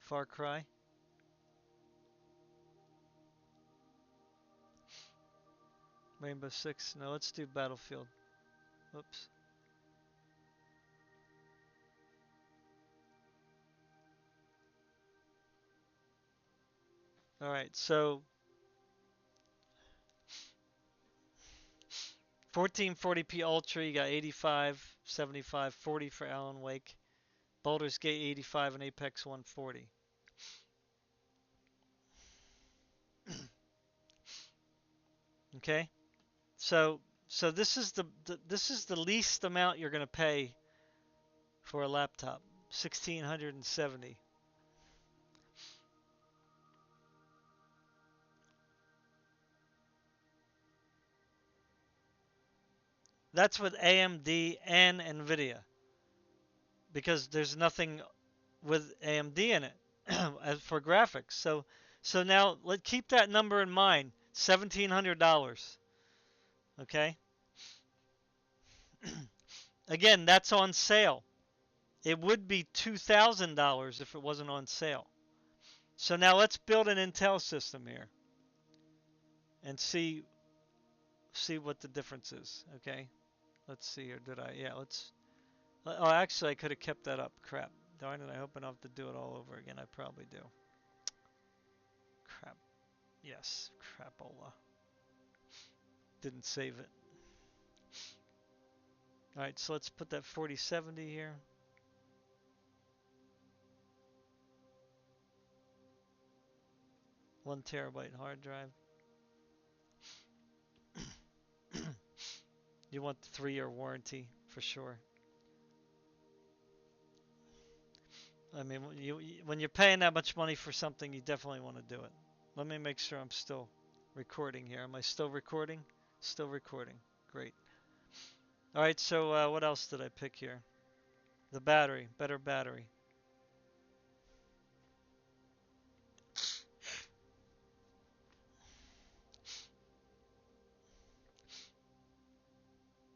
Far Cry. Rainbow Six. No, let's do Battlefield. Oops. Alright, so 1440p Ultra, you got 85, 75, 40 for Alan Wake. Baldur's Gate 85 and Apex 140. Okay? So this is the least amount you're going to pay for a laptop. 1670. That's with AMD and Nvidia. Because there's nothing with AMD in it as for graphics. So now let's keep that number in mind. $1,700. Okay? Again, that's on sale. It would be $2,000 if it wasn't on sale. So now let's build an Intel system here and see what the difference is. Okay? Let's see here. Yeah, let's. Oh, actually, I could have kept that up. Crap. Darn it, I hope I don't have to do it all over again. I probably do. Crap. Yes, crapola. Didn't save it. Alright, so let's put that 4070 here. One terabyte hard drive. You want the 3-year warranty for sure. I mean, when you're paying that much money for something, you definitely want to do it. Let me make sure I'm still recording here. Am I still recording? Still recording. Great. All right, so what else did I pick here? The battery, better battery.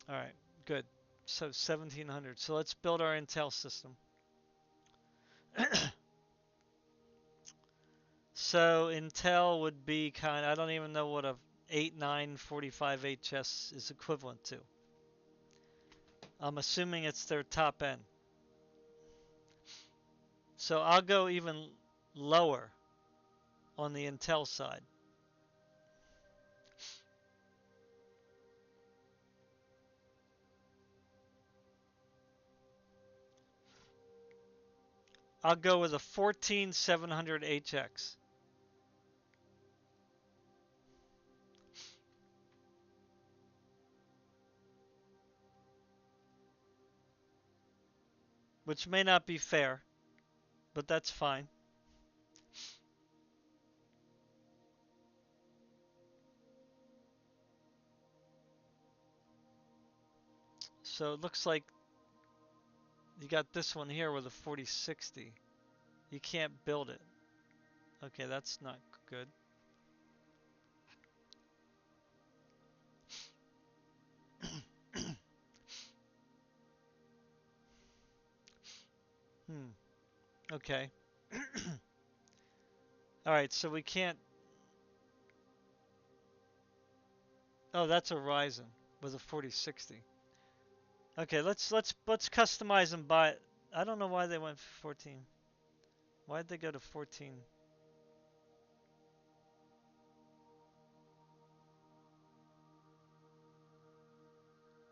All right, good. So 1700. So let's build our Intel system. So Intel would be I don't even know what a 8945HS is equivalent to. I'm assuming it's their top end. So I'll go even lower on the Intel side. I'll go with a 14700HX. Which may not be fair, but that's fine. So it looks like you got this one here with a 4060. You can't build it. Okay, that's not good. Okay. All right, so we can't. Oh, that's a Ryzen with a 4060. Okay, let's customize and buy it. I don't know why they went 14. Why'd they go to 14?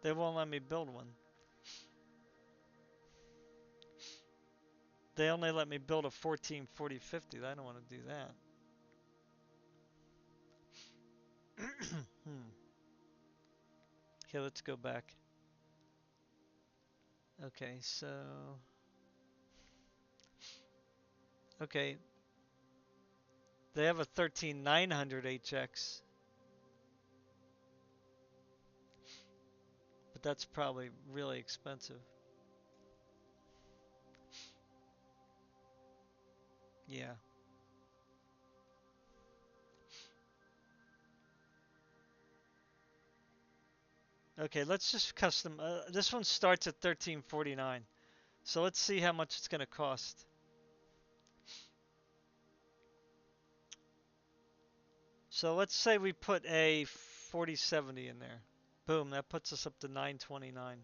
They won't let me build one. They only let me build a 144050. I don't want to do that. Okay, let's go back. Okay, so okay, they have a 13900HX, but that's probably really expensive. Yeah. Okay, let's just custom. This one starts at 1349. So let's see how much it's going to cost. So let's say we put a 4070 in there. Boom, that puts us up to 929.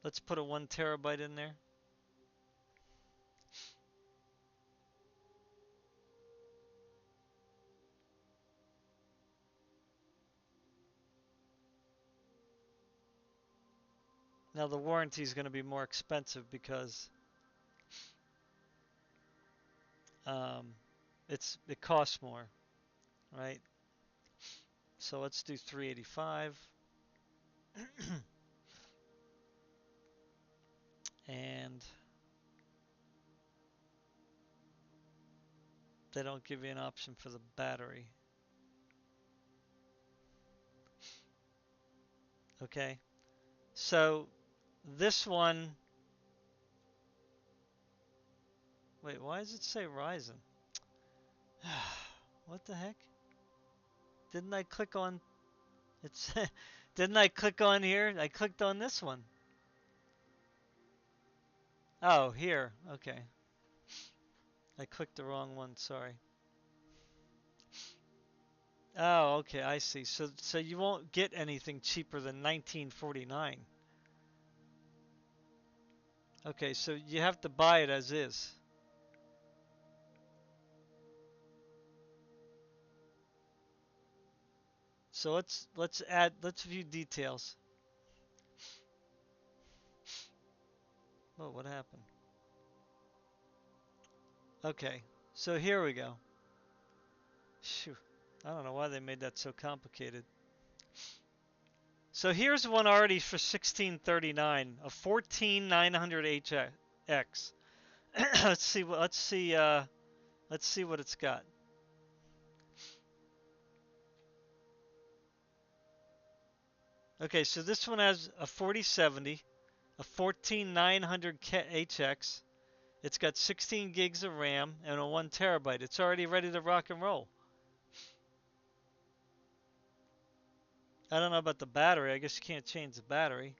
Let's put a 1 terabyte in there. Now the warranty is going to be more expensive because um, it costs more, right? So let's do 385. And they don't give you an option for the battery. Okay, so this one, wait, why does it say Ryzen? What the heck? Didn't I click on, it's, didn't I click on here? I clicked on this one. Oh, here, okay. I clicked the wrong one, sorry. Oh, okay, I see. So you won't get anything cheaper than 1949. Okay, so you have to buy it as is. So let's view details. Oh, what happened? Okay, so here we go. Phew, I don't know why they made that so complicated. So here's one already for 1639, a 14900HX. let's see what let's see what it's got. Okay, so this one has a 4070, a 14900HX. It's got 16 gigs of RAM and a 1 terabyte. It's already ready to rock and roll. I don't know about the battery. I guess you can't change the battery.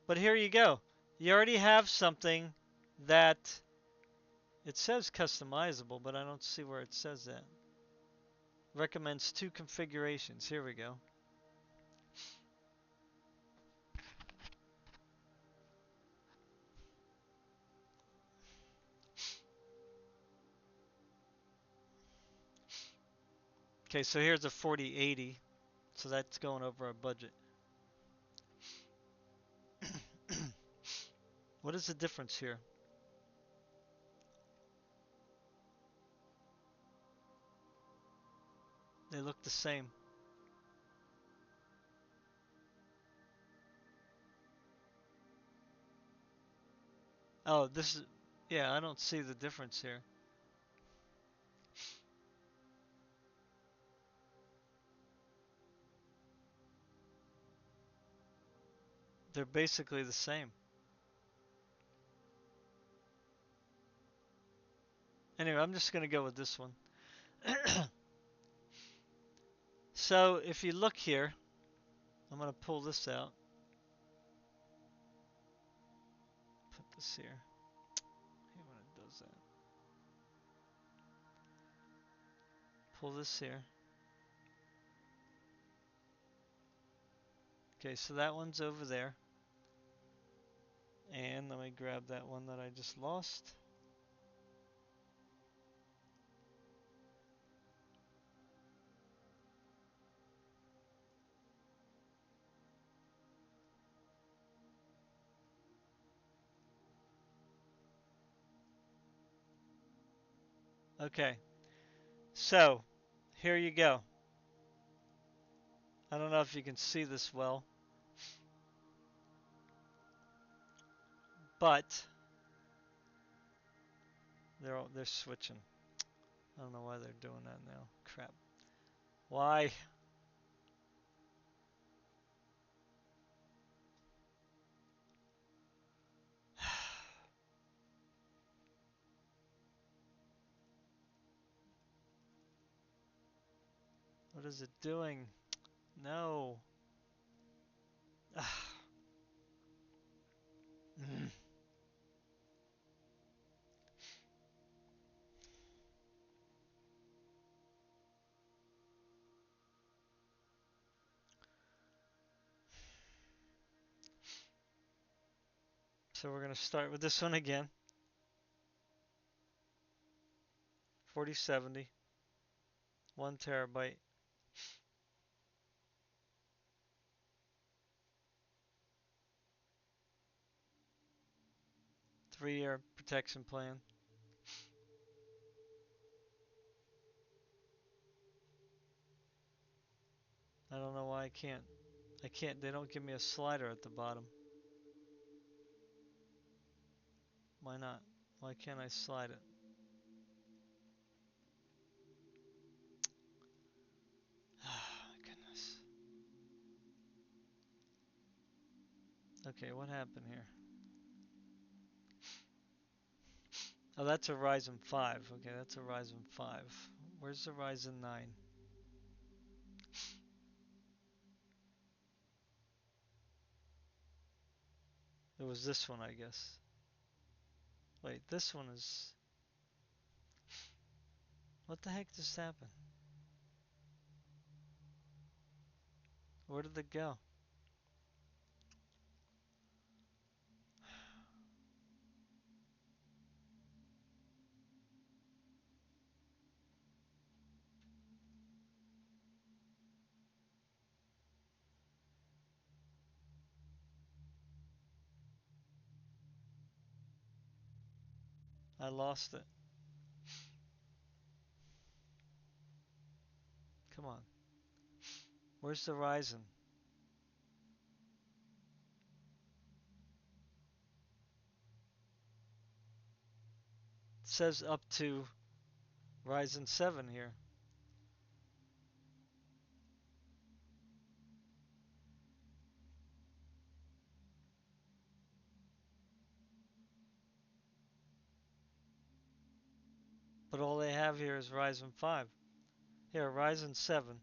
But here you go. You already have something that it says customizable, but I don't see where it says that. Recommends 2 configurations. Here we go. Okay, so here's a 4080. So that's going over our budget. What is the difference here? They look the same. Oh, this is, yeah, I don't see the difference here. They're basically the same. Anyway, I'm just going to go with this one. So if you look here, I'm going to pull this out. Put this here. I hate when it does that. Pull this here. Okay, so that one's over there. And let me grab that one that I just lost. Okay, so here you go. I don't know if you can see this well, but they're switching. I don't know why they're doing that now. Crap. Why? What is it doing? No. So we're going to start with this one again. 4070. 1 terabyte. 3-year protection plan. I don't know why I can't. They don't give me a slider at the bottom. Why not? Why can't I slide it? Oh my goodness. Okay, what happened here? Oh, that's a Ryzen 5. Okay, that's a Ryzen 5. Where's the Ryzen 9? It was this one, I guess. Wait, this one is... What the heck just happened? Where did it go? I lost it. Come on. Where's the Ryzen? It says up to Ryzen 7 here. But all they have here is Ryzen 5. Here, Ryzen 7.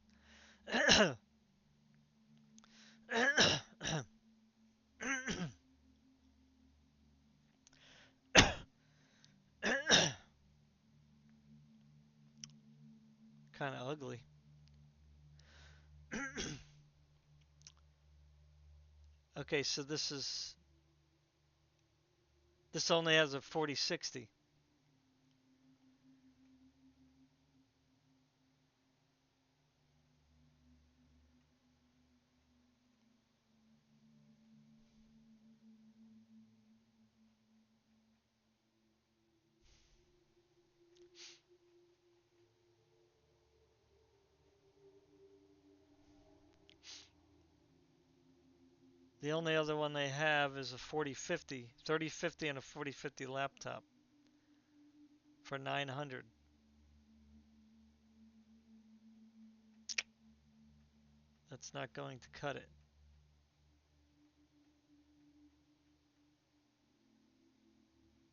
Kind of ugly. Okay, so this only has a 4060. The only other one they have is a 4050, 3050 and a 4050 laptop for 900. That's not going to cut it.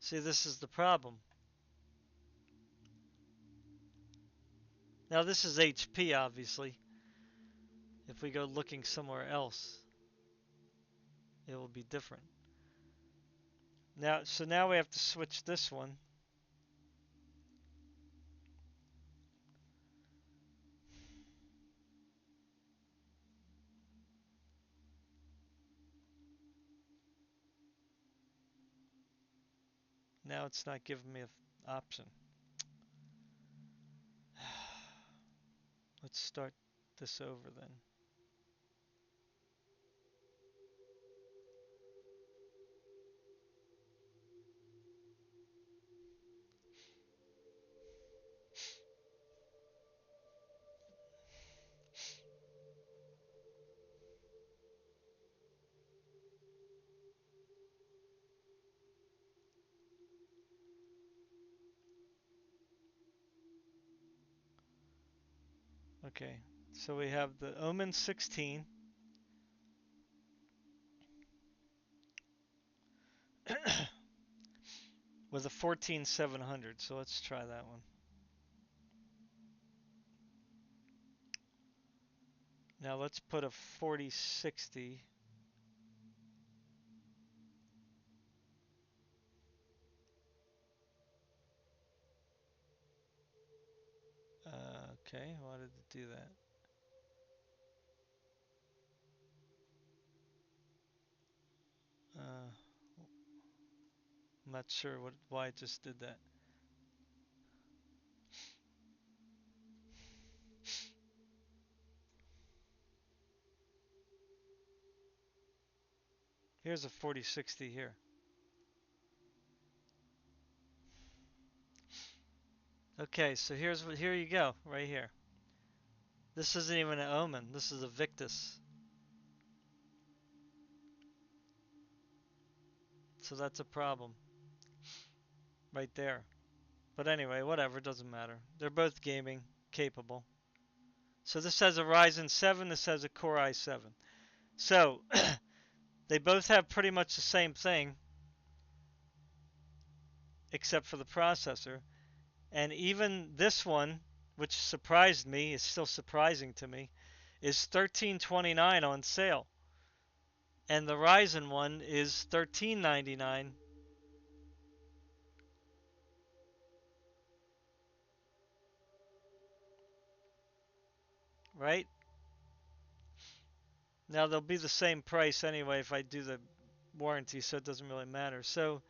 See, this is the problem. Now this is HP, obviously. If we go looking somewhere else, it will be different. So now we have to switch this one. Now it's not giving me an option. Let's start this over then. Okay, so we have the Omen 16. With a 14700, so let's try that one. Now let's put a 4060. Okay, why did it do that? I'm not sure why it just did that. Here's a 4060 here. Okay, so here you go, right here. This isn't even an Omen. This is a Victus. So that's a problem. Right there. But anyway, whatever, doesn't matter. They're both gaming capable. So this has a Ryzen 7, this has a Core i7. So they both have pretty much the same thing, except for the processor. And even this one, which surprised me, is still surprising to me, is $13.29 on sale. And the Ryzen one is $13.99. Right? Now they'll be the same price anyway if I do the warranty, so it doesn't really matter. So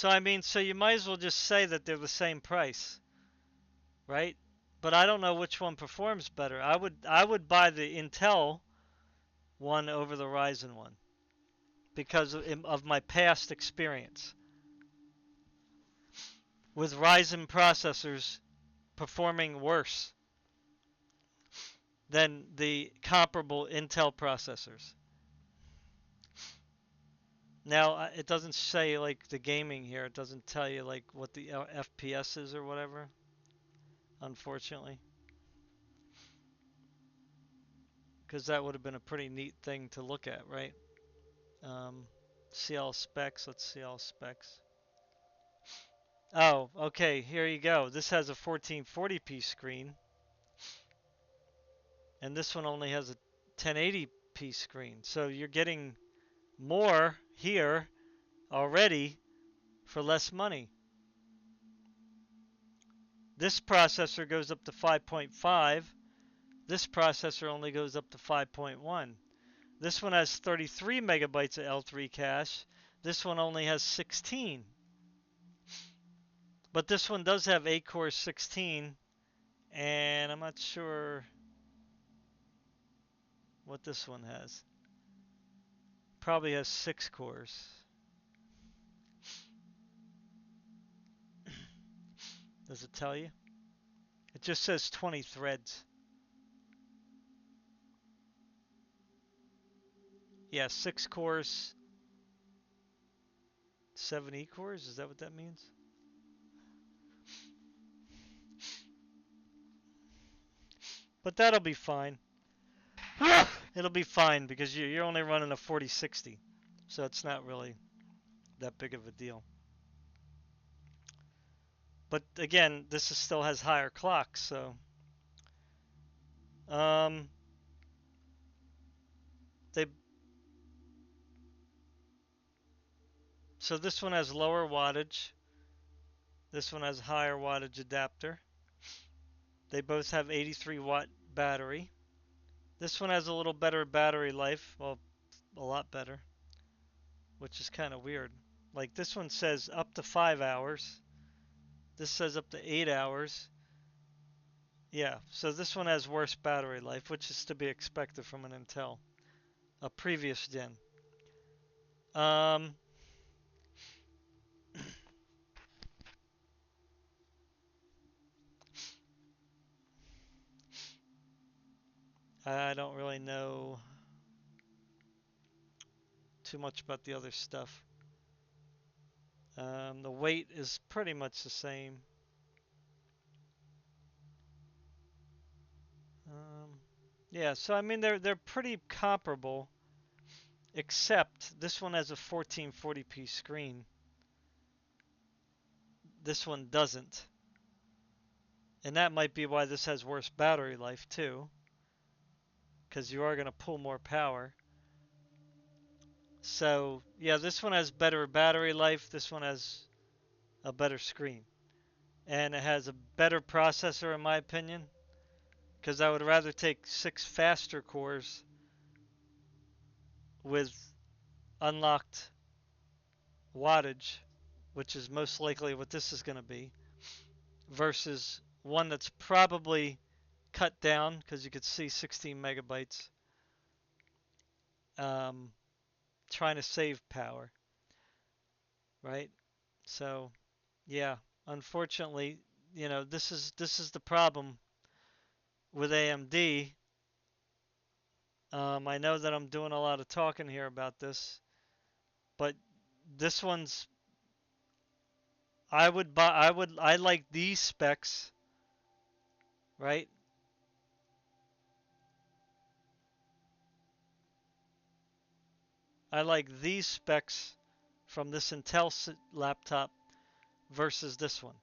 I mean, so you might as well just say that they're the same price, right? But I don't know which one performs better. I would buy the Intel one over the Ryzen one because of my past experience with Ryzen processors performing worse than the comparable Intel processors. Now, it doesn't say like the gaming here. It doesn't tell you like what the FPS is or whatever, unfortunately. Because that would have been a pretty neat thing to look at, right? Um, see all specs. Let's see all specs. Oh, okay, here you go. This has a 1440p screen, and this one only has a 1080p screen. So you're getting more here already for less money. This processor goes up to 5.5. This processor only goes up to 5.1. This one has 33 megabytes of L3 cache. This one only has 16. But this one does have 8 cores 16, and I'm not sure what this one has. Probably has 6 cores. Does it tell you? It just says 20 threads. Yeah, 6 cores, 7 E cores. Is that what that means? But that'll be fine. It'll be fine because you're only running a 4060. So it's not really that big of a deal. But again, this still has higher clocks, so um, they so this one has lower wattage. This one has higher wattage adapter. They both have 83-watt battery. This one has a little better battery life, well, a lot better, which is kind of weird. Like this one says up to 5 hours. This says up to 8 hours. Yeah, so this one has worse battery life, which is to be expected from an Intel, a previous gen. Um, I don't really know too much about the other stuff. The weight is pretty much the same. Yeah, so I mean they're pretty comparable, except this one has a 1440p screen. This one doesn't. And that might be why this has worse battery life too, because you are going to pull more power. So, yeah, this one has better battery life. This one has a better screen. And it has a better processor, in my opinion, because I would rather take 6 faster cores with unlocked wattage, which is most likely what this is going to be, versus one that's probably cut down, because you could see 16 megabytes, um, trying to save power, right? So, yeah, unfortunately, this is the problem with AMD. I know that I'm doing a lot of talking here about this, but this one's I like these specs, right? I like these specs from this Intel laptop versus this one.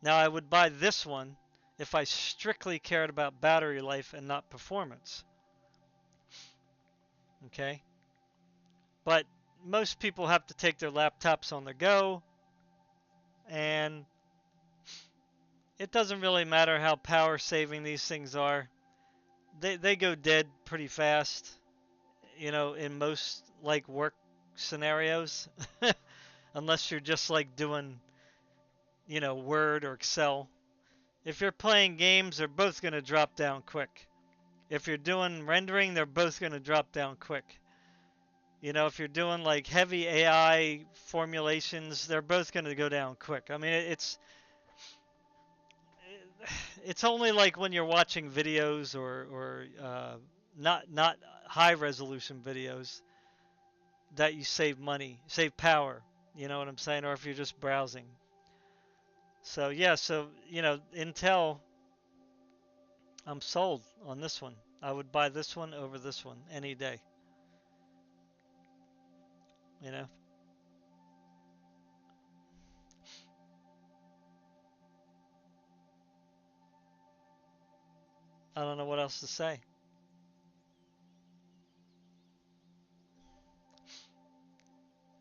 Now I would buy this one if I strictly cared about battery life and not performance. Okay? But most people have to take their laptops on the go, and it doesn't really matter how power saving these things are. They go dead pretty fast, in most like work scenarios. Unless you're just like doing, Word or Excel. If you're playing games, they're both going to drop down quick. If you're doing rendering, they're both going to drop down quick. You know, if you're doing like heavy AI formulations, they're both going to go down quick. I mean, it's only like when you're watching videos or not high resolution videos that you save money, save power. You know what I'm saying? Or if you're just browsing. So yeah, so you know, Intel, I'm sold on this one. I would buy this one over this one any day. You know, I don't know what else to say.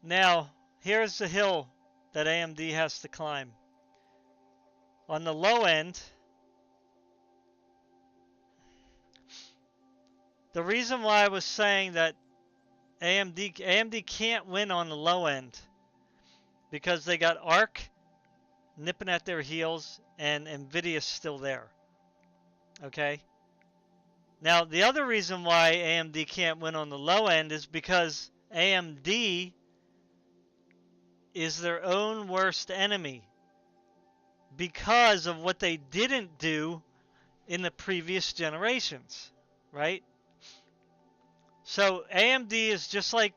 Now, here's the hill that AMD has to climb. On the low end, the reason why I was saying that AMD can't win on the low end because they got Arc nipping at their heels and Nvidia's still there. Okay? Now, the other reason why AMD can't win on the low end is because AMD is their own worst enemy because of what they didn't do in the previous generations, right? So AMD is just like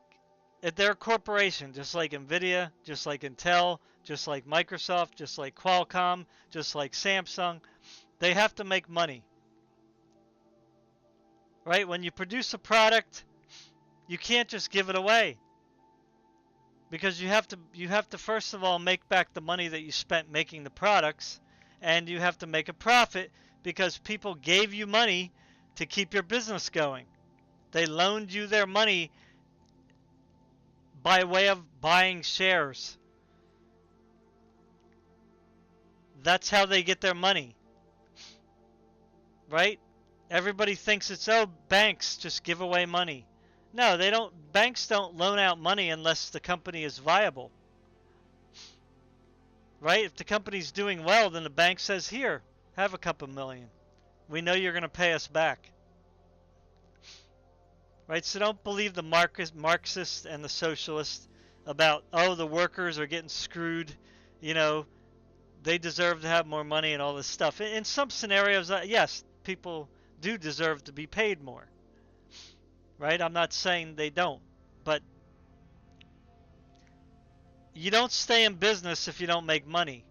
they're a corporation, just like Nvidia, just like Intel, just like Microsoft, just like Qualcomm, just like Samsung. They have to make money, right? When you produce a product, you can't just give it away because you have to first of all make back the money that you spent making the products, and you have to make a profit because people gave you money to keep your business going. They loaned you their money by way of buying shares. That's how they get their money, right? Everybody thinks it's, oh, banks just give away money. No, they don't. Banks don't loan out money unless the company is viable, right? If the company's doing well, then the bank says, here, have a couple million. We know you're going to pay us back, right? So don't believe the Marxist and the socialist about, oh, the workers are getting screwed, you know, they deserve to have more money and all this stuff. In some scenarios, yes, people do deserve to be paid more, right? I'm not saying they don't, but you don't stay in business if you don't make money,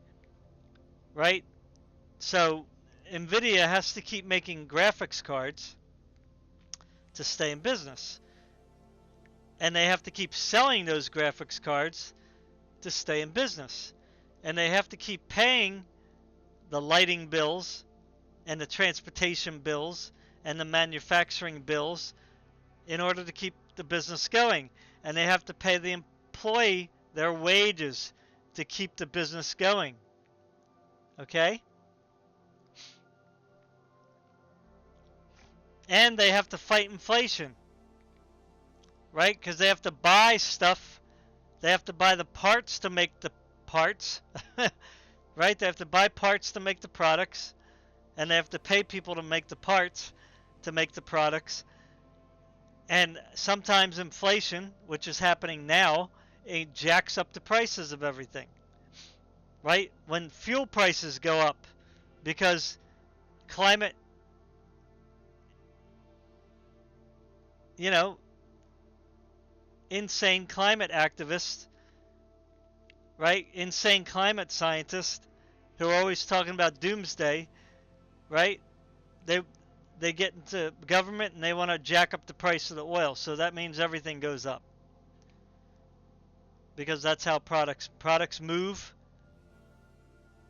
right? So Nvidia has to keep making graphics cards to stay in business, and they have to keep selling those graphics cards to stay in business, and they have to keep paying the lighting bills and the transportation bills and the manufacturing bills in order to keep the business going. And they have to pay the employee their wages to keep the business going. Okay? And they have to fight inflation, right? Because they have to buy stuff. They have to buy the parts to make the parts, right? They have to buy parts to make the products, and they have to pay people to make the parts to make the products. And sometimes inflation, which is happening now, it jacks up the prices of everything, right? When fuel prices go up because climate, you know, insane climate activists, right? Insane climate scientists who are always talking about doomsday, right? They they get into government and they want to jack up the price of the oil. So that means everything goes up. Because that's how products move,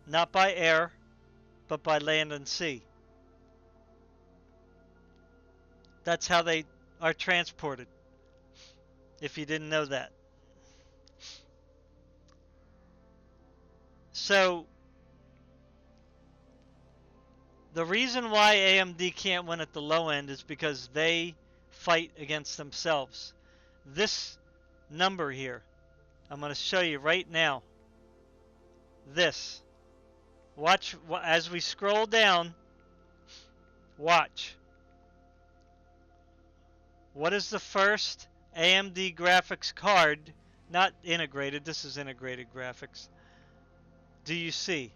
not by air, but by land and sea. That's how they are transported, if you didn't know that. So the reason why AMD can't win at the low end is because they fight against themselves. This number here, I'm going to show you right now. This. Watch as we scroll down. Watch. What is the first AMD graphics card, not integrated, this is integrated graphics, do you see?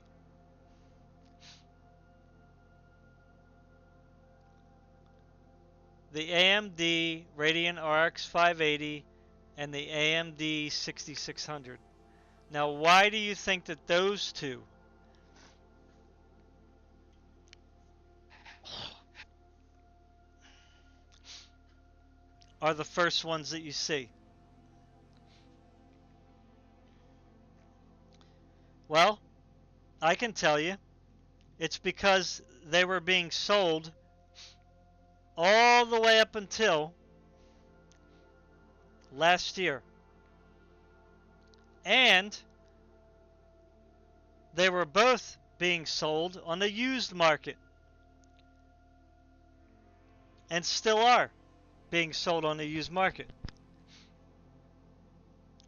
The AMD Radeon RX 580 and the AMD 6600. Now, why do you think that those two are the first ones that you see? Well, I can tell you. It's because they were being sold all the way up until last year. And they were both being sold on the used market. And still are being sold on the used market.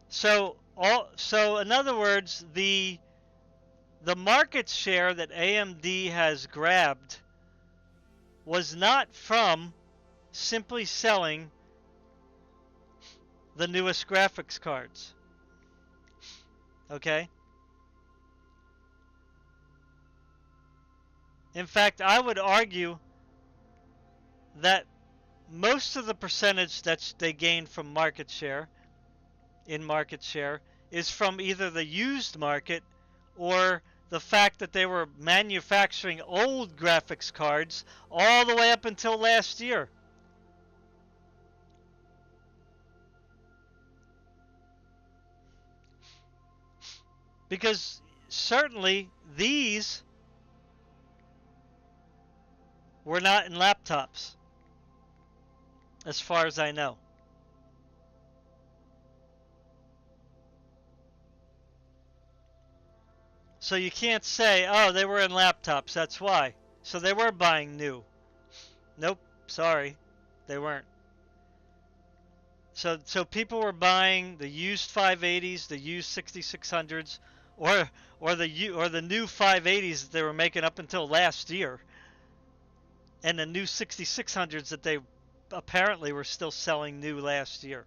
So in other words, the market share that AMD has grabbed was not from simply selling the newest graphics cards. Okay? In fact, I would argue that most of the percentage that they gained from market share is from either the used market or the fact that they were manufacturing old graphics cards all the way up until last year. Because certainly these were not in laptops, as far as I know. So you can't say, oh, they were in laptops, that's why. So they were buying new. Nope, sorry, they weren't. So people were buying the used 580s, the used 6600s, or the new 580s that they were making up until last year, and the new 6600s that they apparently were still selling new last year.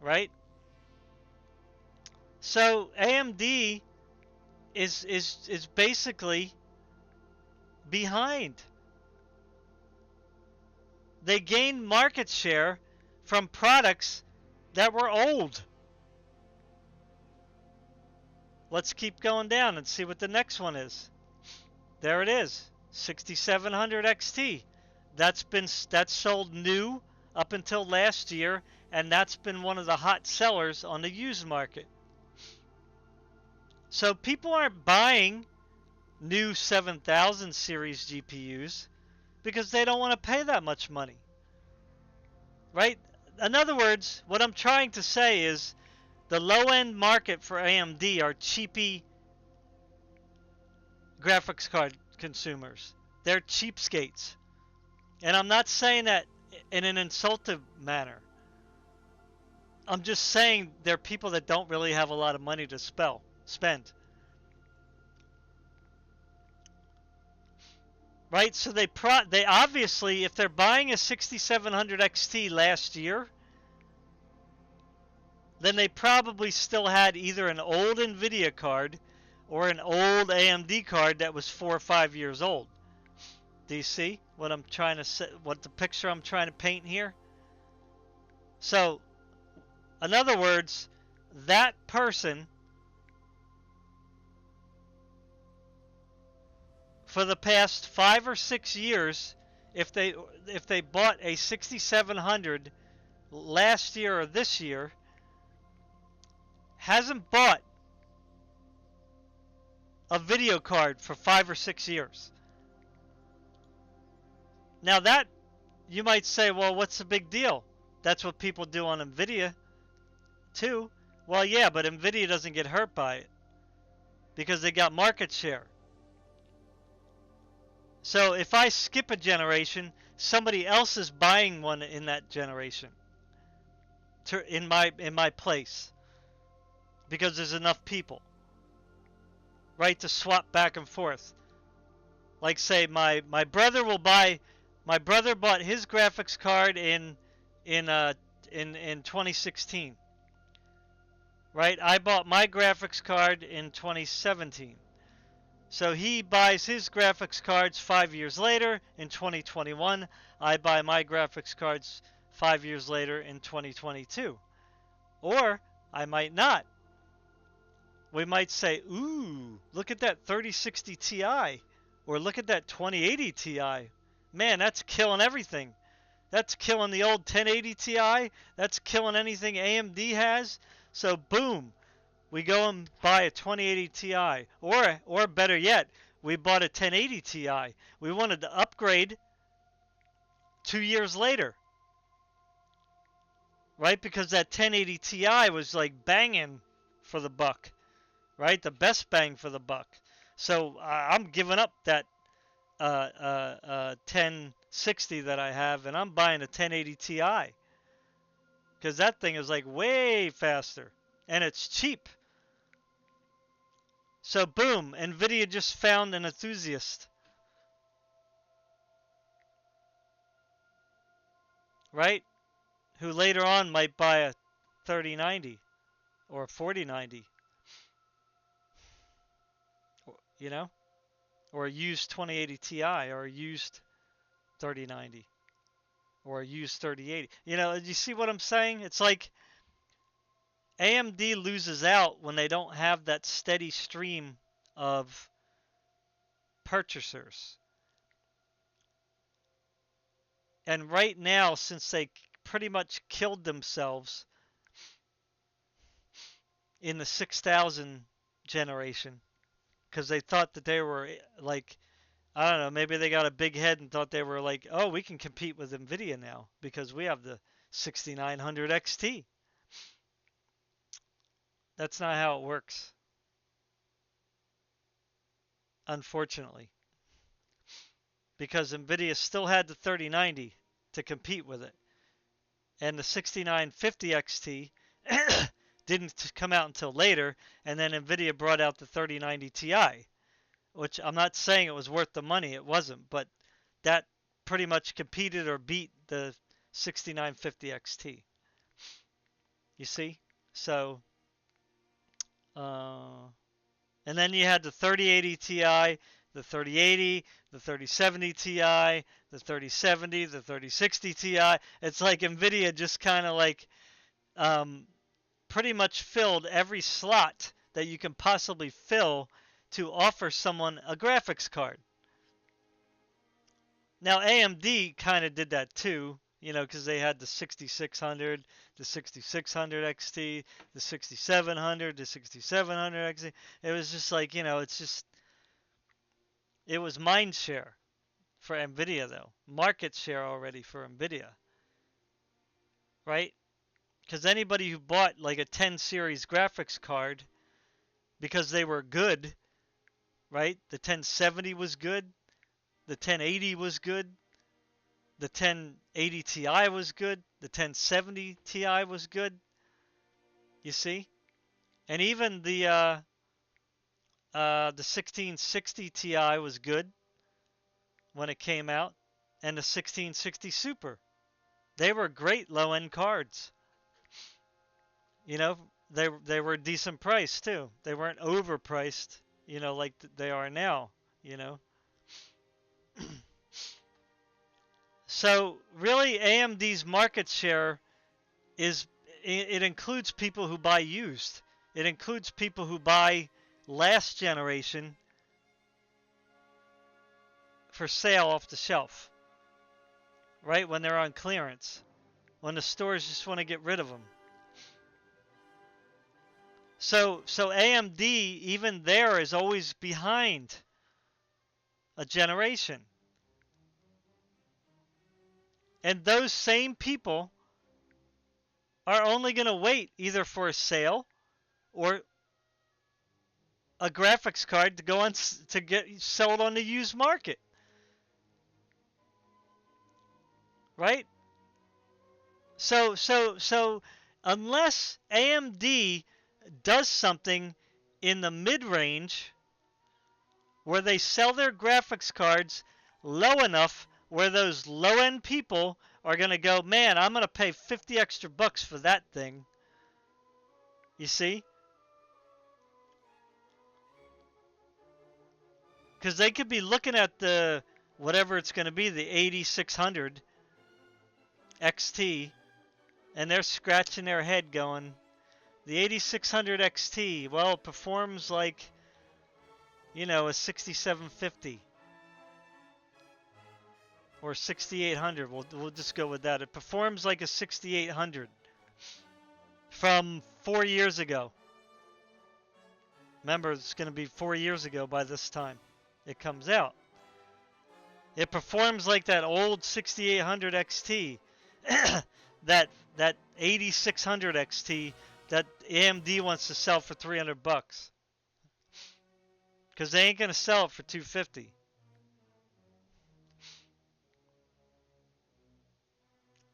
Right? So AMD is basically behind. They gained market share from products that were old. Let's keep going down and see what the next one is. There it is, 6700 XT. That's sold new up until last year, and that's been one of the hot sellers on the used market. So people aren't buying new 7000 series GPUs because they don't want to pay that much money. Right? In other words, what I'm trying to say is the low-end market for AMD are cheapy graphics card consumers. They're cheapskates. And I'm not saying that in an insultive manner. I'm just saying they're people that don't really have a lot of money to spend. Right? So they obviously, if they're buying a 6700 XT last year, then they probably still had either an old Nvidia card or an old AMD card that was 4 or 5 years old. Do you see what I'm trying to say, what the picture I'm trying to paint here? So, in other words, that person for the past 5 or 6 years, if they bought a 6700 last year or this year, hasn't bought a video card for 5 or 6 years. Now that, you might say, well, what's the big deal? That's what people do on Nvidia too. Well, yeah, but Nvidia doesn't get hurt by it because they got market share. So if I skip a generation, somebody else is buying one in that generation in my place because there's enough people, right, to swap back and forth. Like say my brother bought his graphics card in in in 2016, right? I bought my graphics card in 2017. So he buys his graphics cards 5 years later in 2021. I buy my graphics cards 5 years later in 2022. Or I might not. We might say, ooh, look at that 3060 Ti. Or look at that 2080 Ti. Man, that's killing everything. That's killing the old 1080 Ti. That's killing anything AMD has. So boom, we go and buy a 2080 Ti, or better yet, we bought a 1080 Ti. We wanted to upgrade 2 years later, right? Because that 1080 Ti was like banging for the buck, right? The best bang for the buck. So I'm giving up that 1060 that I have, and I'm buying a 1080 Ti because that thing is like way faster and it's cheap. So boom, Nvidia just found an enthusiast, right? Who later on might buy a 3090 or a 4090, you know, or a used 2080 Ti or a used 3090 or a used 3080. You know, you see what I'm saying? It's like AMD loses out when they don't have that steady stream of purchasers. And right now, since they pretty much killed themselves in the 6000 generation, because they thought that they were like, I don't know, maybe they got a big head and thought they were like, oh, we can compete with Nvidia now because we have the 6900 XT. That's not how it works, unfortunately, because Nvidia still had the 3090 to compete with it, and the 6950 XT didn't come out until later, and then Nvidia brought out the 3090 Ti, which I'm not saying it was worth the money, it wasn't, but that pretty much competed or beat the 6950 XT. You see? So, and then you had the 3080 Ti, the 3080, the 3070 Ti, the 3070, the 3060 Ti. It's like Nvidia just kind of like pretty much filled every slot that you can possibly fill to offer someone a graphics card. Now AMD kind of did that too, you know, because they had the 6600, the 6600 XT, the 6700, the 6700 XT. It was just like, you know, it was Mindshare for Nvidia though, market share already for Nvidia, right? Because anybody who bought like a 10 series graphics card because they were good, right? The 1070 was good, the 1080 was good, the 1080 Ti was good, the 1070 Ti was good. You see, and even the 1660 Ti was good when it came out, and the 1660 Super. They were great low-end cards. You know, they were decent price too. They weren't overpriced, you know, like they are now, you know. So really AMD's market share is it includes people who buy used. It includes people who buy last generation for sale off the shelf. Right? When they're on clearance. When the stores just want to get rid of them. So AMD, even there, is always behind a generation. And those same people are only going to wait either for a sale or a graphics card to go on to get sold on the used market. Right? So unless AMD does something in the mid-range where they sell their graphics cards low enough where those low-end people are going to go, man, I'm going to pay 50 extra bucks for that thing. You see? Because they could be looking at the, whatever it's going to be, the 8600 XT, and they're scratching their head going, the 8600 XT, well, it performs like, you know, a 6750 or 6800. We'll just go with that. It performs like a 6800 from 4 years ago. Remember, it's going to be 4 years ago by this time it comes out. It performs like that old 6800 XT, that 8600 XT that AMD wants to sell for 300 bucks. Because they ain't going to sell it for 250.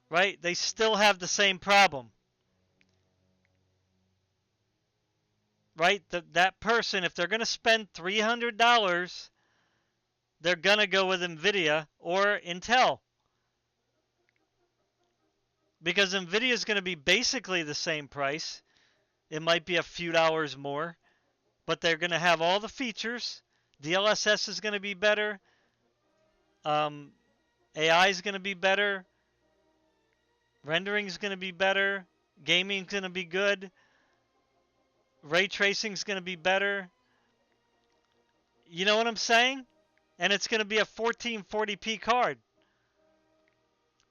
Right? They still have the same problem. Right? That person, if they're going to spend $300, they're going to go with Nvidia or Intel. Because Nvidia is going to be basically the same price. It might be a few dollars more, but they're going to have all the features. DLSS is going to be better. AI is going to be better. Rendering is going to be better. Gaming is going to be good. Ray tracing is going to be better. You know what I'm saying? And it's going to be a 1440p card.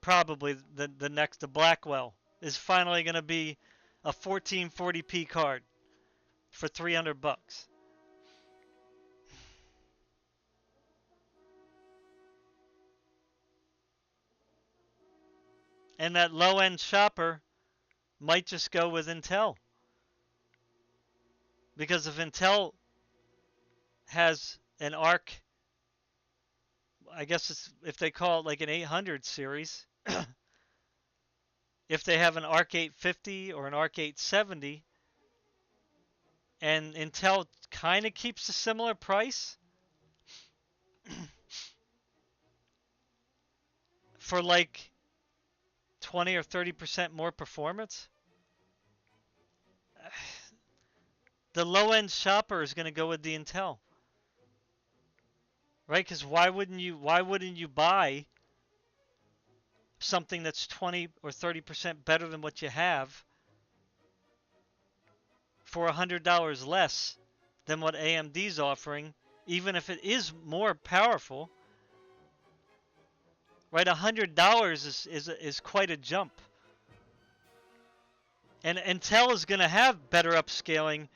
Probably the Blackwell is finally going to be a 1440p card for 300 bucks. And that low-end shopper might just go with Intel. Because if Intel has an ARC, I guess it's, if they call it like an 800 series, if they have an ARC 850 or an ARC 870, and Intel kind of keeps a similar price for like 20 or 30% more performance, the low-end shopper is going to go with the Intel. Right? Because why wouldn't you buy something that's 20 or 30% better than what you have for $100 less than what AMD's offering, even if it is more powerful? Right? $100 is quite a jump. And Intel is going to have better upscaling,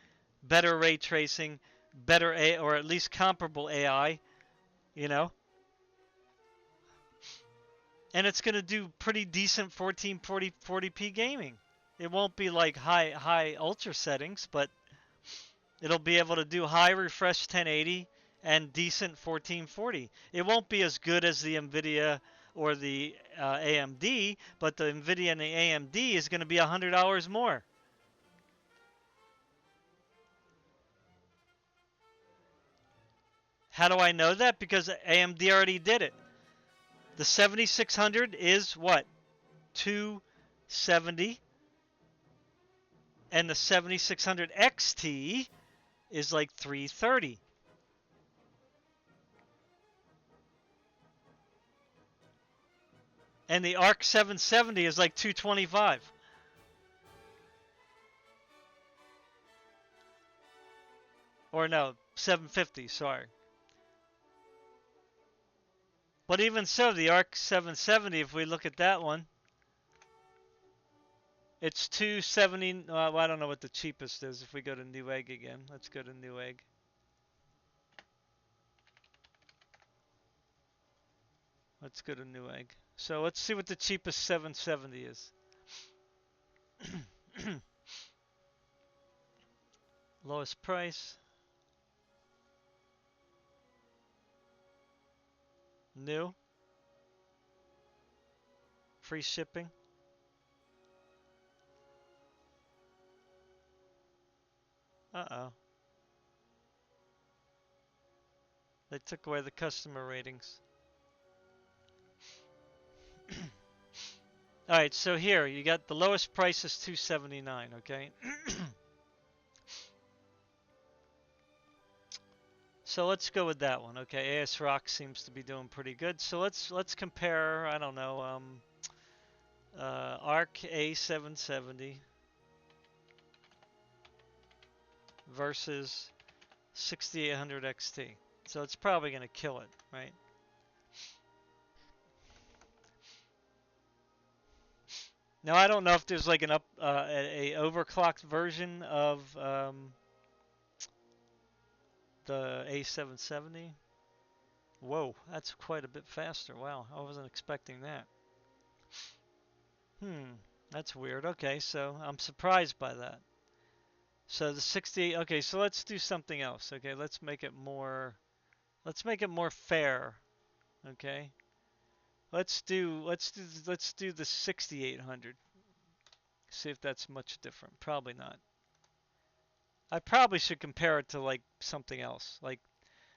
better ray tracing, better AI, or at least comparable AI, you know? And it's going to do pretty decent 1440p gaming. It won't be like high ultra settings, but it'll be able to do high refresh 1080 and decent 1440. It won't be as good as the Nvidia or the AMD, but the Nvidia and the AMD is going to be $100 more. How do I know that? Because AMD already did it. The 7600 is what? 270, and the 7600 XT is like 330. And the ARC 770 is like 225. Or no, 750, sorry. But even so, the ARC 770, if we look at that one, it's 270. Well, I don't know what the cheapest is. If we go to Newegg again, let's go to Newegg. Let's go to Newegg. So let's see what the cheapest 770 is. Lowest price. New. Free shipping. Uh-oh. They took away the customer ratings. All right, so here you got the lowest price is 279. Okay. So let's go with that one. Okay, AS Rock seems to be doing pretty good. So let's compare. I don't know. Arc A770 versus 6800 XT. So it's probably going to kill it, right? Now I don't know if there's like an a overclocked version of the A770. Whoa, that's quite a bit faster. Wow, I wasn't expecting that. That's weird. Okay, so I'm surprised by that. So the 68. Okay, so let's do something else. Okay, let's make it more. Let's make it more fair. Okay. Let's do the 6800. See if that's much different. Probably not. I probably should compare it to like something else. Like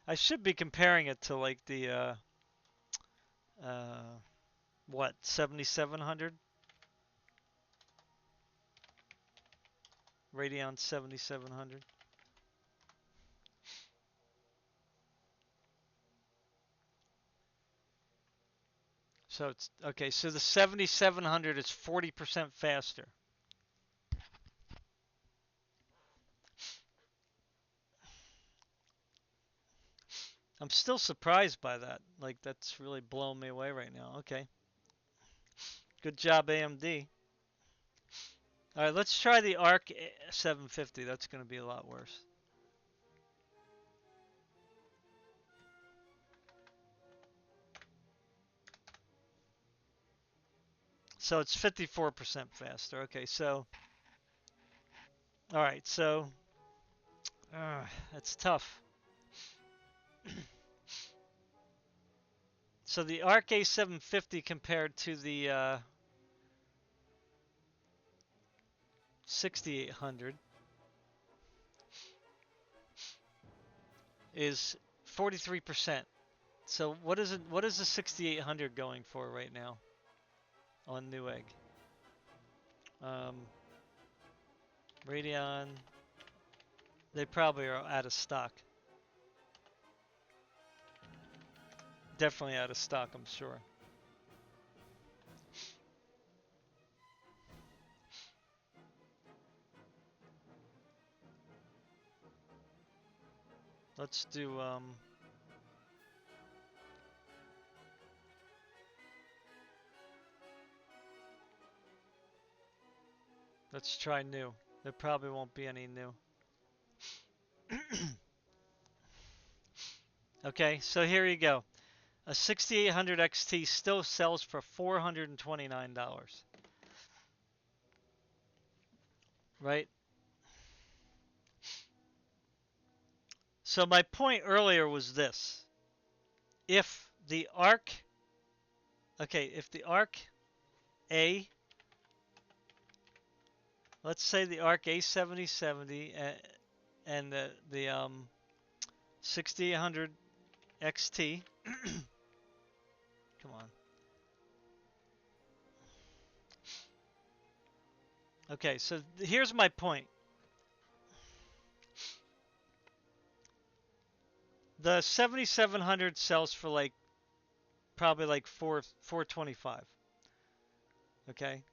I should be comparing it to like the uh what 7700 Radeon 7700. So it's okay. So the 7700 is 40% faster. I'm still surprised by that. Like that's really blowing me away right now. Okay. Good job, AMD. All right, let's try the Arc 750. That's going to be a lot worse. So it's 54% faster. Okay, so all right, so that's tough. So the Arc A750 compared to the 6800 is 43%. So what is it? What is the 6800 going for right now on Newegg? Um, Radeon, they probably are out of stock. Definitely out of stock, I'm sure. Let's do let's try new. There probably won't be any new. Okay, so here you go. A 6800 XT still sells for $429, right? So my point earlier was this. If the Arc, okay, if the Arc A, let's say the Arc A7070 and the 6800 XT, come on. Okay, so here's my point. The 7700 sells for like probably like 425. Okay?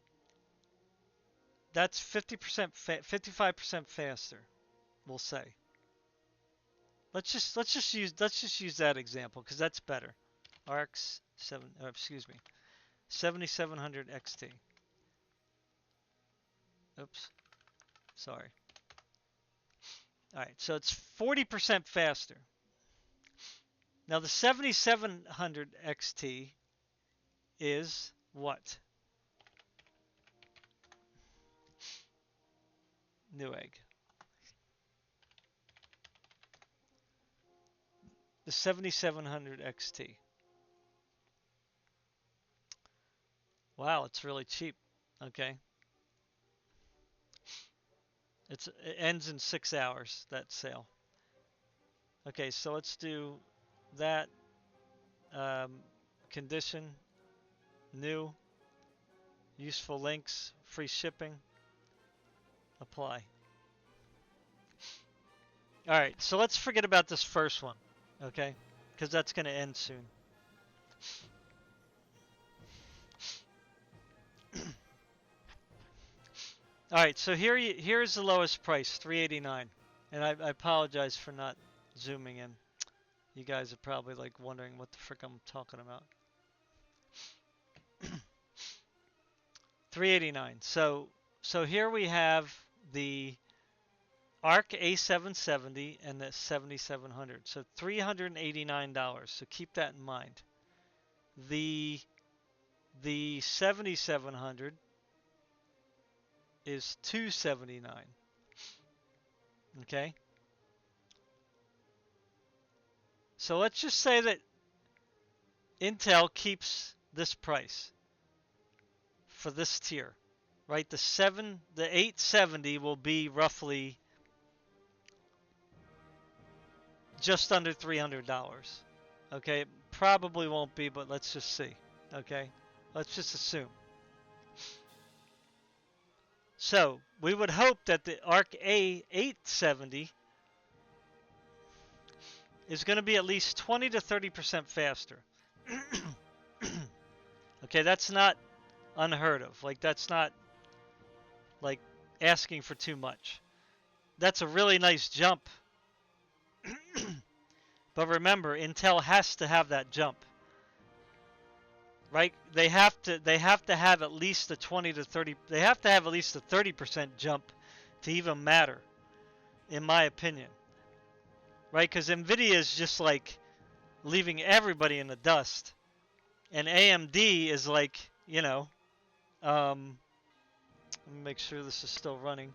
That's 50% 55% faster, we'll say. Let's just use that example cuz that's better. RX 7 excuse me. 7700 XT. Oops. Sorry. All right, so it's 40% faster. Now the 7700 XT is what? Newegg. The 7700 XT. Wow, it's really cheap. Okay. It ends in 6 hours, that sale. Okay, so let's do that condition, new. Useful links, free shipping. Apply. Alright, so let's forget about this first one, okay? Because that's going to end soon. Alright, so here's the lowest price, $389. And I apologize for not zooming in. You guys are probably like wondering what the frick I'm talking about. $389. So here we have the Arc A770 and the 7700. So $389. So keep that in mind. The 7700 is $279. Okay? So let's just say that Intel keeps this price for this tier, right? The 870 will be roughly just under $300. Okay, it probably won't be, but let's just see. Okay, let's just assume. So we would hope that the Arc A870 is going to be at least 20 to 30% faster. Okay, that's not unheard of. Like, that's not like asking for too much. That's a really nice jump. But remember, Intel has to have that jump. Right? They have to have at least a 20 to 30, they have to have at least a 30% jump to even matter, in my opinion. Right? Because Nvidia is just like leaving everybody in the dust. And AMD is like, you know, let me make sure this is still running.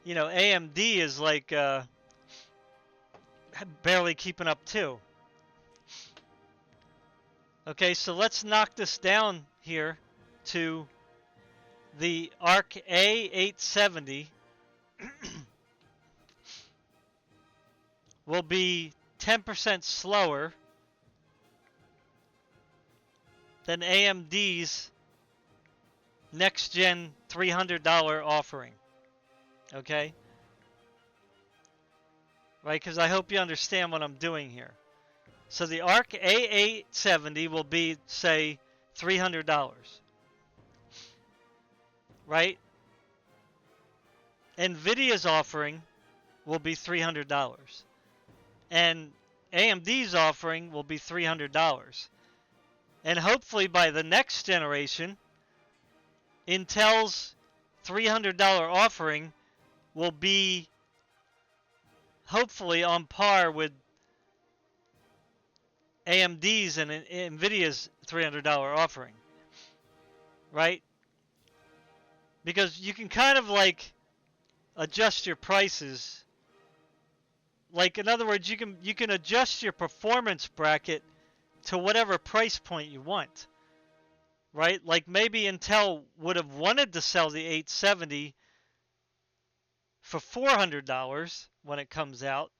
You know, AMD is like barely keeping up too. Okay, so let's knock this down here to the Arc A870 will be 10% slower than AMD's next gen $300 offering. Okay? Right, because I hope you understand what I'm doing here. So the Arc A870 will be, say, $300. Right? Nvidia's offering will be $300. And AMD's offering will be $300. And hopefully by the next generation, Intel's $300 offering will be hopefully on par with AMD's and Nvidia's $300 offering. Right? Because you can kind of like adjust your prices. Like, in other words, you can adjust your performance bracket to whatever price point you want. Right? Like maybe Intel would have wanted to sell the 870 for $400 when it comes out,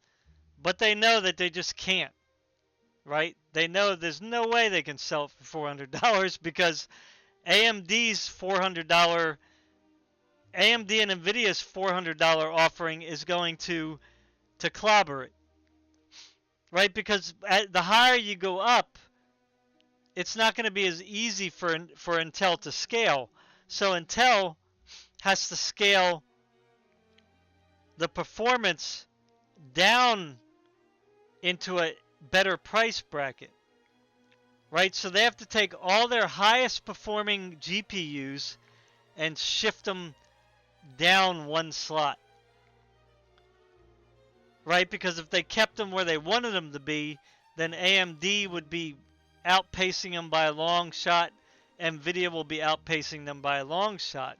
but they know that they just can't. Right? They know there's no way they can sell it for $400 because AMD's $400 AMD and Nvidia's $400 offering is going to clobber it. Right? Because the higher you go up, it's not going to be as easy for Intel to scale. So Intel has to scale the performance down into a better price bracket. Right? So they have to take all their highest performing GPUs and shift them down one slot. Right? Because if they kept them where they wanted them to be, then AMD would be outpacing them by a long shot. Nvidia will be outpacing them by a long shot.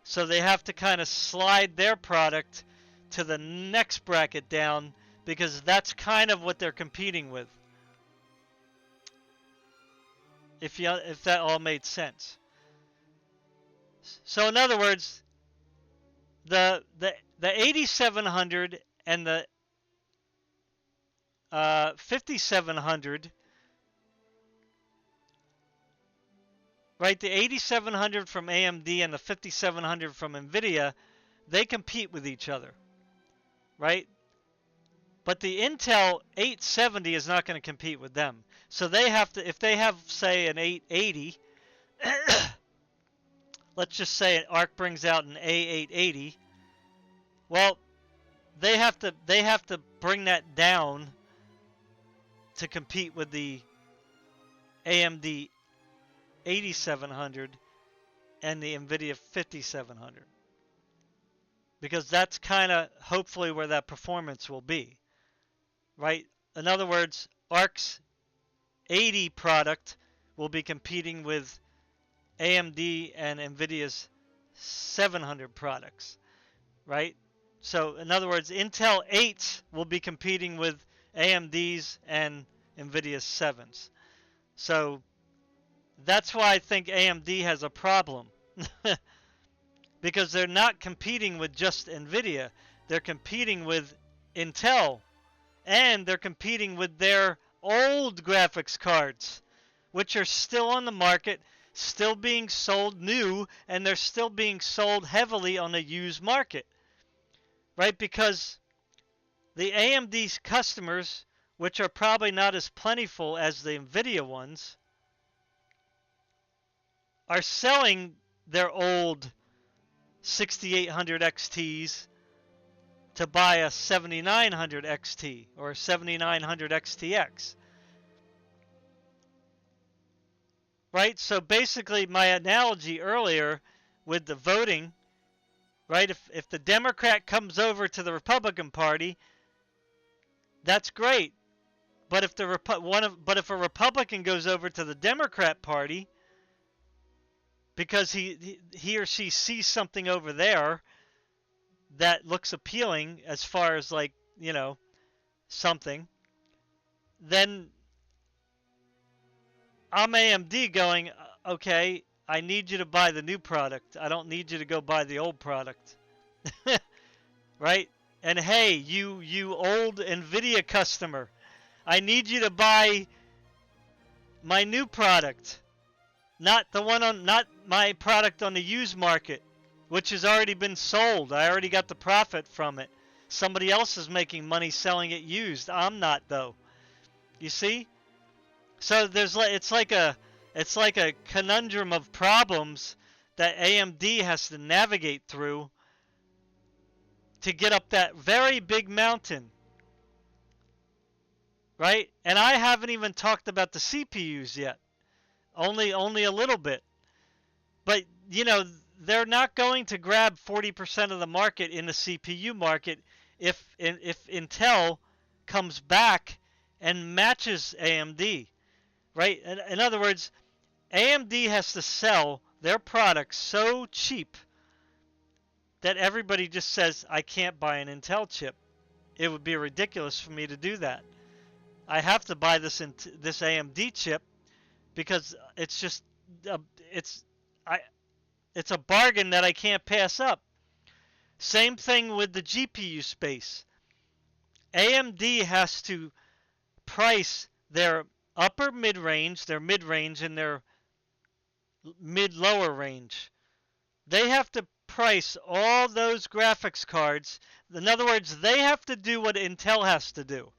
So they have to kind of slide their product to the next bracket down because that's kind of what they're competing with. If that all made sense. So in other words, the 8700 and the 5700 right? The 8700 from AMD and the 5700 from Nvidia, they compete with each other, right? But the Intel 870 is not going to compete with them. So they have to, if they have, say, an 880, let's just say ARC brings out an A880, well, they have to bring that down to compete with the AMD 8700 and the Nvidia 5700, because that's kind of hopefully where that performance will be, right? In other words, ARC's 80 product will be competing with AMD and Nvidia's 700 products, right? So in other words, Intel 8s will be competing with AMD's and Nvidia's 7s. So that's why I think AMD has a problem. Because they're not competing with just Nvidia. They're competing with Intel, and they're competing with their old graphics cards, which are still on the market, still being sold new, and they're still being sold heavily on the used market, right? Because the AMD customers, which are probably not as plentiful as the Nvidia ones, are selling their old 6800 XTs to buy a 7900 XT or 7900 XTX. Right? So basically my analogy earlier with the voting, right? If the Democrat comes over to the Republican Party, that's great. But if if a Republican goes over to the Democrat Party because he or she sees something over there that looks appealing as far as, like, you know, something, then I'm AMD going, okay, I need you to buy the new product. I don't need you to go buy the old product. Right? And hey, you old Nvidia customer, I need you to buy my new product, not my product on the used market, which has already been sold. I already got the profit from it. Somebody else is making money selling it used. I'm not, though. You see? So it's like a conundrum of problems that AMD has to navigate through to get up that very big mountain. Right? And I haven't even talked about the CPUs yet. Only a little bit. But, you know, they're not going to grab 40% of the market in the CPU market if Intel comes back and matches AMD, right? In other words, AMD has to sell their products so cheap that everybody just says, I can't buy an Intel chip. It would be ridiculous for me to do that. I have to buy this AMD chip because it's just it's a bargain that I can't pass up. Same thing with the GPU space. AMD has to price their upper mid-range, their mid-range, and their mid-lower range. They have to price all those graphics cards. In other words, they have to do what Intel has to do.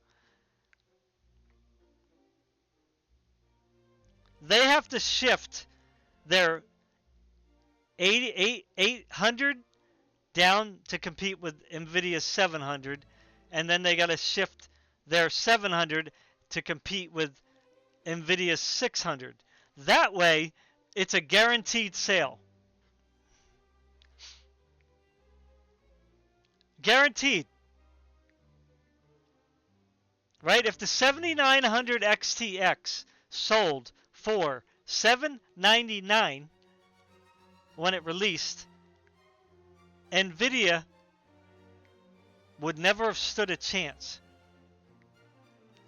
They have to shift their 800 down to compete with Nvidia's 700, and then they got to shift their 700 to compete with Nvidia's 600. That way, it's a guaranteed sale. Guaranteed. Right? If the 7900 XTX sold for $799 when it released, Nvidia would never have stood a chance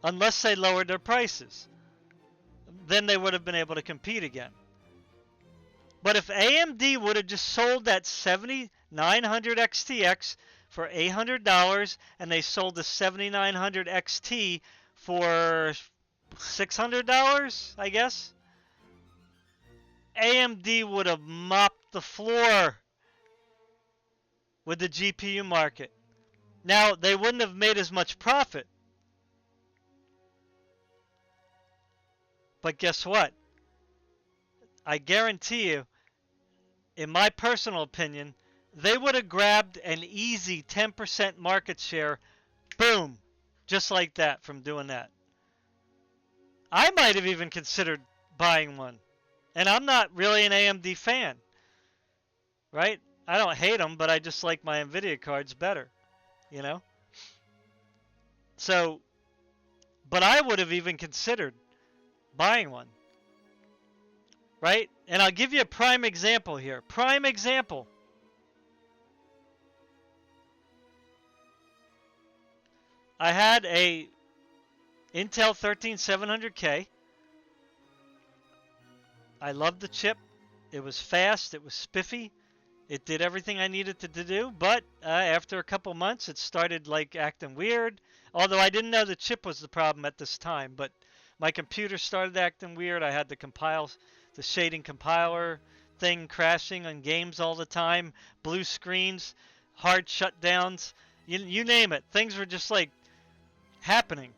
unless they lowered their prices. Then they would have been able to compete again. But if AMD would have just sold that 7900 XTX for $800 and they sold the 7900 XT for $600, I guess, AMD would have mopped the floor with the GPU market. Now, they wouldn't have made as much profit. But guess what? I guarantee you, in my personal opinion, they would have grabbed an easy 10% market share, boom, just like that from doing that. I might have even considered buying one. And I'm not really an AMD fan, right? I don't hate them, but I just like my Nvidia cards better, you know? So, but I would have even considered buying one, right? And I'll give you a prime example here. Prime example. I had a Intel 13700K. I loved the chip. It was fast. It was spiffy. It did everything I needed to do. But after a couple months, it started like acting weird. Although I didn't know the chip was the problem at this time. But my computer started acting weird. I had to compile the shading compiler thing crashing on games all the time. Blue screens, hard shutdowns. You name it. Things were just like happening.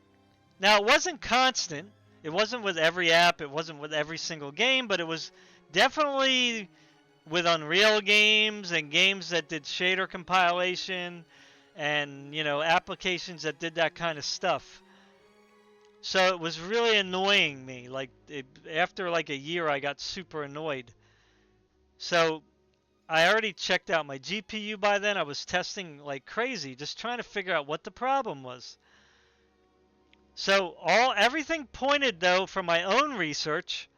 Now, it wasn't constant. It wasn't with every app. It wasn't with every single game. But it was definitely with Unreal games and games that did shader compilation and, applications that did that kind of stuff. So it was really annoying me. Like, after like a year, I got super annoyed. So I already checked out my GPU by then. I was testing like crazy, just trying to figure out what the problem was. So everything pointed, though, from my own research,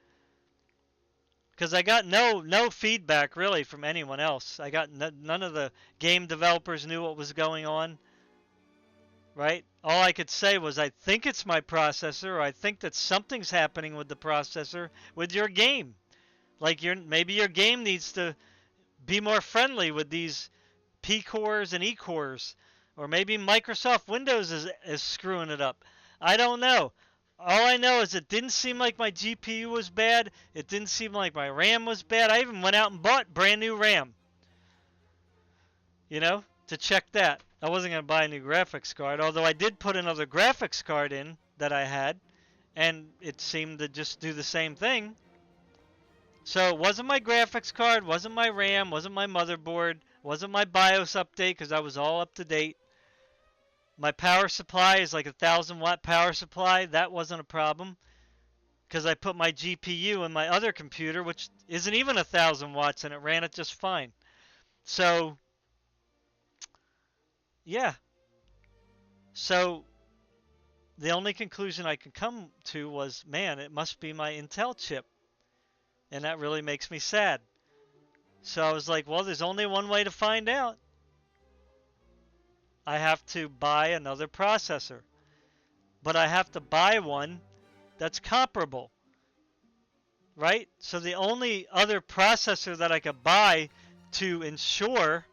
because I got no feedback really from anyone else. I got none of the game developers knew what was going on, right? All I could say was I think it's my processor, or I think that something's happening with the processor with your game. Like maybe your game needs to be more friendly with these P cores and E cores, or maybe Microsoft Windows is screwing it up. I don't know. All I know is it didn't seem like my GPU was bad. It didn't seem like my RAM was bad. I even went out and bought brand new RAM, to check that. I wasn't going to buy a new graphics card, although I did put another graphics card in that I had, and it seemed to just do the same thing. So it wasn't my graphics card, wasn't my RAM, wasn't my motherboard, wasn't my BIOS update because I was all up to date. My power supply is like a 1,000-watt power supply. That wasn't a problem because I put my GPU in my other computer, which isn't even 1,000 watts, and it ran it just fine. So, yeah. So the only conclusion I could come to was, man, it must be my Intel chip. And that really makes me sad. So I was like, well, there's only one way to find out. I have to buy another processor. But I have to buy one that's comparable. Right? So the only other processor that I could buy to ensure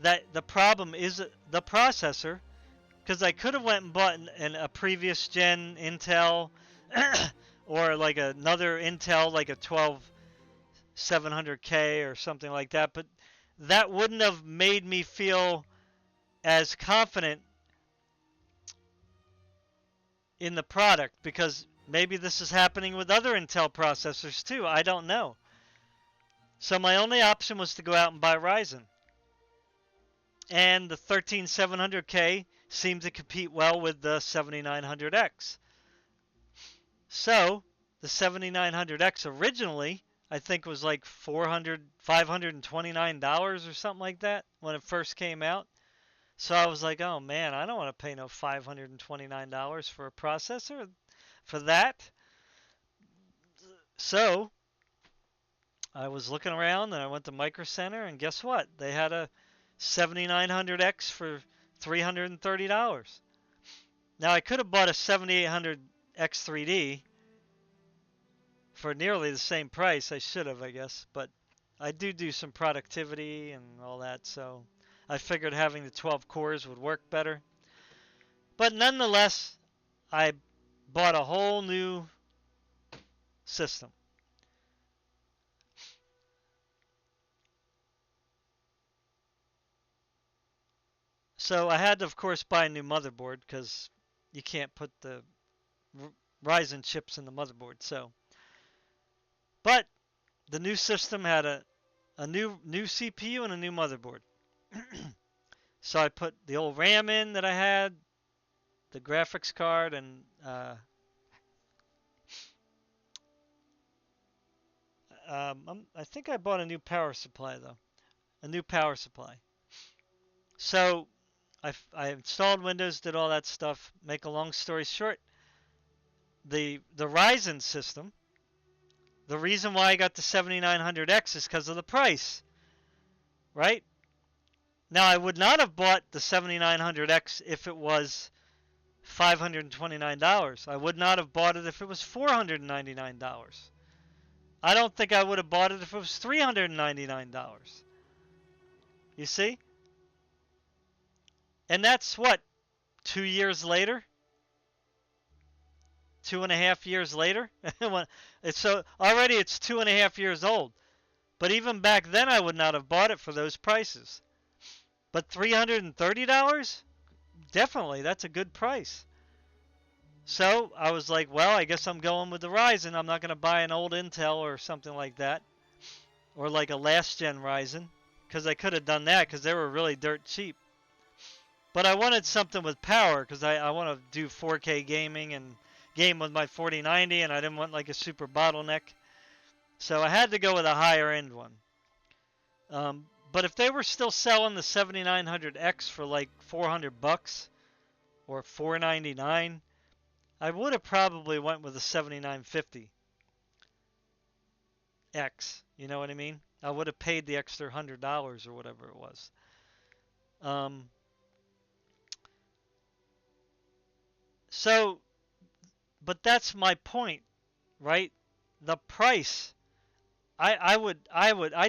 that the problem is the processor, because I could have went and bought a previous gen Intel or like another Intel, like a 12700K or something like that, but that wouldn't have made me feel as confident in the product, because maybe this is happening with other Intel processors too. I don't know. So my only option was to go out and buy Ryzen. And the 13700K seemed to compete well with the 7900X. So the 7900X originally, I think, was like $529 or something like that when it first came out. So I was like, oh man, I don't want to pay no $529 for a processor for that. So I was looking around and I went to Micro Center, and guess what? They had a 7900X for $330. Now I could have bought a 7800X 3D for nearly the same price. I should have, I guess, but I do some productivity and all that, so I figured having the 12 cores would work better. But nonetheless, I bought a whole new system. So I had to, of course, buy a new motherboard because you can't put the Ryzen chips in the motherboard. So, but the new system had a new CPU and a new motherboard. So I put the old RAM in that I had, the graphics card, and I think I bought a new power supply though, a new power supply. So I installed Windows, did all that stuff. Make a long story short, the Ryzen system, the reason why I got the 7900X is because of the price, right? Now I would not have bought the 7900X if it was $529. I would not have bought it if it was $499. I don't think I would have bought it if it was $399. You see? And that's what, 2 years later? 2.5 years later? It's so already it's 2.5 years old. But even back then I would not have bought it for those prices. But $330? Definitely, that's a good price. So I was like, well, I guess I'm going with the Ryzen. I'm not going to buy an old Intel or something like that. Or like a last gen Ryzen. Because I could have done that because they were really dirt cheap. But I wanted something with power because I want to do 4K gaming and game with my 4090 and I didn't want like a super bottleneck. So I had to go with a higher end one. But if they were still selling the 7900X for like $400 or $499, I would have probably went with a 7950X. You know what I mean? I would have paid the extra $100 or whatever it was. Um, so, but that's my point, right? The price. I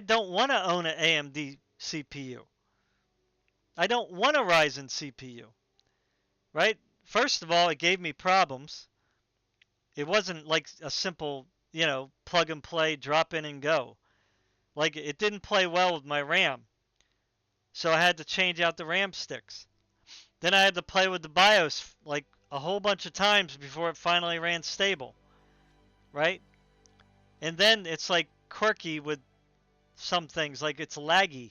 don't want to own an AMD CPU. I don't want a Ryzen CPU, right? First of all, it gave me problems. It wasn't like a simple, plug and play, drop in and go. Like it didn't play well with my RAM. So I had to change out the RAM sticks. Then I had to play with the BIOS like a whole bunch of times before it finally ran stable, right? And then it's like quirky with some things, like it's laggy.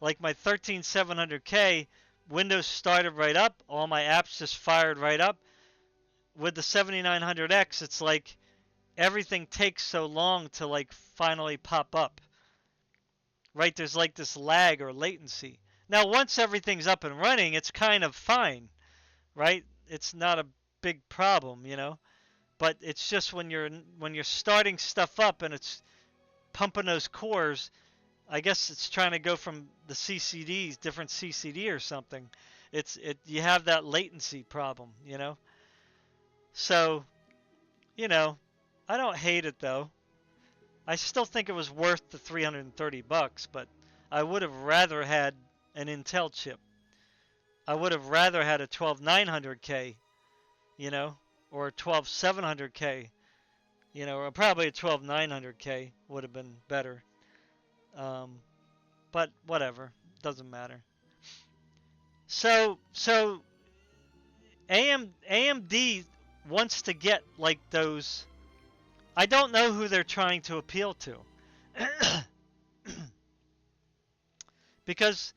Like my 13700K, Windows started right up, all my apps just fired right up. With the 7900X, it's like everything takes so long to like finally pop up. Right? There's like this lag or latency. Now, once everything's up and running, it's kind of fine, right? It's not a big problem. But it's just when you're starting stuff up and it's pumping those cores, I guess it's trying to go from the CCDs, different CCD or something. You have that latency problem. So, I don't hate it though. I still think it was worth the $330, but I would have rather had an Intel chip. I would have rather had a 12900K, or a 12700K, or probably a 12900K would have been better. Um, but whatever, doesn't matter. So AMD wants to get like those. I don't know who they're trying to appeal to. Because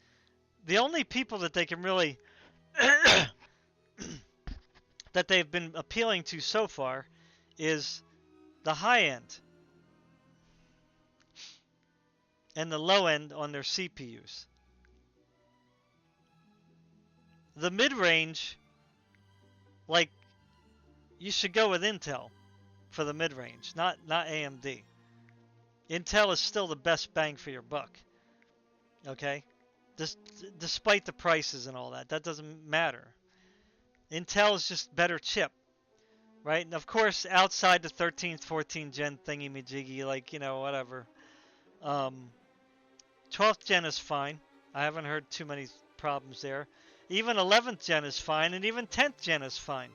the only people that they can really that they've been appealing to so far is the high end and the low end on their CPUs. The mid-range, like, you should go with Intel for the mid-range, not AMD. Intel is still the best bang for your buck. Okay? Despite the prices and all that doesn't matter. Intel is just better chip, right? And of course, outside the 13th, 14th gen thingy-majiggy, like, whatever. 12th gen is fine. I haven't heard too many problems there. Even 11th gen is fine, and even 10th gen is fine.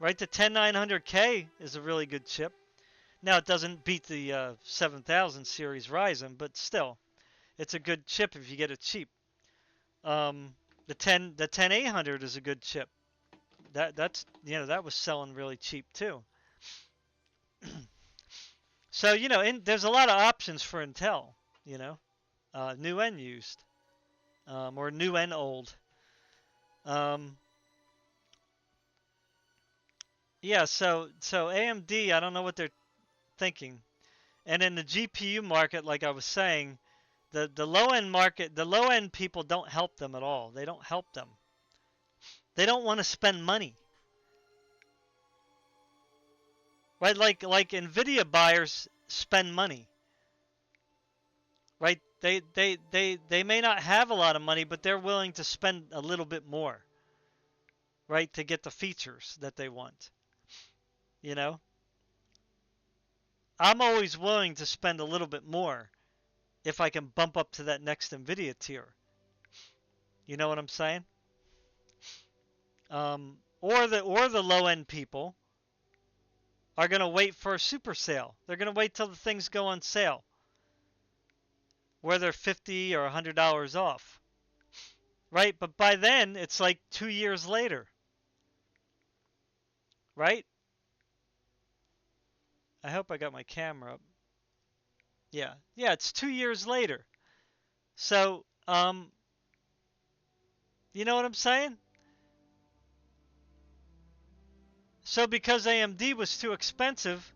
Right? The 10900K is a really good chip. Now, it doesn't beat the 7000 series Ryzen, but still, it's a good chip if you get it cheap. The 10800 is a good chip. That's that was selling really cheap too. So there's a lot of options for Intel. You know, new and used, or new and old. Um, yeah. So AMD, I don't know what they're thinking. And in the GPU market, like I was saying, the low end market, the low end people don't help them at all. They don't help them. They don't want to spend money. Right? Like Nvidia buyers spend money. Right? They may not have a lot of money, but they're willing to spend a little bit more, right, to get the features that they want. You know? I'm always willing to spend a little bit more if I can bump up to that next Nvidia tier. You know what I'm saying? Or the low end people are going to wait for a super sale. They're going to wait till the things go on sale, where they're $50 or $100 off. Right? But by then, it's like 2 years later. Right? I hope I got my camera up. Yeah. Yeah, it's 2 years later. So, you know what I'm saying? So because AMD was too expensive,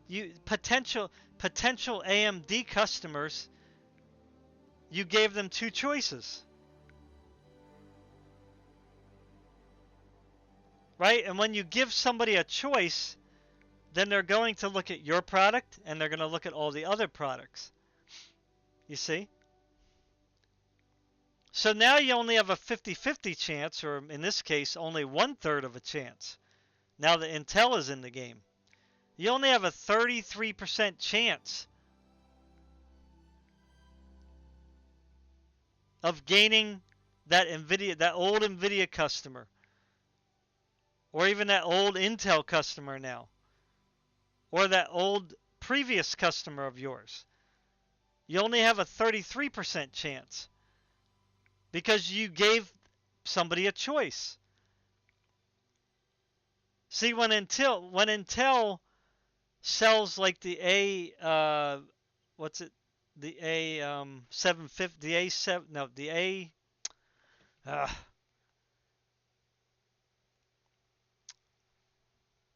you potential AMD customers, you gave them two choices. Right? And when you give somebody a choice, then they're going to look at your product and they're going to look at all the other products. You see? So now you only have a 50-50 chance, or in this case, only 1/3 of a chance. Now that Intel is in the game. You only have a 33% chance of gaining that old Nvidia customer, or even that old Intel customer now, or that old previous customer of yours. You only have a 33% chance because you gave somebody a choice. See, when Intel sells like the what's it, the A750, the A7, no, uh,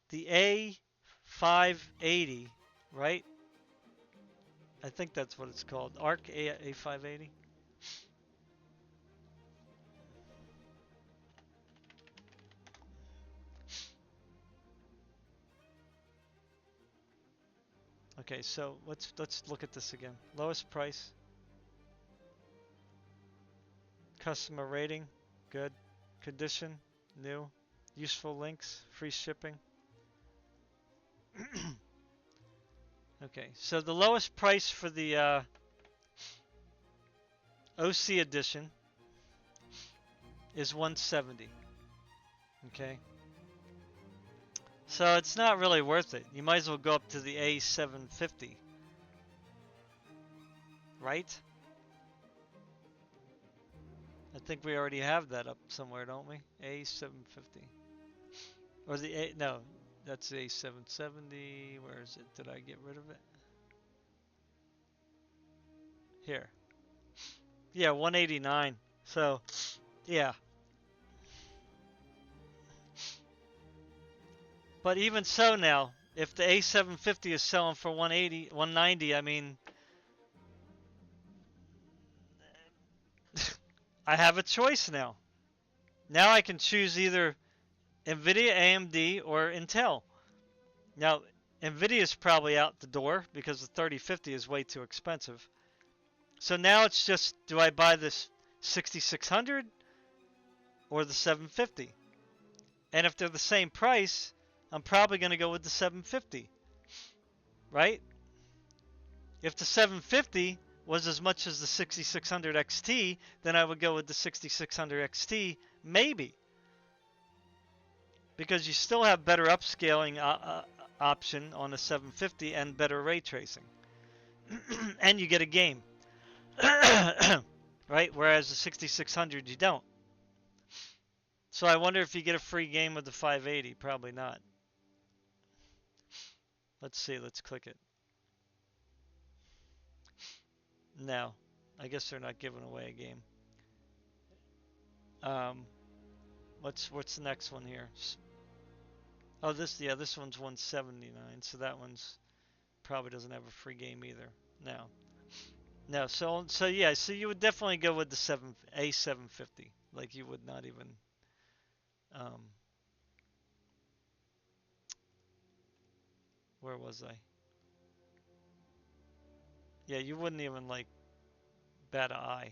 the A580, right? I think that's what it's called, Arc A580. Okay, so let's look at this again. Lowest price, customer rating, good, condition, new, useful links, free shipping. Okay, so the lowest price for the OC edition is 170. Okay, so it's not really worth it. You might as well go up to the A750, right? I think we already have that up somewhere, don't we? A750. Or the A, no, that's the A770. Where is it? Did I get rid of it? Here. Yeah, 189. So, yeah. But even so now, if the A750 is selling for 180, 190, I mean, I have a choice now. Now I can choose either Nvidia, AMD, or Intel. Now, Nvidia is probably out the door because the 3050 is way too expensive. So now it's just, do I buy this 6600 or the 750? And if they're the same price, I'm probably going to go with the 750, right? If the 750 was as much as the 6600 XT, then I would go with the 6600 XT, maybe. Because you still have better upscaling option on the 750 and better ray tracing. And you get a game. Right? Whereas the 6600 you don't. So I wonder if you get a free game with the 580. Probably not. Let's see. Let's click it. No. I guess they're not giving away a game. What's the next one here? Oh, this one's 179. So that one's probably doesn't have a free game either. No. No. So yeah. So you would definitely go with the A750. Like you would not even. Um, where was I? Yeah, you wouldn't even like bat an eye.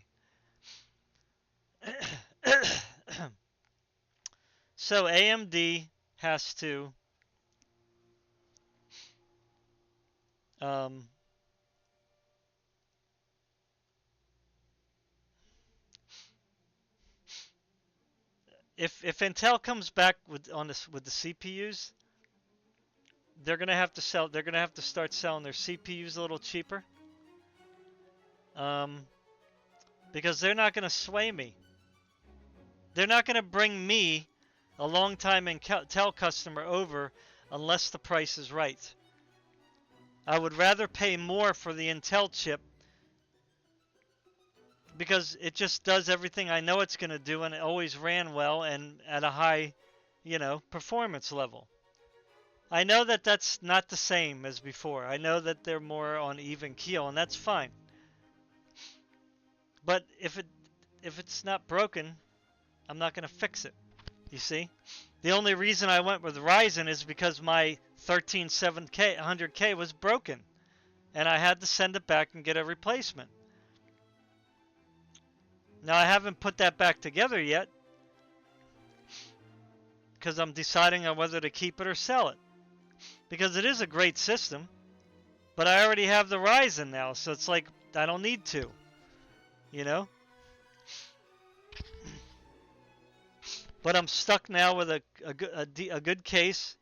So AMD has to um, if Intel comes back with the CPUs, they're gonna have to sell. They're gonna have to start selling their CPUs a little cheaper, um, because they're not gonna sway me. They're not gonna bring me, a long-time Intel customer, over unless the price is right. I would rather pay more for the Intel chip because it just does everything I know it's going to do, and it always ran well and at a high, performance level. I know that that's not the same as before. I know that they're more on even keel, and that's fine. But if it's not broken, I'm not going to fix it. You see? The only reason I went with Ryzen is because my 13700K was broken, and I had to send it back and get a replacement. Now I haven't put that back together yet because I'm deciding on whether to keep it or sell it. Because it is a great system, but I already have the Ryzen now, so it's like I don't need to, you know? But I'm stuck now with a good case,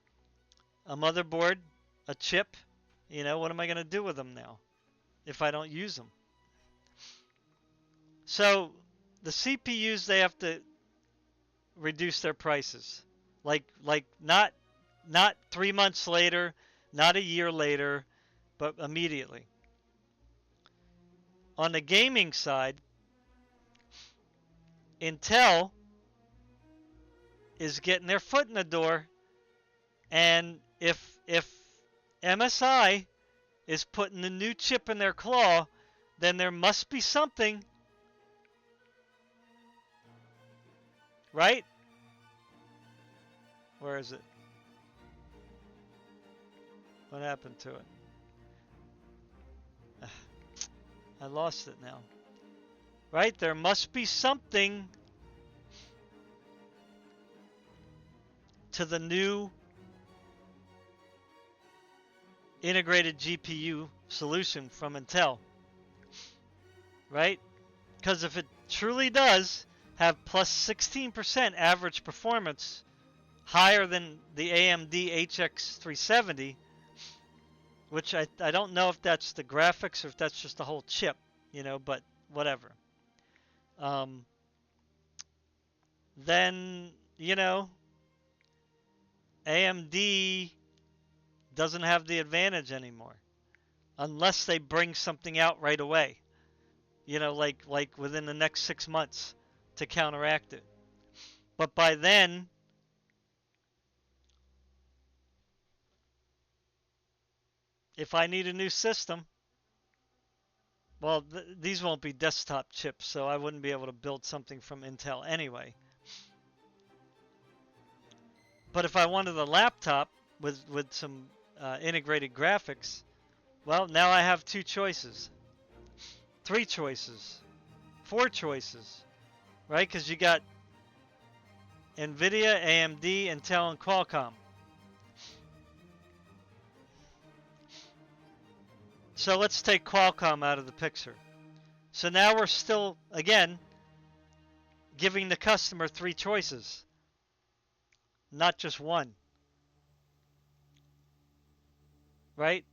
a motherboard, a chip. What am I going to do with them now if I don't use them? So the CPUs, they have to reduce their prices. Like not 3 months later, not a year later, but immediately. On the gaming side, Intel is getting their foot in the door, and if MSI is putting the new chip in their claw, then there must be something, right? Where is it? What happened to it? I lost it now. Right? There must be something to the new integrated GPU solution from Intel. Right? Because if it truly does have plus 16% average performance, higher than the AMD HX370, which I don't know if that's the graphics or if that's just the whole chip, but whatever. Then, AMD doesn't have the advantage anymore unless they bring something out right away, like within the next 6 months to counteract it. But by then, if I need a new system, well, these won't be desktop chips, so I wouldn't be able to build something from Intel anyway. But if I wanted a laptop with some integrated graphics, well, now I have 2 choices, 3 choices, 4 choices, right? Because you got Nvidia, AMD, Intel, and Qualcomm. So let's take Qualcomm out of the picture. So now we're still, again, giving the customer 3 choices, not just one. Right?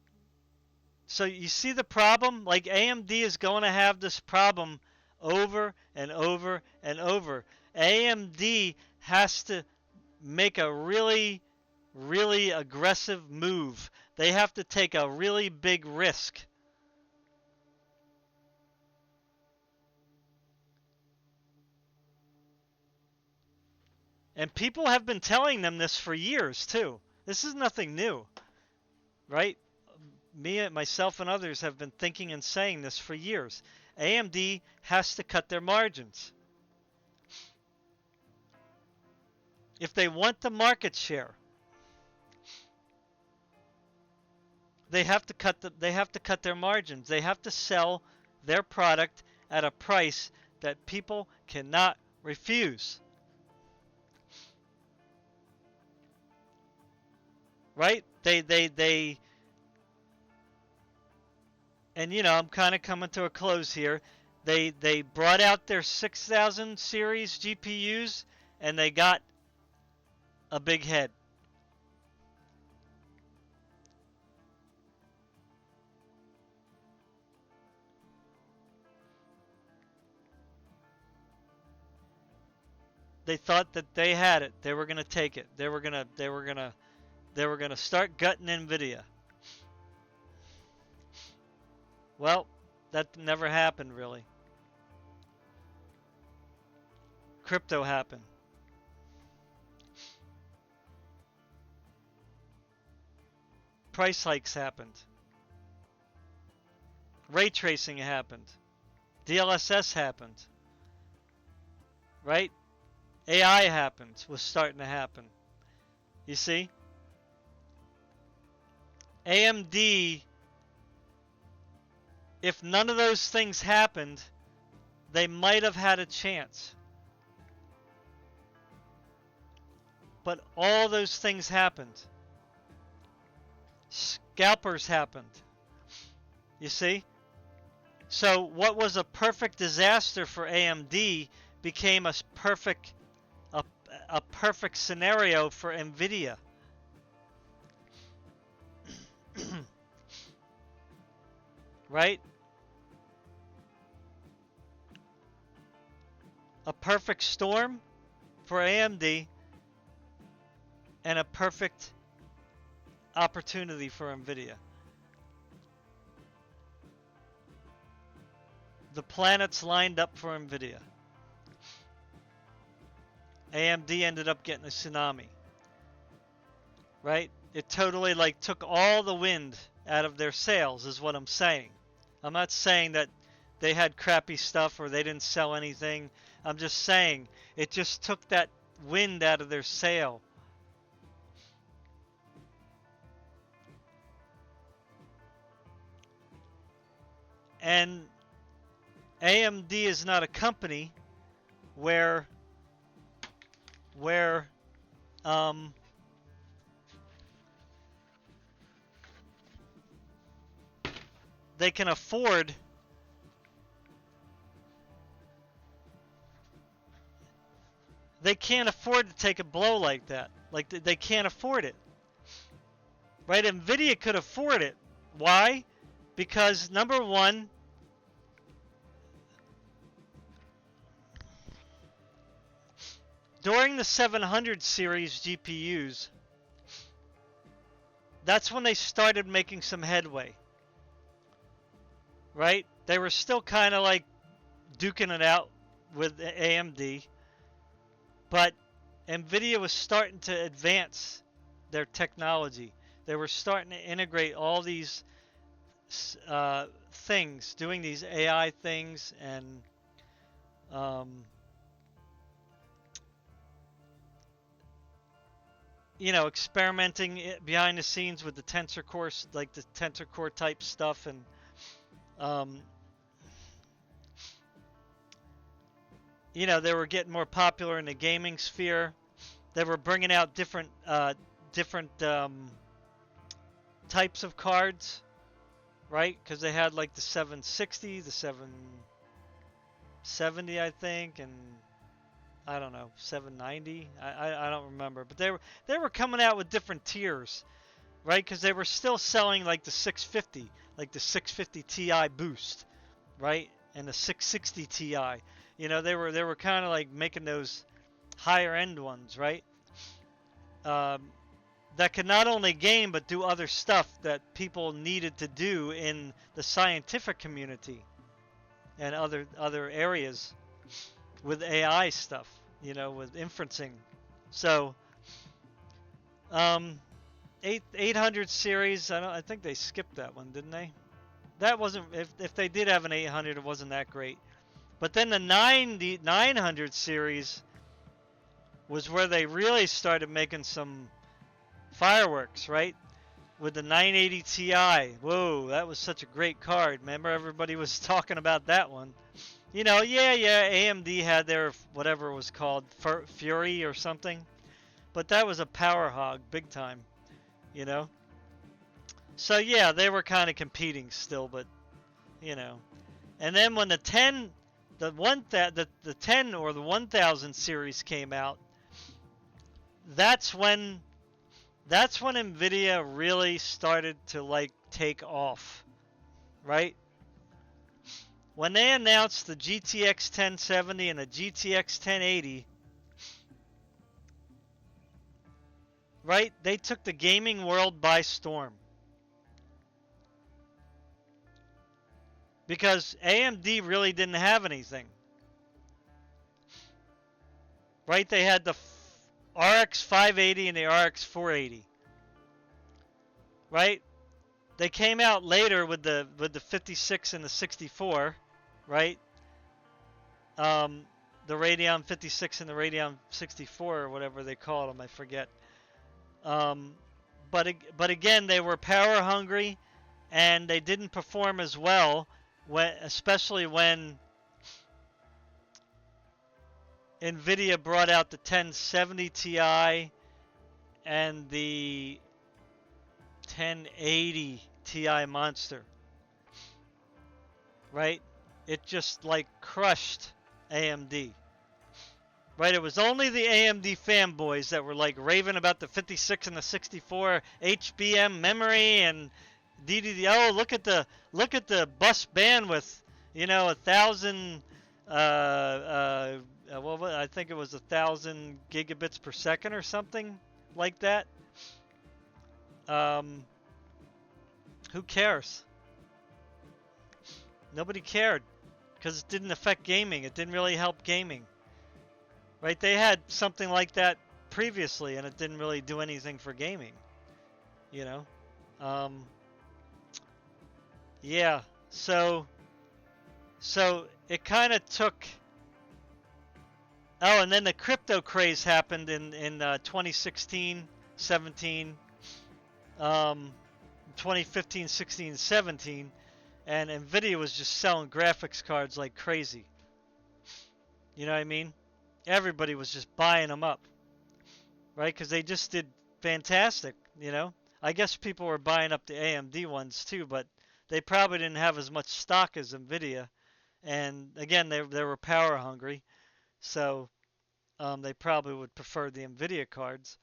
So you see the problem? Like AMD is going to have this problem over and over and over. AMD has to make a really, really aggressive move. They have to take a really big risk. And people have been telling them this for years, too. This is nothing new, right? Me, myself, and others have been thinking and saying this for years. AMD has to cut their margins. If they want the market share, they have to cut their margins. They have to sell their product at a price that people cannot refuse. Right? And I'm kind of coming to a close here. They brought out their 6000 series GPUs and they got a big head. They thought that they had it. They were going to take it. They were going to start gutting Nvidia. Well, that never happened, really. Crypto happened. Price hikes happened. Ray tracing happened. DLSS happened. Right? AI happened. Was starting to happen. You see? AMD, if none of those things happened, they might have had a chance. But all those things happened. Scalpers happened. You see? So what was a perfect disaster for AMD became a perfect scenario for Nvidia. Right? A perfect storm for AMD and a perfect opportunity for Nvidia. The planets lined up for Nvidia. AMD ended up getting a tsunami. Right? It totally took all the wind out of their sails is what I'm saying. I'm not saying that they had crappy stuff or they didn't sell anything. I'm just saying it just took that wind out of their sail. And AMD is not a company where they can afford they can't afford to take a blow like that. They can't afford it. Right? Nvidia could afford it. Why? Because number one, during the 700 series GPUs, that's when they started making some headway. Right? They were still kind of duking it out with AMD, but Nvidia was starting to advance their technology. They were starting to integrate all these things, doing these AI things and experimenting behind the scenes with the tensor core, the tensor core type stuff, and they were getting more popular in the gaming sphere. They were bringing out different types of cards, right? Because they had the 760, the 770, I think, and I don't know, 790. I don't remember, but they were coming out with different tiers, right? Because they were still selling the 650, the 650 Ti boost, right? and the 660 Ti. They were kind of like making those higher end ones, right? Um, that could not only game but do other stuff that people needed to do in the scientific community and other areas with AI stuff, with inferencing. So, um, 800 series. I think they skipped that one, didn't they? That wasn't. If they did have an 800, it wasn't that great. But then the 900 series was where they really started making some fireworks, right? With the 980 Ti. Whoa, that was such a great card. Remember, everybody was talking about that one. Yeah, AMD had their whatever it was called, Fury or something. But that was a power hog, big time, you know? So yeah, they were kind of competing still, but, you know. And then when the 10, the 10 or the 1000 series came out, that's when Nvidia really started to like take off, right? When they announced the GTX 1070 and the GTX 1080, right? They took the gaming world by storm. Because AMD really didn't have anything. Right? They had the RX 580 and the RX 480. Right? They came out later with the 56 and the 64, right? The Radeon 56 and the Radeon 64 or whatever they called them, I forget. But again, they were power hungry, and they didn't perform as well, especially when Nvidia brought out the 1070 Ti and the 1080 Ti Monster. Right? It just like crushed AMD. Right? It was only the AMD fanboys that were like raving about the 56 and the 64 HBM memory and DDD. Oh, look at the bus bandwidth. 1,000. I think it was 1,000 gigabits per second or something like that. Who cares? Nobody cared because it didn't affect gaming. It didn't really help gaming. Right? They had something like that previously, and it didn't really do anything for gaming. Yeah. So it kind of took. Oh, and then the crypto craze happened in 2016, 17, 2015, 16, 17, and Nvidia was just selling graphics cards like crazy. You know what I mean? Everybody was just buying them up, right? Because they just did fantastic, I guess people were buying up the AMD ones too, but they probably didn't have as much stock as Nvidia. And again, they were power hungry, so they probably would prefer the Nvidia cards.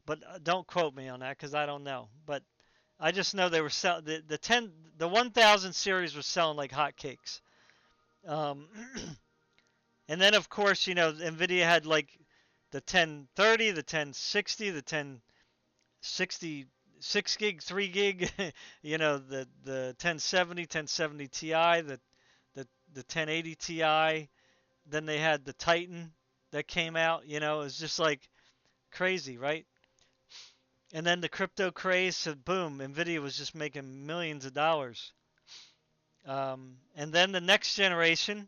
But don't quote me on that because I don't know. But I just know they were selling the 1000 series was selling like hotcakes. And then of course Nvidia had like the 1030, the 1060, the 1060 6 gig, 3 gig, the 1070, 1070 Ti, the 1080 Ti. Then they had the Titan that came out. It was just like crazy, right? And then the crypto craze, so boom, Nvidia was just making millions of dollars. And then the next generation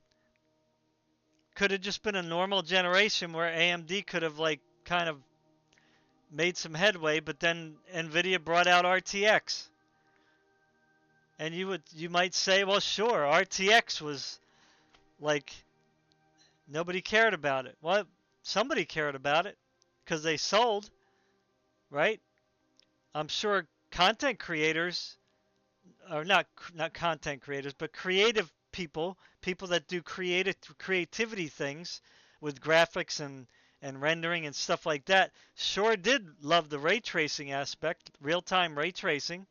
could have just been a normal generation where AMD could have like kind of made some headway, but then Nvidia brought out RTX. And you might say, well, sure, RTX was like nobody cared about it. Well, somebody cared about it because they sold, right? I'm sure content creators, or not content creators, but creative people that do creativity things with graphics and rendering and stuff like that, sure did love the ray tracing aspect, real-time ray tracing,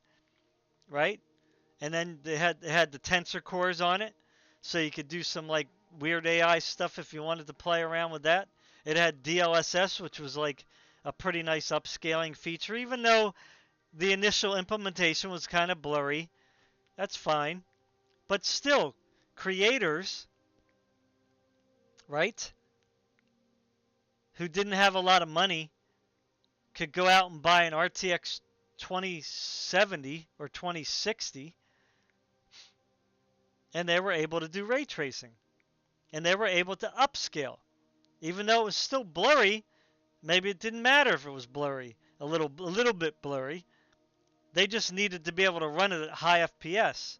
right? And then they had the tensor cores on it, so you could do some like weird AI stuff if you wanted to play around with that. It had DLSS, which was like a pretty nice upscaling feature, even though the initial implementation was kind of blurry. That's fine. But still, creators, right, who didn't have a lot of money could go out and buy an RTX 2070 or 2060, and they were able to do ray tracing. And they were able to upscale. Even though it was still blurry, maybe it didn't matter if it was blurry, a little bit blurry. They just needed to be able to run it at high FPS.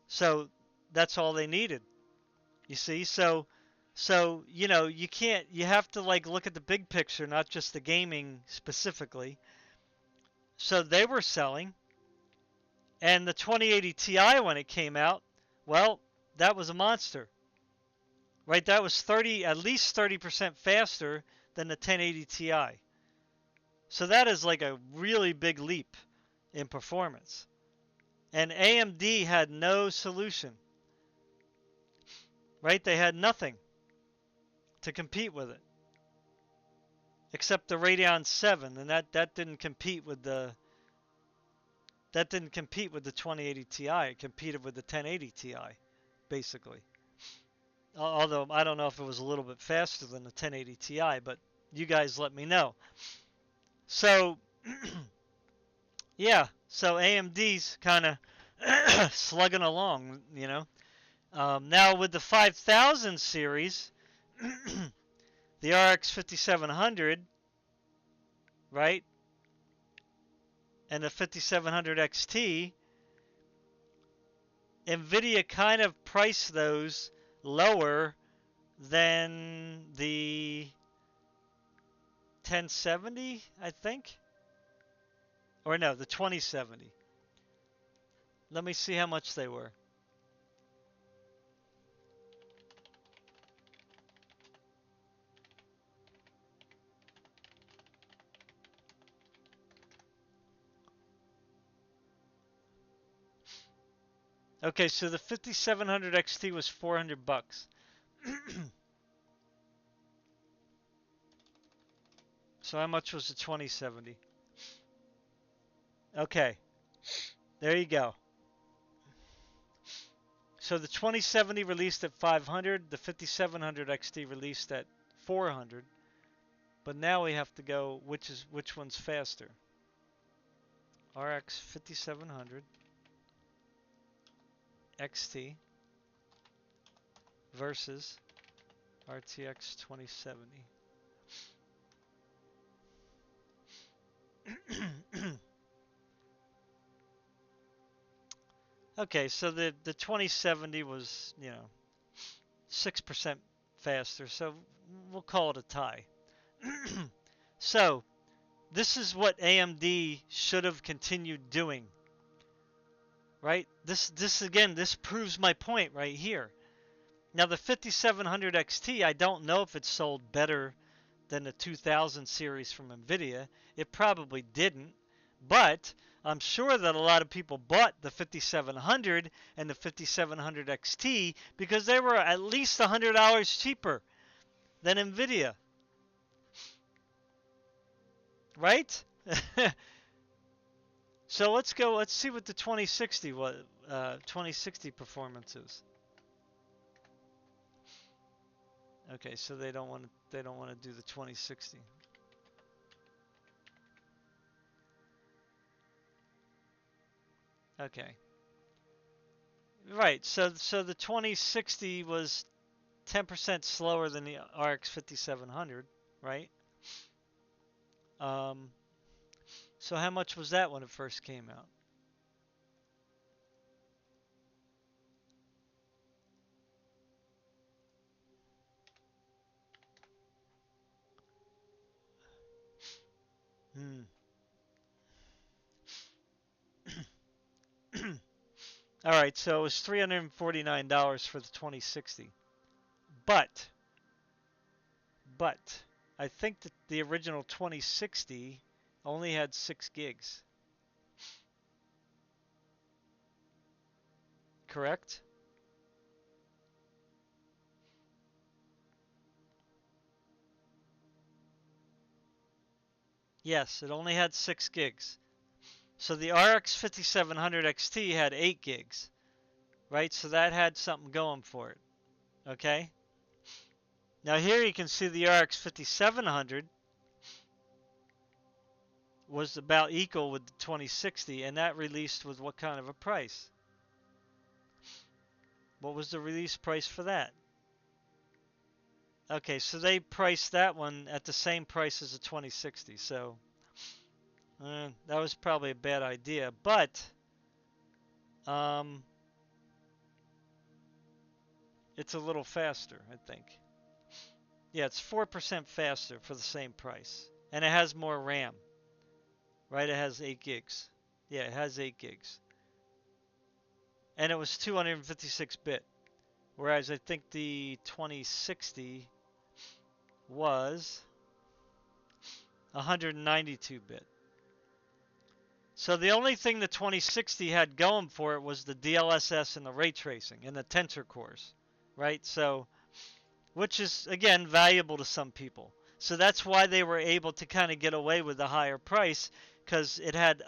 So that's all they needed. You see? So you can't, you have to like look at the big picture, not just the gaming specifically. So they were selling, and the 2080 Ti when it came out, well, that was a monster. Right? That was at least 30% faster than the 1080 Ti. So that is like a really big leap in performance. And AMD had no solution. Right? They had nothing to compete with it. Except the Radeon 7, and that didn't compete with the 2080 Ti. It competed with the 1080 Ti, basically. Although I don't know if it was a little bit faster than the 1080 Ti, but you guys let me know. So, yeah, so AMD's kind of slugging along, you know. Now with the 5000 series, the RX 5700, right, and the 5700 XT, Nvidia kind of priced those lower than the 1070, I think. Or no, the 2070. Let me see how much they were. Okay, so the 5700 XT was $400. So how much was the 2070? Okay, there you go. So the 2070 released at 500, the 5700 XT released at 400. But now we have to go which one's faster? RX 5700 XT versus RTX 2070. Okay, so the 2070 was, 6% faster, so we'll call it a tie. So, this is what AMD should have continued doing. Right? This proves my point right here. Now the 5700 XT, I don't know if it sold better than the 2000 series from Nvidia. It probably didn't, but I'm sure that a lot of people bought the 5700 and the 5700 XT because they were at least $100 cheaper than Nvidia. Right? So let's see what the 2060 performance is. Okay, so they don't want to do the 2060. Okay. Right. So the 2060 was 10% slower than the RX 5700, right? So how much was that when it first came out? All right, so it was $349 for the 2060. But I think that the original 2060 only had 6 gigs. Correct? Yes, it only had 6 gigs. So the RX 5700 XT had 8 gigs, right? So that had something going for it, okay? Now here you can see the RX 5700 was about equal with the 2060, and that released with what kind of a price? What was the release price for that? Okay, so they priced that one at the same price as the 2060, so that was probably a bad idea, but um, it's a little faster, I think. Yeah, it's 4% faster for the same price, and it has more RAM, right? It has 8 gigs. Yeah, it has 8 gigs. And it was 256-bit, whereas I think the 2060 was 192-bit. So the only thing the 2060 had going for it was the DLSS and the ray tracing and the tensor cores, right? So, which is again valuable to some people. So that's why they were able to kind of get away with the higher price, because it had,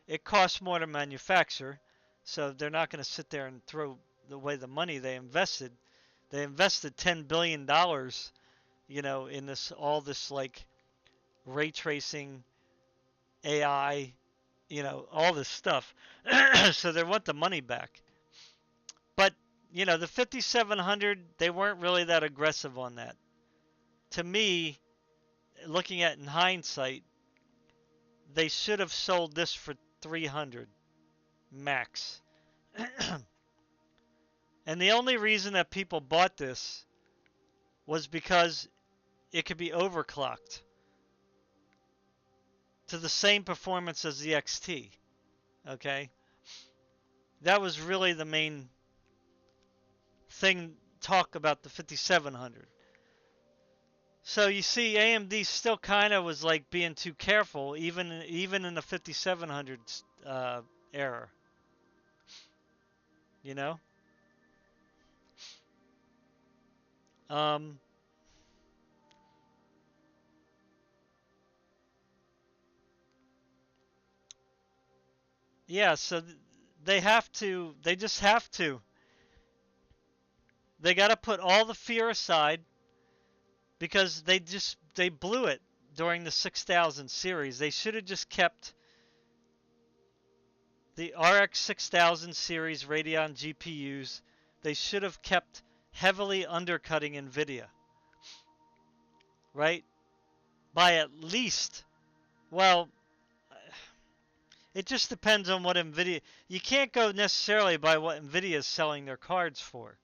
it costs more to manufacture. So they're not going to sit there and throw away the money they invested. They invested $10 billion, in this like ray tracing, AI, all this stuff. So they want the money back. But, the 5700, they weren't really that aggressive on that. To me, looking at in hindsight, they should have sold this for 300 max. And the only reason that people bought this was because it could be overclocked to the same performance as the XT. Okay? That was really the main thing talk about the 5700. So you see, AMD still kind of was like being too careful, even in the 5700 era. You know. Um, yeah. So they have to. They just have to. They got to put all the fear aside, because they blew it during the 6000 series. They should have just kept the RX 6000 series Radeon GPUs. They should have kept heavily undercutting Nvidia, right? By at least, well, it just depends on what Nvidia. You can't go necessarily by what Nvidia is selling their cards for.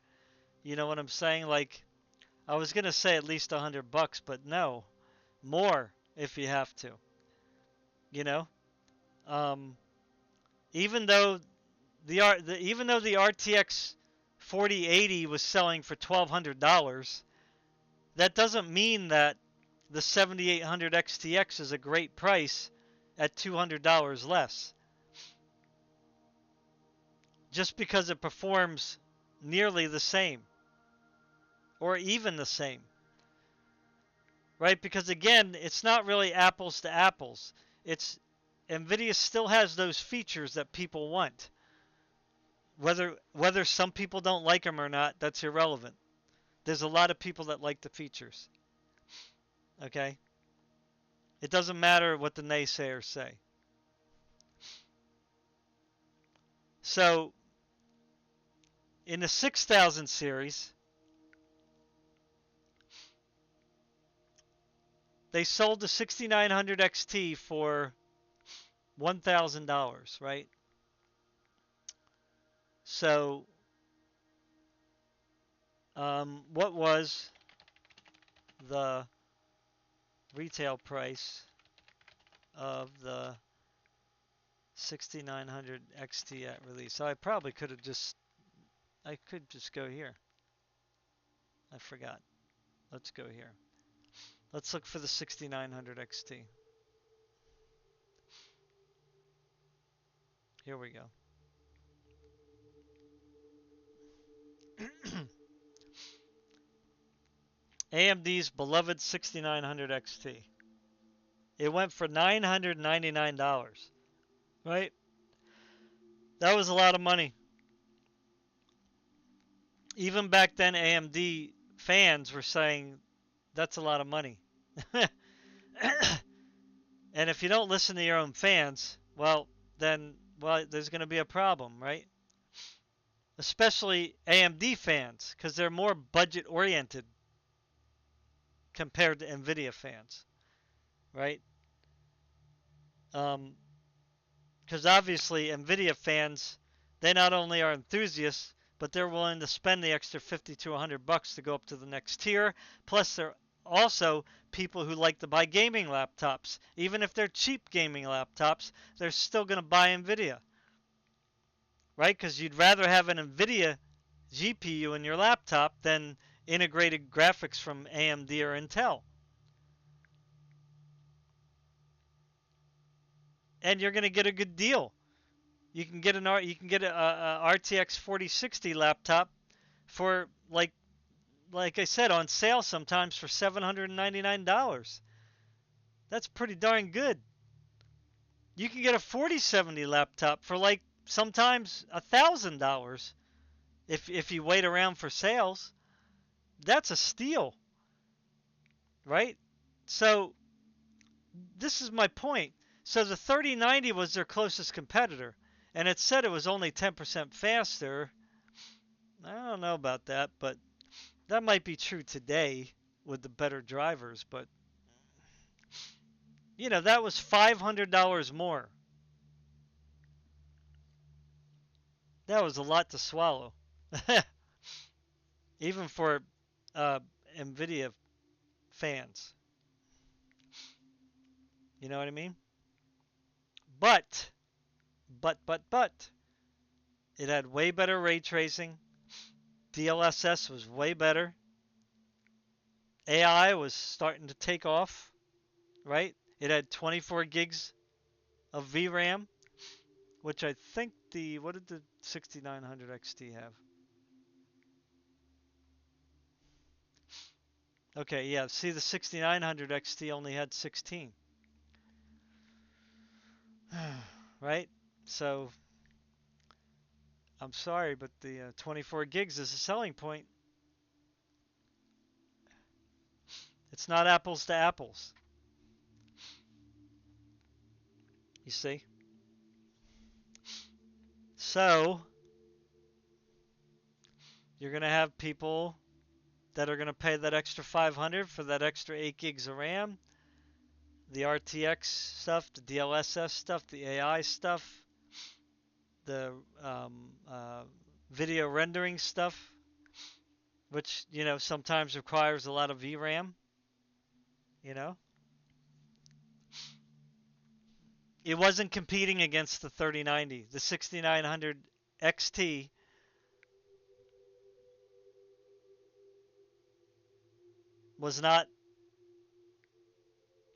You know what I'm saying? Like, I was gonna say at least $100, but no, more if you have to. You know, um, even though the RTX 4080 was selling for $1,200, that doesn't mean that the 7800 XTX is a great price at $200 less. Just because it performs nearly the same or even the same, right? Because again, it's not really apples to apples. It's Nvidia still has those features that people want. Whether some people don't like them or not, that's irrelevant. There's a lot of people that like the features. Okay? It doesn't matter what the naysayers say. So, in the 6000 series, they sold the 6900 XT for $1,000, right? So, what was the retail price of the 6900 XT at release? So I probably could have I could just go here. I forgot. Let's go here. Let's look for the 6900 XT. Here we go. AMD's beloved 6900 XT. It went for $999, right? That was a lot of money. Even back then, AMD fans were saying that's a lot of money. And if you don't listen to your own fans, well, then, well, there's going to be a problem, right? Especially AMD fans, because they're more budget oriented compared to Nvidia fans, right? Um, because obviously Nvidia fans, they not only are enthusiasts, but they're willing to spend the extra 50 to $100 to go up to the next tier. Plus, they're also people who like to buy gaming laptops. Even if they're cheap gaming laptops, they're still going to buy Nvidia, right? Because you'd rather have an Nvidia GPU in your laptop than integrated graphics from AMD or Intel. And you're going to get a good deal. You can get a RTX 4060 laptop for like I said, on sale sometimes for $799. That's pretty darn good. You can get a 4070 laptop for like sometimes $1,000 if you wait around for sales. That's a steal, right? So this is my point. So the 3090 was their closest competitor, and it said it was only 10% faster. I don't know about that, but that might be true today with the better drivers, but that was $500 more. That was a lot to swallow, even for uh, Nvidia fans. You know what I mean? But, but, it had way better ray tracing. DLSS was way better. AI was starting to take off, right? It had 24 gigs of VRAM, which I think what did the 6900 XT have? Okay, yeah, see the 6900 XT only had 16. Right? So, I'm sorry, but the 24 gigs is a selling point. It's not apples to apples. You see? So, you're going to have people that are going to pay that extra 500 for that extra 8 gigs of RAM, the RTX stuff, the DLSS stuff, the AI stuff, the video rendering stuff, which, sometimes requires a lot of VRAM, you know? It wasn't competing against the 3090. The 6900 XT was not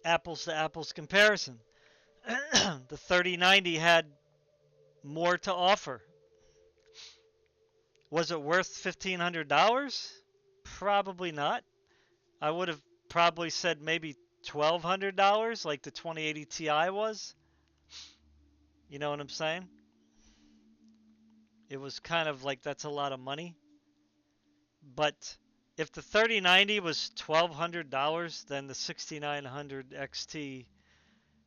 apples to apples comparison. The 3090 had more to offer. Was it worth $1,500? Probably not. I would have probably said maybe $1,200 like the 2080 Ti was. You know what I'm saying? It was kind of like that's a lot of money. But if the 3090 was $1,200, then the 6900 XT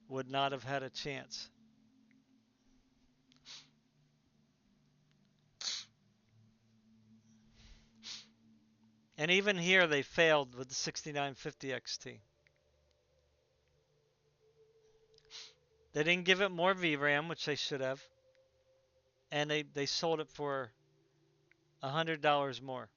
would not have had a chance. And even here they failed with the 6950 XT. They didn't give it more VRAM, which they should have. And they sold it for $100 more.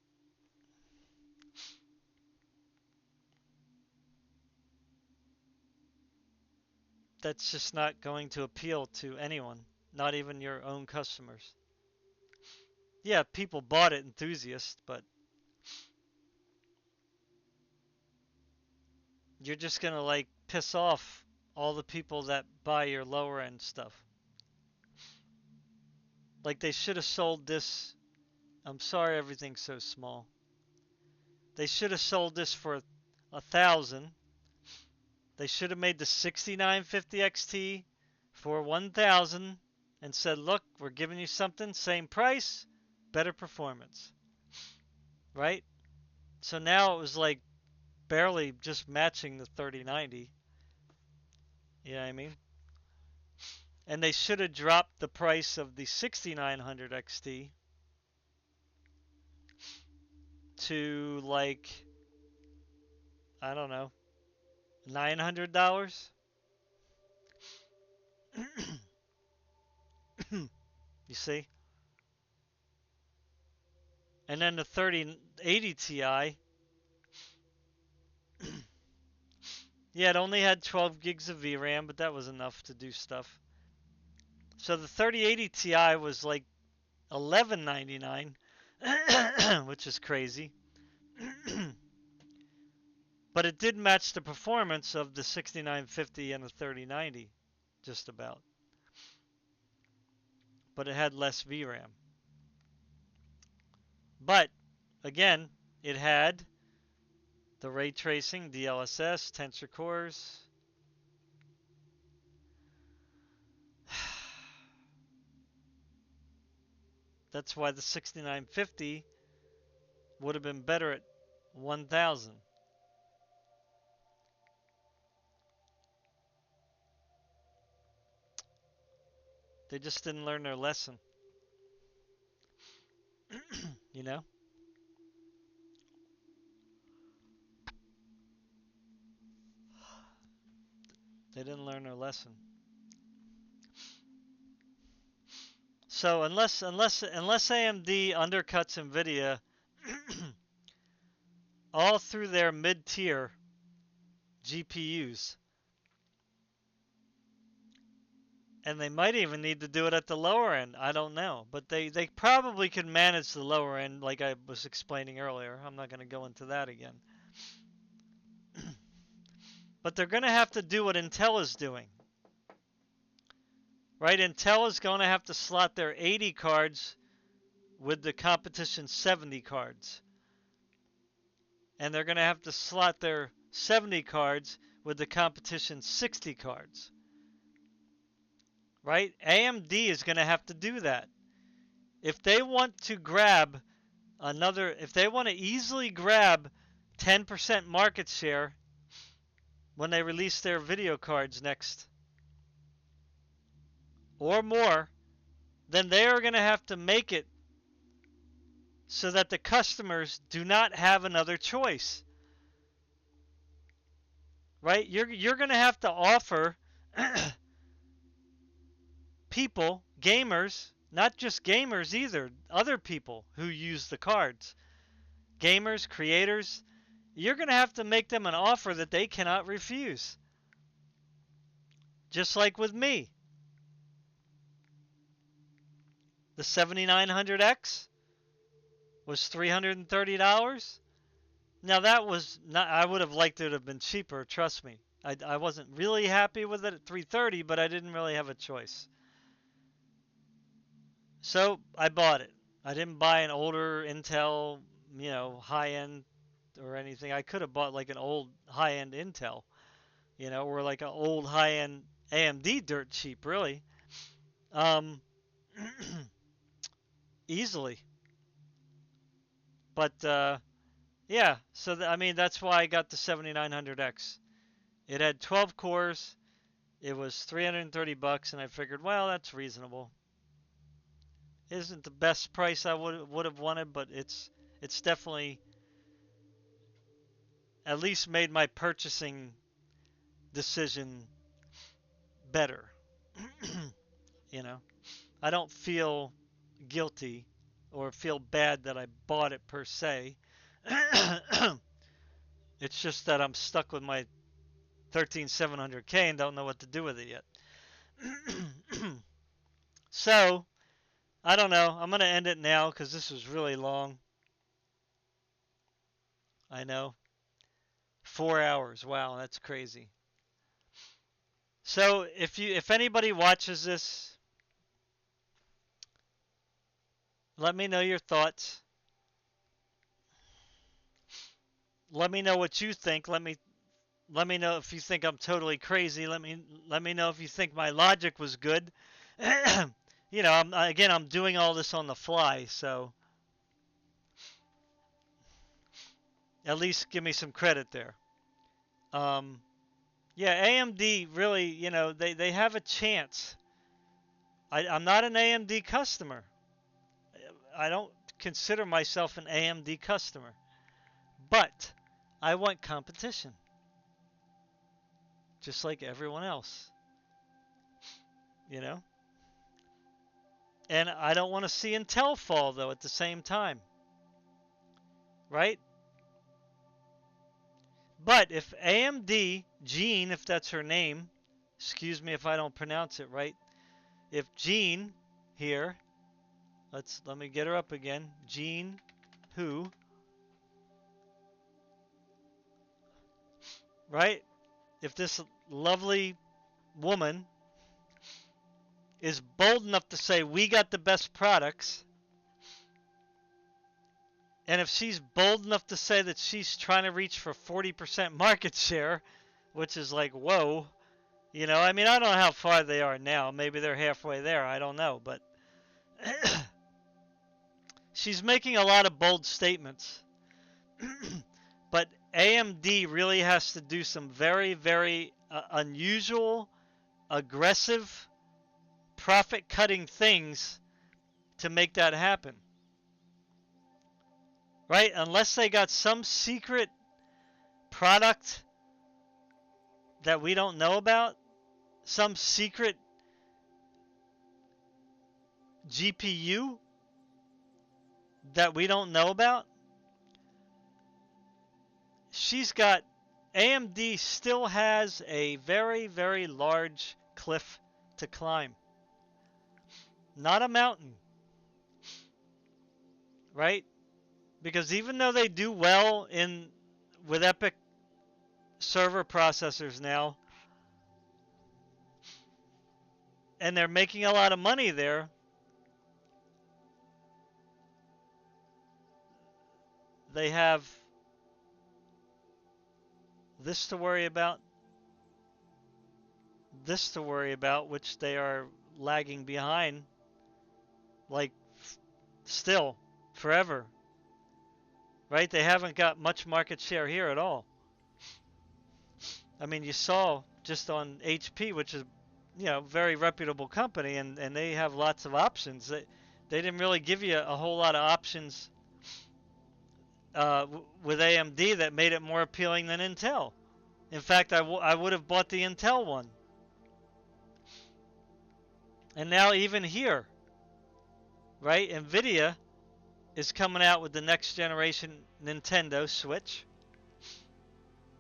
That's just not going to appeal to anyone, not even your own customers. Yeah, people bought it, enthusiasts, but you're just going to like piss off all the people that buy your lower end stuff. Like they should have sold this. I'm sorry everything's so small. They should have sold this for 1,000 They should have made the 6950 XT for 1,000 and said, look, we're giving you something, same price, better performance. Right? So now it was like barely just matching the 3090. You know what I mean? And they should have dropped the price of the 6900 XT to like, I don't know, $900. You see? And then the 3080 Ti, yeah, it only had 12 gigs of VRAM, but that was enough to do stuff. So the 3080 Ti was like $1199, which is crazy. But it did match the performance of the 6950 and the 3090, just about. But it had less VRAM. But again, it had the ray tracing, DLSS, tensor cores. That's why the 6950 would have been better at 1000. They just didn't learn their lesson. You know? They didn't learn their lesson. So unless AMD undercuts Nvidia all through their mid-tier GPUs, and they might even need to do it at the lower end. I don't know, but they probably could manage the lower end, like I was explaining earlier. I'm not going to go into that again. But they're going to have to do what Intel is doing. Right? Intel is going to have to slot their 80 cards with the competition 70 cards. And they're going to have to slot their 70 cards with the competition 60 cards. Right? AMD is going to have to do that. If they want to grab if they want to easily grab 10% market share when they release their video cards next, or more, then they are going to have to make it so that the customers do not have another choice. Right? You're going to have to offer people, gamers, not just gamers either, other people who use the cards, gamers, creators, you're going to have to make them an offer that they cannot refuse. Just like with me. The 7900X was $330. Now that was not, I would have liked it to have been cheaper, trust me. I wasn't really happy with it at $330, but I didn't really have a choice. So I bought it. I didn't buy an older Intel, high-end or anything. I could have bought like an old high-end Intel, or like an old high-end AMD dirt cheap, really. Um, Easily. But yeah, so I mean that's why I got the 7900X. It had 12 cores. It was $330, and I figured, well, that's reasonable. Isn't the best price I would have wanted, but it's definitely at least made my purchasing decision better. I don't feel guilty or feel bad that I bought it per se. It's just that I'm stuck with my 13700K and don't know what to do with it yet. So, I don't know. I'm going to end it now because this was really long. I know. 4 hours. Wow, that's crazy. So, if anybody watches this, let me know your thoughts. Let me know what you think. let me know if you think I'm totally crazy. Let me know if you think my logic was good. I'm doing all this on the fly, so at least give me some credit there. Um, yeah, AMD really, they have a chance. I'm not an AMD customer. I don't consider myself an AMD customer, but I want competition, just like everyone else, you know. And I don't want to see Intel fall though at the same time, right? But if AMD, Jean, if that's her name, excuse me if I don't pronounce it right, if Jean here, let me get her up again, Jean, who, right? If this lovely woman is bold enough to say we got the best products, and if she's bold enough to say that she's trying to reach for 40% market share, which is like, whoa, I mean, I don't know how far they are now. Maybe they're halfway there. I don't know. But she's making a lot of bold statements. But AMD really has to do some very, very unusual, aggressive, profit cutting things to make that happen. Right? Unless they got some secret product that we don't know about, some secret GPU that we don't know about, AMD still has a very, very large cliff to climb. Not a mountain, right? Because even though they do well with EPYC server processors now, and they're making a lot of money there, they have this to worry about, which they are lagging behind, like still, forever. Right? They haven't got much market share here at all. I mean, you saw just on HP, which is, very reputable company, and they have lots of options. They didn't really give you a whole lot of options with AMD that made it more appealing than Intel. In fact, I would have bought the Intel one. And now even here, right, Nvidia is coming out with the next generation Nintendo Switch.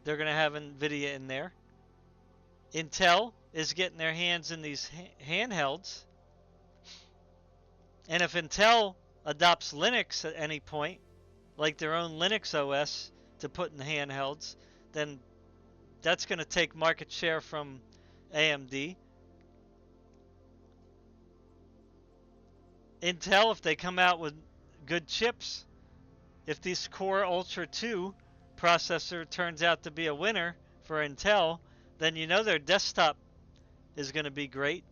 They're going to have Nvidia in there. Intel is getting their hands in these handhelds. And if Intel adopts Linux at any point, like their own Linux OS to put in the handhelds, then that's going to take market share from AMD. Intel, if they come out with good chips, if this Core Ultra 2 processor turns out to be a winner for Intel, then their desktop is going to be great.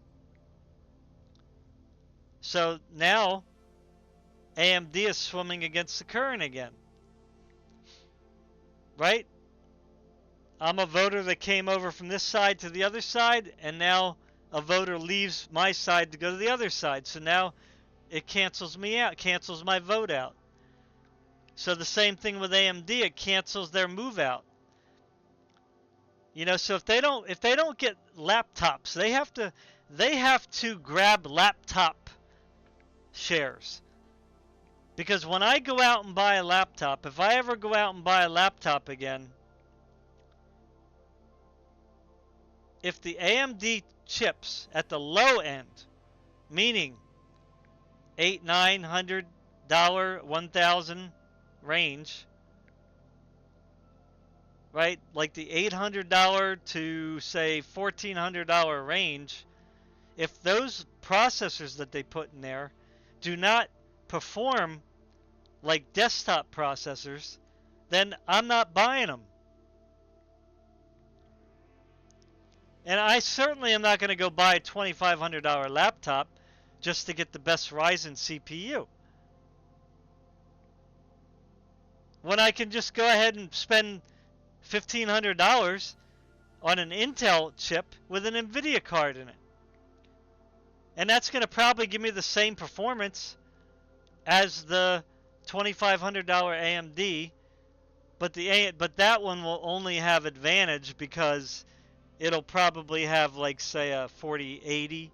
So now AMD is swimming against the current again. Right? I'm a voter that came over from this side to the other side, and now a voter leaves my side to go to the other side. So now it cancels me out, cancels my vote out. So the same thing with AMD, it cancels their move out. So if they don't get laptops, they have to grab laptop shares. Because when I go out and buy a laptop, if I ever go out and buy a laptop again, if the AMD chips at the low end, meaning $800, $900, $1,000 range, right? Like the $800 to say $1,400 range, if those processors that they put in there do not perform like desktop processors, then I'm not buying them. And I certainly am not going to go buy a $2,500 laptop just to get the best Ryzen CPU. When I can just go ahead and spend $1,500 on an Intel chip with an Nvidia card in it. And that's going to probably give me the same performance as the $2,500 AMD, but that one will only have advantage because it'll probably have, like, say, a 4080.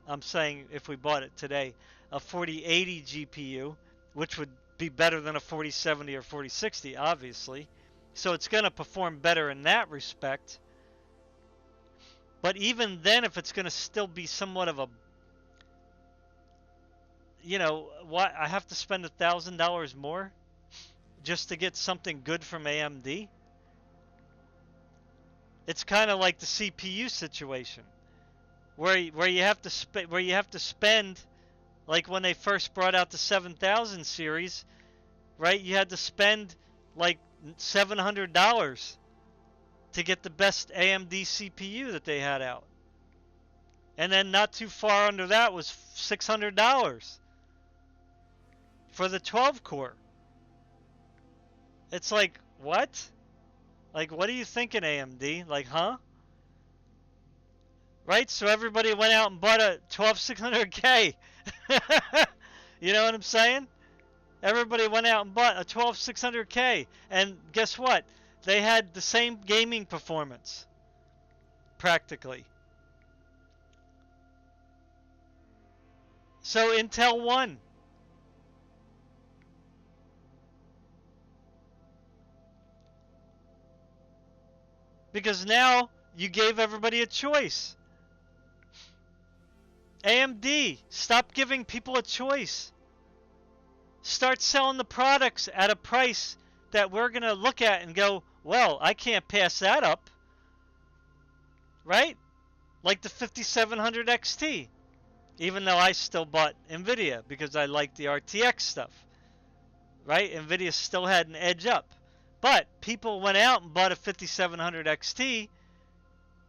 I'm saying if we bought it today, a 4080 GPU, which would be better than a 4070 or 4060, obviously. So it's going to perform better in that respect. But even then, if it's going to still be somewhat of a, what, I have to spend $1,000 more just to get something good from AMD. It's kind of like the CPU situation, where you have to spend, like when they first brought out the 7000 series, right? You had to spend like $700 to get the best AMD CPU that they had out. And then not too far under that was $600 for the 12 core. It's like, what? Like, what are you thinking, AMD? Like, huh? Right? So everybody went out and bought a 12600K. You know what I'm saying? Everybody went out and bought a 12600K. And guess what? They had the same gaming performance. Practically. So Intel won. Because now you gave everybody a choice. AMD, stop giving people a choice. Start selling the products at a price that we're going to look at and go, well, I can't pass that up. Right? Like the 5700 XT. Even though I still bought Nvidia because I like the RTX stuff. Right? Nvidia still had an edge up. But people went out and bought a 5700 XT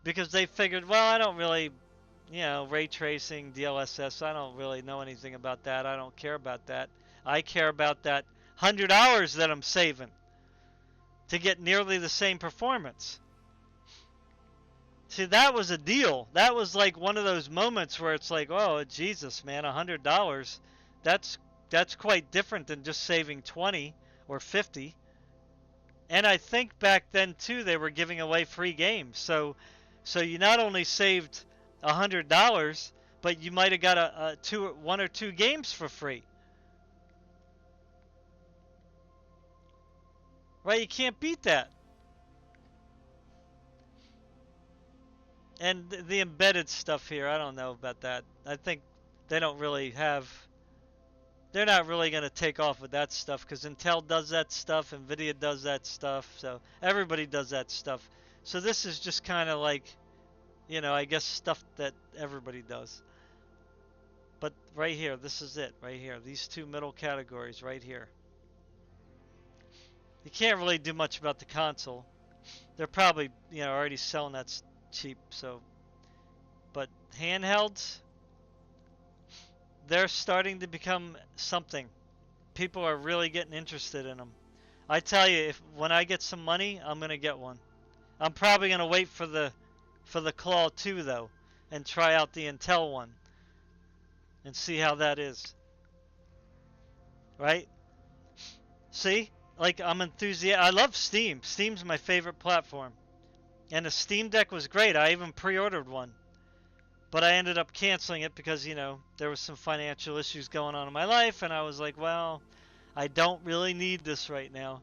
because they figured, well, I don't really, ray tracing, DLSS, I don't really know anything about that. I don't care about that. I care about that $100 that I'm saving to get nearly the same performance. See, that was a deal. That was like one of those moments where it's like, oh, Jesus, man, $100. That's quite different than just saving 20 or 50. And I think back then too they were giving away free games. So you not only saved $100, but you might have got one or two games for free. Right? You can't beat that. And the embedded stuff here, I don't know about that. I think they don't really have... They're not really going to take off with that stuff because Intel does that stuff, Nvidia does that stuff, so everybody does that stuff. So this is just kind of like, I guess stuff that everybody does. But right here, this is it, right here. These two middle categories right here. You can't really do much about the console. They're probably, already selling that cheap, so. But handhelds, they're starting to become something. People are really getting interested in them. I tell you, when I get some money, I'm gonna get one. I'm probably gonna wait for the Claw 2 though, and try out the Intel one, and see how that is. Right? See, like I'm enthusiastic. I love Steam. Steam's my favorite platform, and the Steam Deck was great. I even pre-ordered one. But I ended up canceling it because, there was some financial issues going on in my life. And I was like, well, I don't really need this right now.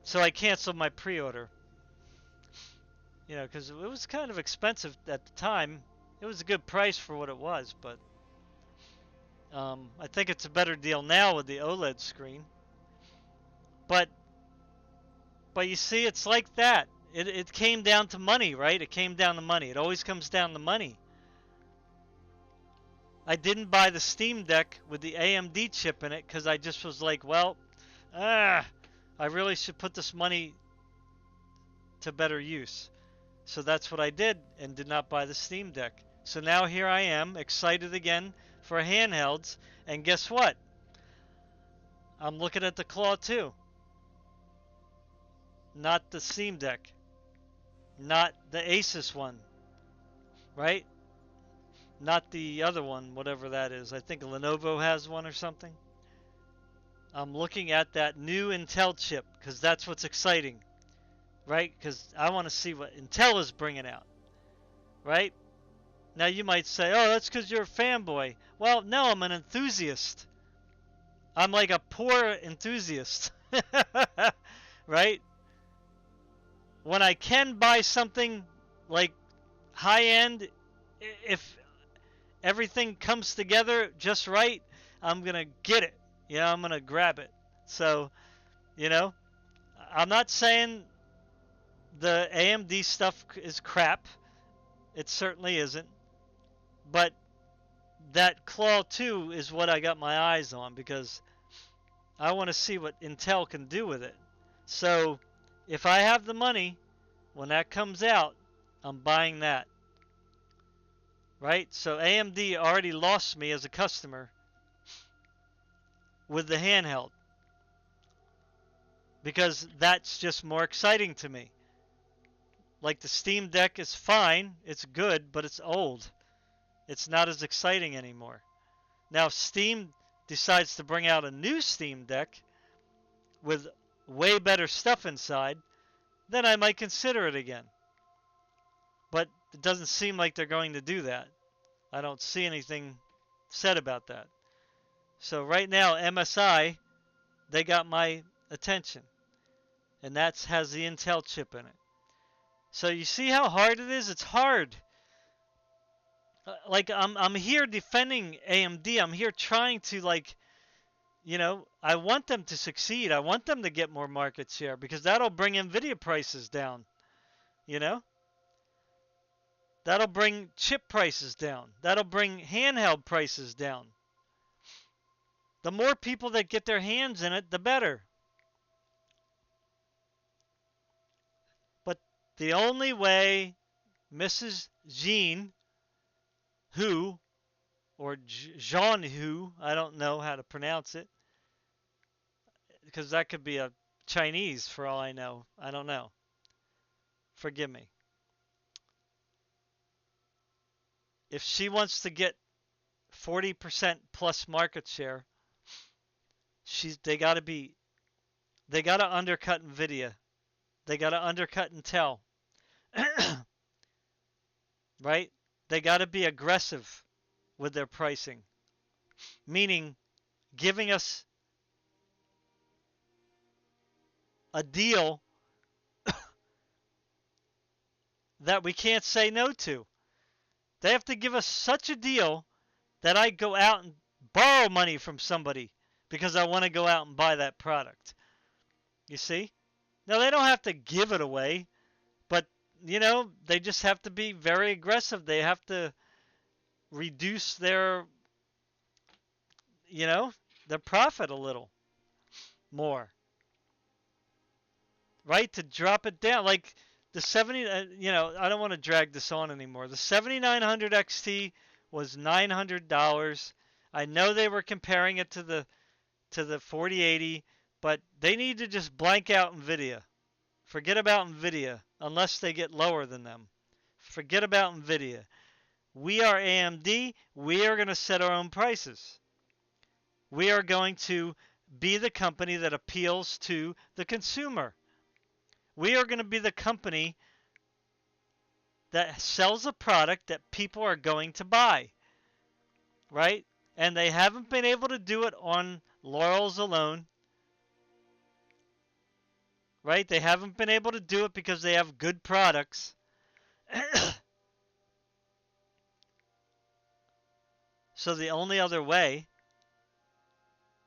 So I canceled my pre-order. Because it was kind of expensive at the time. It was a good price for what it was. But I think it's a better deal now with the OLED screen. But you see, it's like that. It came down to money, right? It came down to money. It always comes down to money. I didn't buy the Steam Deck with the AMD chip in it because I just was like, well, I really should put this money to better use. So that's what I did and did not buy the Steam Deck. So now here I am, excited again for handhelds. And guess what? I'm looking at the Claw 2, not the Steam Deck, not the Asus one, right? Not the other one, whatever that is. I think Lenovo has one or something. I'm looking at that new Intel chip because that's what's exciting, right? Because I want to see what Intel is bringing out, right? Now you might say, oh, that's because you're a fanboy. Well, no, I'm an enthusiast. I'm like a poor enthusiast, right? When I can buy something like high end, if everything comes together just right, I'm going to get it. Yeah, I'm going to grab it. So, you know, I'm not saying the AMD stuff is crap. It certainly isn't. But that Claw 2 is what I got my eyes on because I want to see what Intel can do with it. So if I have the money, when that comes out, I'm buying that. Right? So AMD already lost me as a customer with the handheld because that's just more exciting to me. Like the Steam Deck is fine, it's good, but it's old. It's not as exciting anymore. Now, if Steam decides to bring out a new Steam Deck with way better stuff inside, then I might consider it again. But it doesn't seem like they're going to do that. I don't see anything said about that. So right now, MSI, they got my attention. And that has the Intel chip in it. So you see how hard it is? It's hard. Like I'm here defending AMD. I'm here trying to I want them to succeed. I want them to get more market share because that'll bring Nvidia prices down, you know? That'll bring chip prices down. That'll bring handheld prices down. The more people that get their hands in it, the better. But the only way Mrs. Jean Hu, or Jean Hu, I don't know how to pronounce it, because that could be a Chinese for all I know. I don't know. Forgive me. If she wants to get 40% plus market share, they got to undercut Nvidia. They got to undercut Intel. Right? They got to be aggressive with their pricing, meaning giving us a deal that we can't say no to. They have to give us such a deal that I go out and borrow money from somebody because I want to go out and buy that product. You see? Now, they don't have to give it away, but, they just have to be very aggressive. They have to reduce their profit a little more. Right? To drop it down. Like the 70, I don't want to drag this on anymore. The 7900 XT was $900. I know they were comparing it to the 4080, but they need to just blank out Nvidia. Forget about Nvidia unless they get lower than them. Forget about Nvidia. We are AMD. We are going to set our own prices. We are going to be the company that appeals to the consumer. We are going to be the company that sells a product that people are going to buy. Right? And they haven't been able to do it on laurels alone. Right? They haven't been able to do it because they have good products. So the only other way,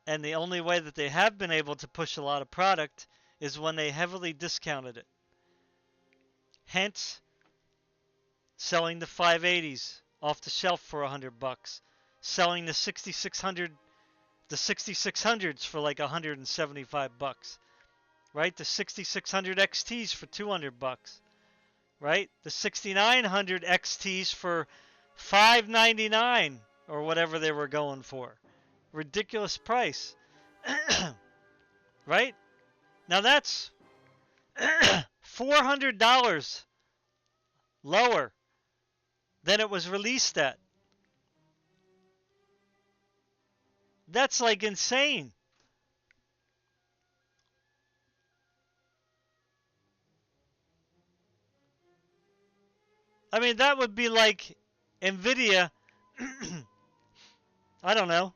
and the only way that they have been able to push a lot of product, is when they heavily discounted it. Hence, selling the 580s off the shelf for $100, selling the 6600s for like $175, right? The 6600 XTs for $200, right? The 6900 XTs for $599 or whatever they were going for. Ridiculous price. Right? Now that's $400 lower than it was released at. That's like insane. I mean, that would be like Nvidia, I don't know.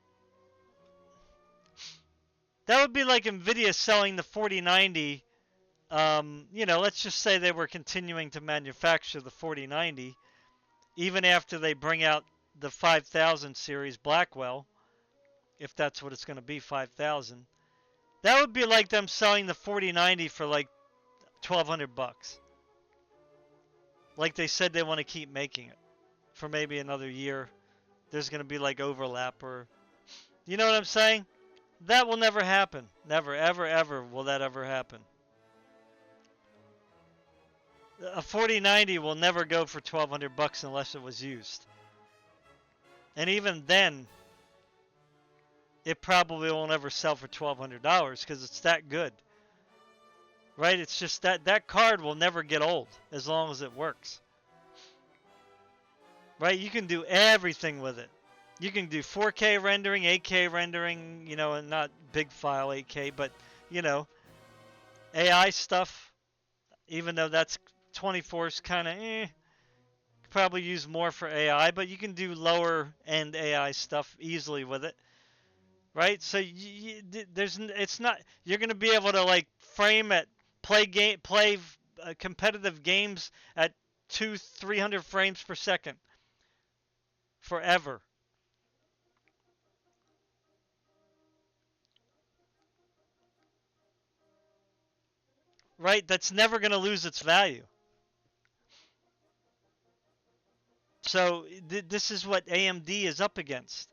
That would be like Nvidia selling the 4090. Let's just say they were continuing to manufacture the 4090 even after they bring out the 5000 series Blackwell, if that's what it's going to be, 5000. That would be like them selling the 4090 for like $1,200. Like they said they want to keep making it for maybe another year. There's going to be like overlap or, you know what I'm saying? That will never happen. Never, ever, ever will that ever happen. A 4090 will never go for $1,200 unless it was used. And even then, it probably won't ever sell for $1,200 because it's that good. Right? It's just that card will never get old as long as it works. Right? You can do everything with it. You can do 4K rendering, 8K rendering, and not big file 8K, but, AI stuff, even though that's 24 is kind of probably use more for AI, but you can do lower end AI stuff easily with it. Right? So it's not, you're going to be able to like frame it, play competitive games at 300 frames per second forever. Right? That's never going to lose its value. So this is what AMD is up against.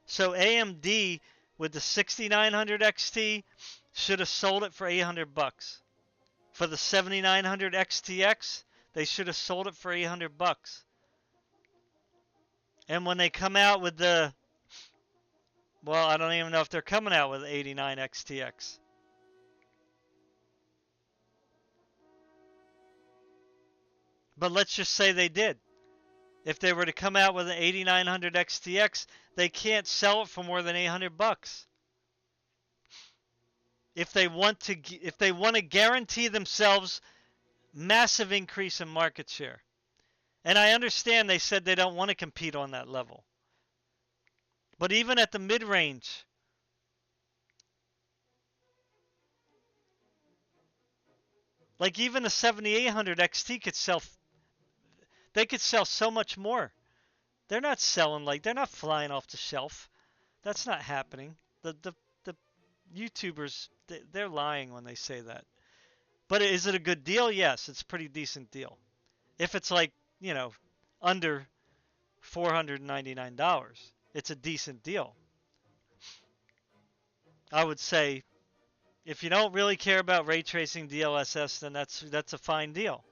So AMD with the 6900 XT should have sold it for $800. For the 7900 XTX, they should have sold it for $800. And when they come out with the, well, I don't even know if they're coming out with 89 XTX. But let's just say they did. If they were to come out with an 8900 XTX, they can't sell it for more than $800. If they want to guarantee themselves massive increase in market share. And I understand they said they don't want to compete on that level. But even at the mid-range, like even the 7800 XT could sell, they could sell so much more. They're not they're not flying off the shelf. That's not happening. The YouTubers, they're lying when they say that. But is it a good deal? Yes, it's a pretty decent deal. If it's like, under $499, it's a decent deal. I would say if you don't really care about ray tracing DLSS, then that's a fine deal.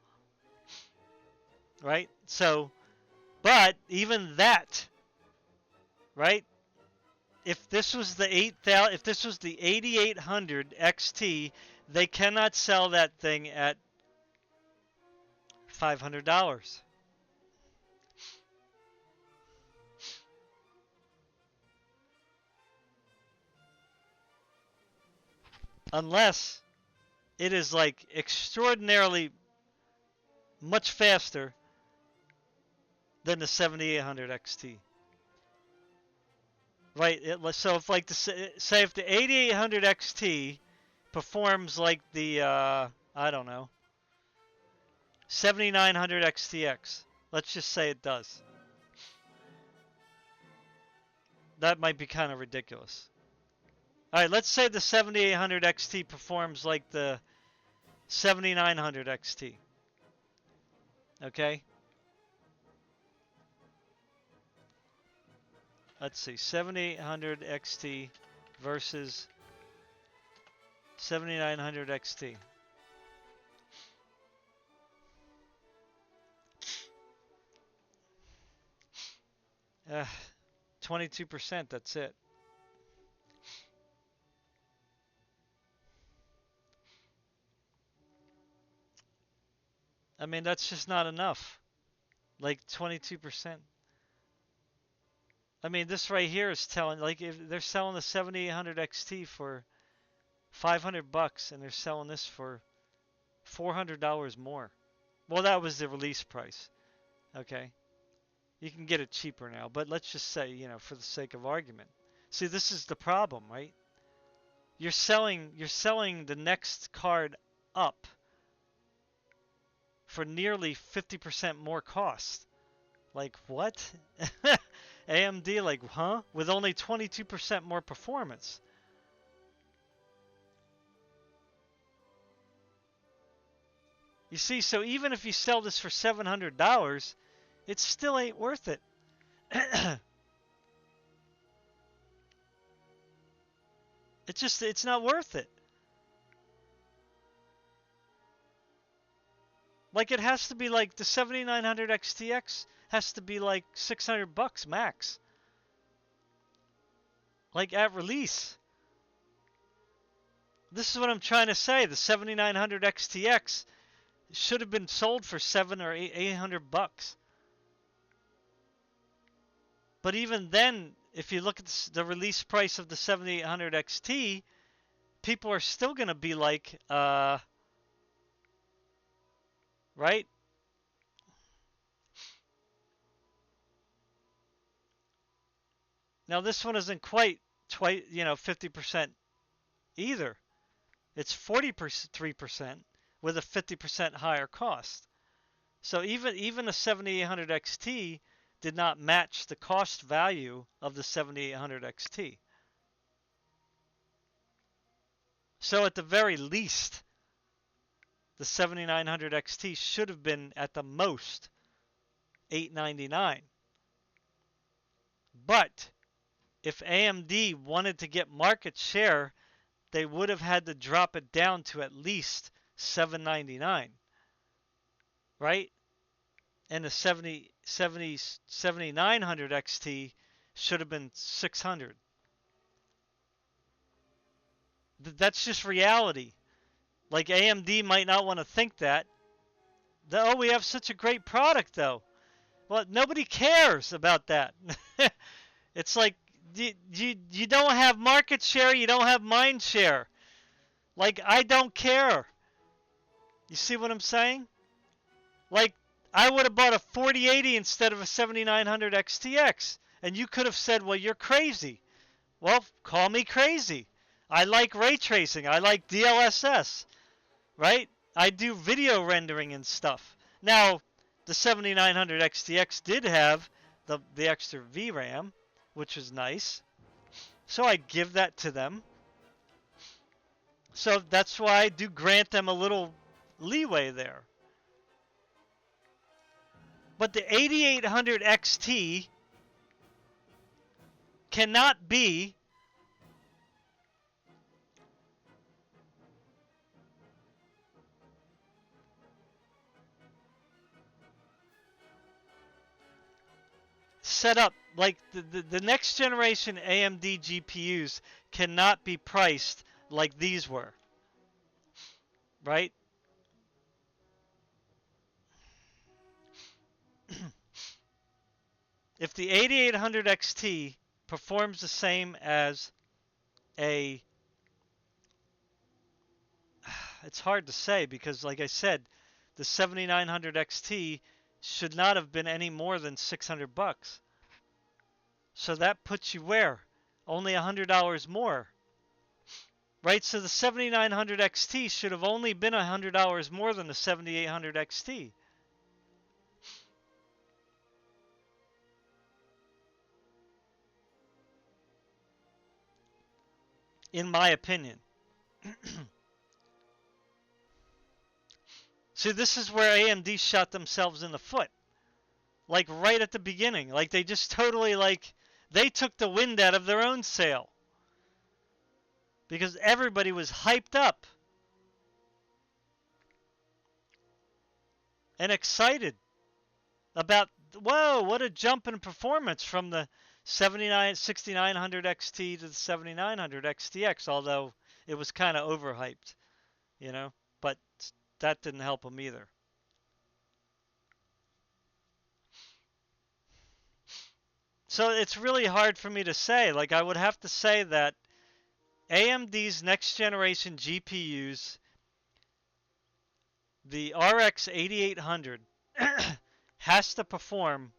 Right? So, but even that, right? If this was the 8800 XT, they cannot sell that thing at $500. Unless it is like extraordinarily much faster than the 7800 XT. Right? So if like say if the 8800 XT performs like the I don't know, 7900 XTX. Let's just say it does. That might be kind of ridiculous. All right, let's say the 7800 XT performs like the 7900 XT. Okay? Let's see, 7800 XT versus 7900 XT. Uh, 22%, that's it. I mean, that's just not enough. Like 22%. I mean, this right here is telling, like, if they're selling the 7800 XT for $500 and they're selling this for $400 more. Well, that was the release price. Okay. You can get it cheaper now, but let's just say, for the sake of argument. See, this is the problem, right? You're selling the next card up for nearly 50% more cost. Like what? AMD like, huh? With only 22% more performance. You see, so even if you sell this for $700, it still ain't worth it. It's not worth it. Like it has to be like the 7900 XTX has to be like $600 max. Like at release. This is what I'm trying to say. The 7900 XTX should have been sold for $700 or $800. But even then, if you look at the release price of the 7800 XT, people are still going to be like, right? Now this one isn't quite 50% either. It's 43% with a 50% higher cost. So even a 7800 XT did not match the cost value of the 7800 XT. So at the very least, the 7900 XT should have been at the most $899. But if AMD wanted to get market share, they would have had to drop it down to at least $799, right? And the 7900 XT should have been $600. That's just reality. Like AMD might not want to think that. Oh, we have such a great product though. Well, nobody cares about that. It's like you don't have market share, you don't have mind share. Like I don't care. You see what I'm saying? Like I would have bought a 4080 instead of a 7900 XTX, and you could have said, "Well, you're crazy." Well, call me crazy. I like ray tracing. I like DLSS, right? I do video rendering and stuff. Now, the 7900 XTX did have the extra VRAM, which was nice. So I give that to them. So that's why I do grant them a little leeway there. But the 8800 XT cannot be set up like the next generation AMD GPUs cannot be priced like these were, right? If the 8800 XT performs the same as a it's hard to say because like I said, the 7900 XT should not have been any more than $600. So that puts you where? Only $100 more. Right? So the 7900 XT should have only been $100 more than the 7800 XT. In my opinion. See, this is where AMD shot themselves in the foot. Like right at the beginning. Like they just totally they took the wind out of their own sail. Because everybody was hyped up and excited about whoa, what a jump in performance from the 6900 XT to the 7900 XTX, although it was kind of overhyped, you know, but that didn't help them either. So it's really hard for me to say. Like, I would have to say that AMD's next generation GPUs, the RX 8800, has to perform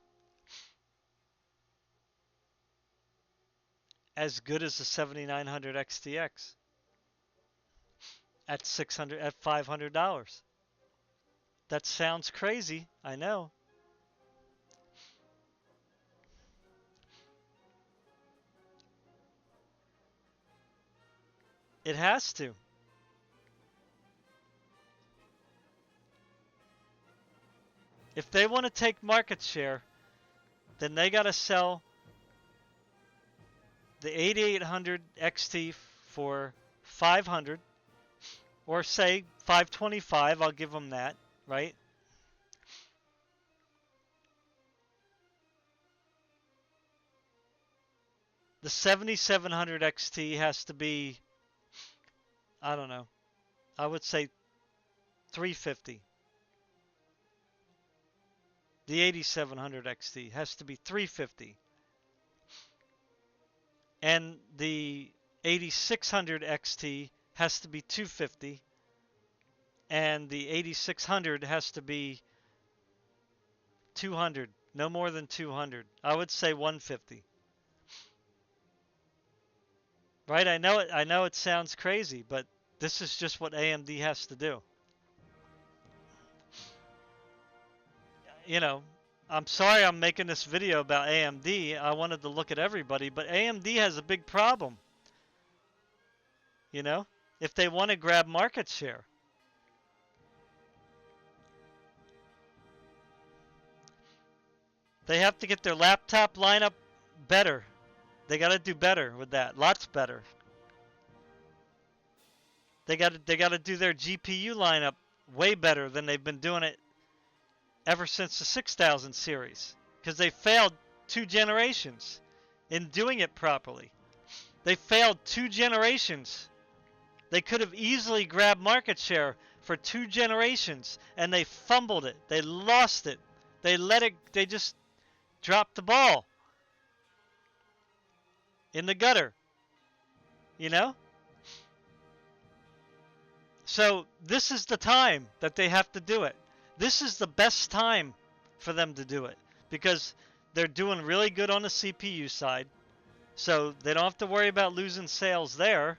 as good as the 7900 XTX at $500. That sounds crazy, I know. It has to. If they want to take market share, then they got to sell the 8800 XT for 500, or say 525. I'll give them that, right? The 7700 XT has to be, I don't know, I would say 350. The 8700 XT has to be 350. And the 8600 XT has to be 250. And the 8600 has to be 200. No more than 200. I would say 150. Right? I know it sounds crazy, but this is just what AMD has to do. You know, I'm sorry I'm making this video about AMD. I wanted to look at everybody, but AMD has a big problem. You know, if they want to grab market share. They have to get their laptop lineup better. They got to do better with that. Lots better. They got to do their GPU lineup way better than they've been doing it ever since the 6000 series, because they failed 2 generations in doing it properly. They failed 2 generations. They could have easily grabbed market share for 2 generations, and they fumbled it. They lost it. They just dropped the ball in the gutter, you know? So this is the time that they have to do it. This is the best time for them to do it, because they're doing really good on the CPU side. So they don't have to worry about losing sales there.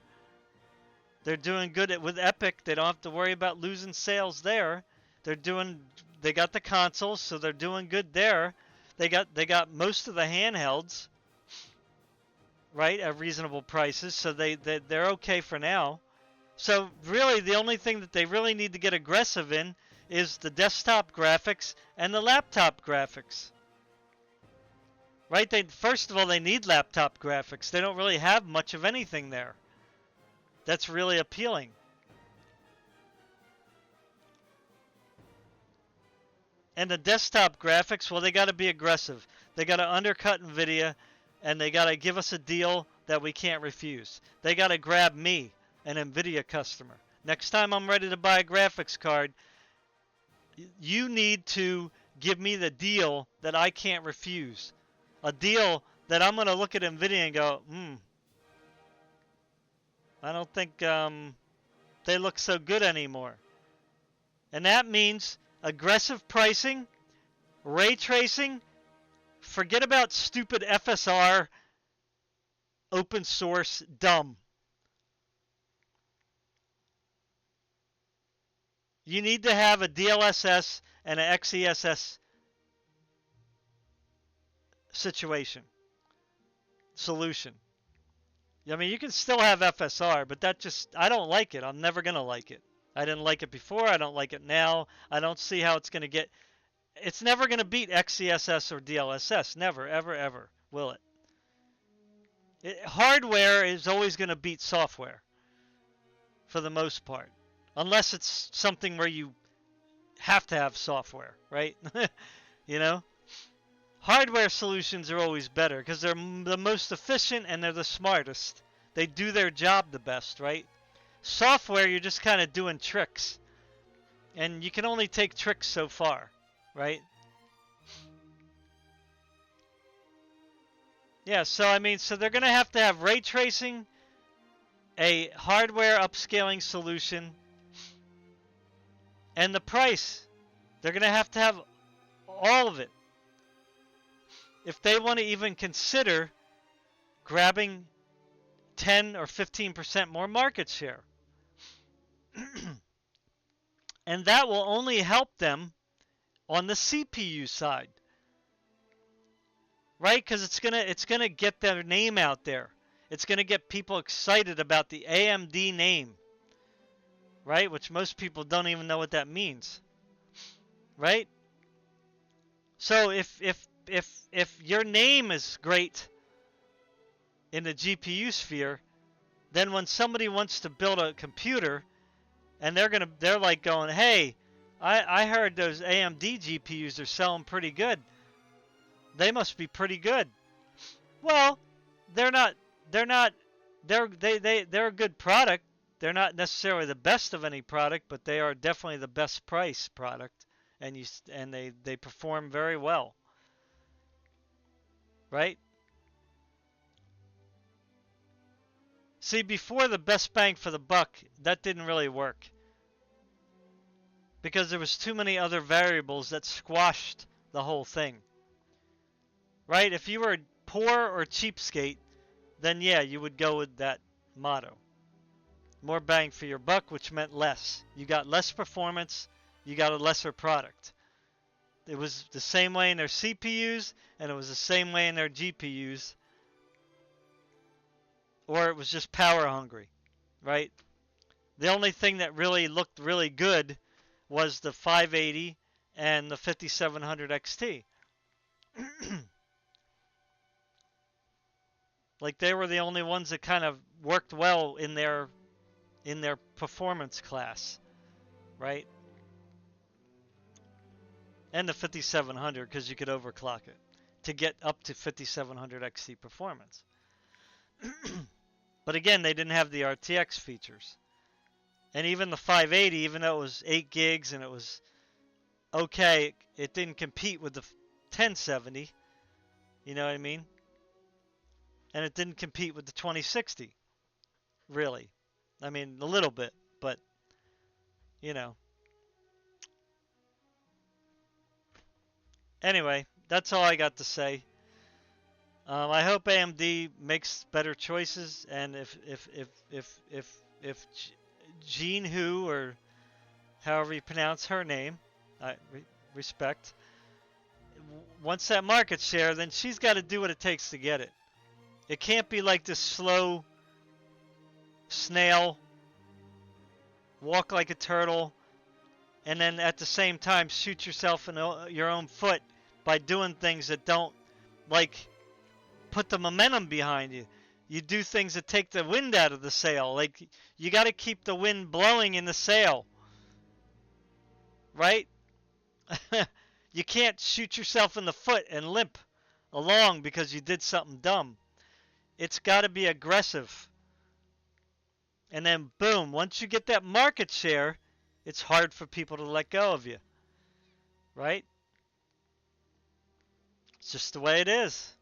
They're doing good with Epic. They don't have to worry about losing sales there. They got the consoles, so they're doing good there. They got most of the handhelds, right, at reasonable prices, so they're okay for now. So really, the only thing that they really need to get aggressive in is the desktop graphics and the laptop graphics. Right? First of all, they need laptop graphics. They don't really have much of anything there that's really appealing. And the desktop graphics, well, they got to be aggressive. They got to undercut Nvidia, and they got to give us a deal that we can't refuse. They got to grab me, an Nvidia customer. Next time I'm ready to buy a graphics card, you need to give me the deal that I can't refuse. A deal that I'm going to look at Nvidia and go, I don't think they look so good anymore. And that means aggressive pricing, ray tracing. Forget about stupid FSR, open source, dumb. You need to have a DLSS and an XESS solution. I mean, you can still have FSR, but I don't like it. I'm never going to like it. I didn't like it before. I don't like it now. I don't see how it's going to get. It's never going to beat XESS or DLSS. Never, ever, ever will it. Hardware is always going to beat software for the most part, unless it's something where you have to have software, right? You know? hardware solutions are always better because they're the most efficient and they're the smartest. They do their job the best, right? Software, you're just kind of doing tricks. And you can only take tricks so far, right? Yeah, so I mean, so they're going to have ray tracing, a hardware upscaling solution, and the price. They're going to have all of it. If they want to even consider grabbing 10 or 15% more market share. And that will only help them on the CPU side. Right? Because it's gonna get their name out there. It's gonna get people excited about the AMD name. Right? Which most people don't even know what that means. Right? So if your name is great in the GPU sphere, then when somebody wants to build a computer and they're like going, hey, I heard those AMD GPUs are selling pretty good. They must be pretty good. Well, they're not. They're a good product. They're not necessarily the best of any product, but they are definitely the best price product, and they perform very well. Right? See, before the best bang for the buck, that didn't really work because there was too many other variables that squashed the whole thing. Right? If you were poor or cheapskate, then yeah, you would go with that motto. More bang for your buck, which meant less. You got less performance, you got a lesser product. It was the same way in their CPUs, and it was the same way in their GPUs. Or it was just power hungry, right? The only thing that really looked really good was the 580 and the 5700 XT. Like they were the only ones that kind of worked well in their performance class, right? And the 5700 because you could overclock it to get up to 5700 XT performance. But again, they didn't have the RTX features. And even the 580, even though it was 8 gigs and it was okay, it didn't compete with the 1070. You know what I mean? And it didn't compete with the 2060. Really. I mean, a little bit, but you know. Anyway, that's all I got to say. I hope AMD makes better choices, and if Jean Hu, or however you pronounce her name, I respect, wants that market share, then she's got to do what it takes to get it. It can't be like this slow snail, walk like a turtle, and then at the same time shoot yourself in your own foot by doing things that don't, like, put the momentum behind you. You do things that take the wind out of the sail. Like, you got to keep the wind blowing in the sail. Right? You can't shoot yourself in the foot and limp along because you did something dumb. It's got to be aggressive. And then, boom, once you get that market share, it's hard for people to let go of you. Right? It's just the way it is.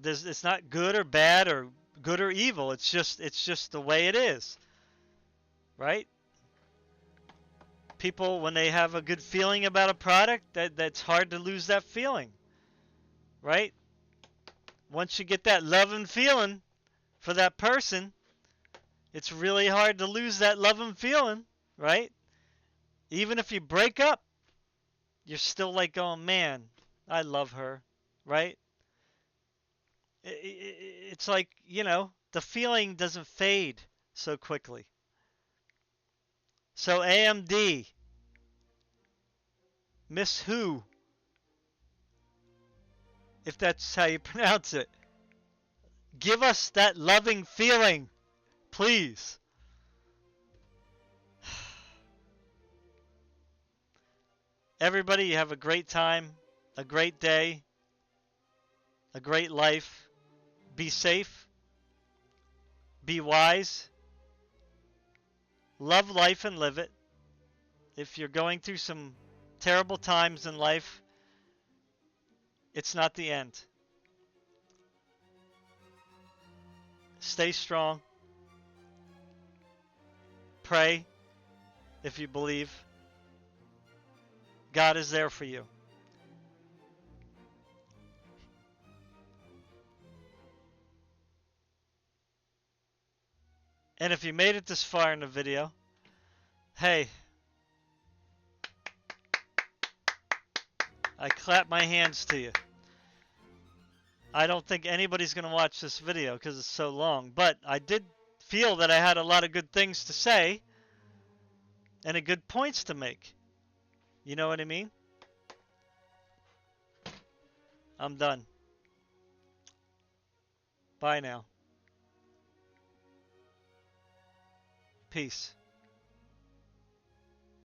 It's not good or bad or good or evil. It's just the way it is. Right? People, when they have a good feeling about a product, that's hard to lose that feeling. Right? Once you get that love and feeling for that person, it's really hard to lose that love and feeling. Right? Even if you break up, you're still like going, man, I love her. Right? It's like, the feeling doesn't fade so quickly. So AMD, Miss Who, if that's how you pronounce it, give us that loving feeling, please. Everybody, you have a great time. a great day, a great life. Be safe, be wise, love life and live it. If you're going through some terrible times in life, it's not the end. Stay strong. Pray if you believe. God is there for you. And if you made it this far in the video, hey, I clap my hands to you. I don't think anybody's going to watch this video because it's so long, but I did feel that I had a lot of good things to say and good points to make. You know what I mean? I'm done. Bye now. Peace.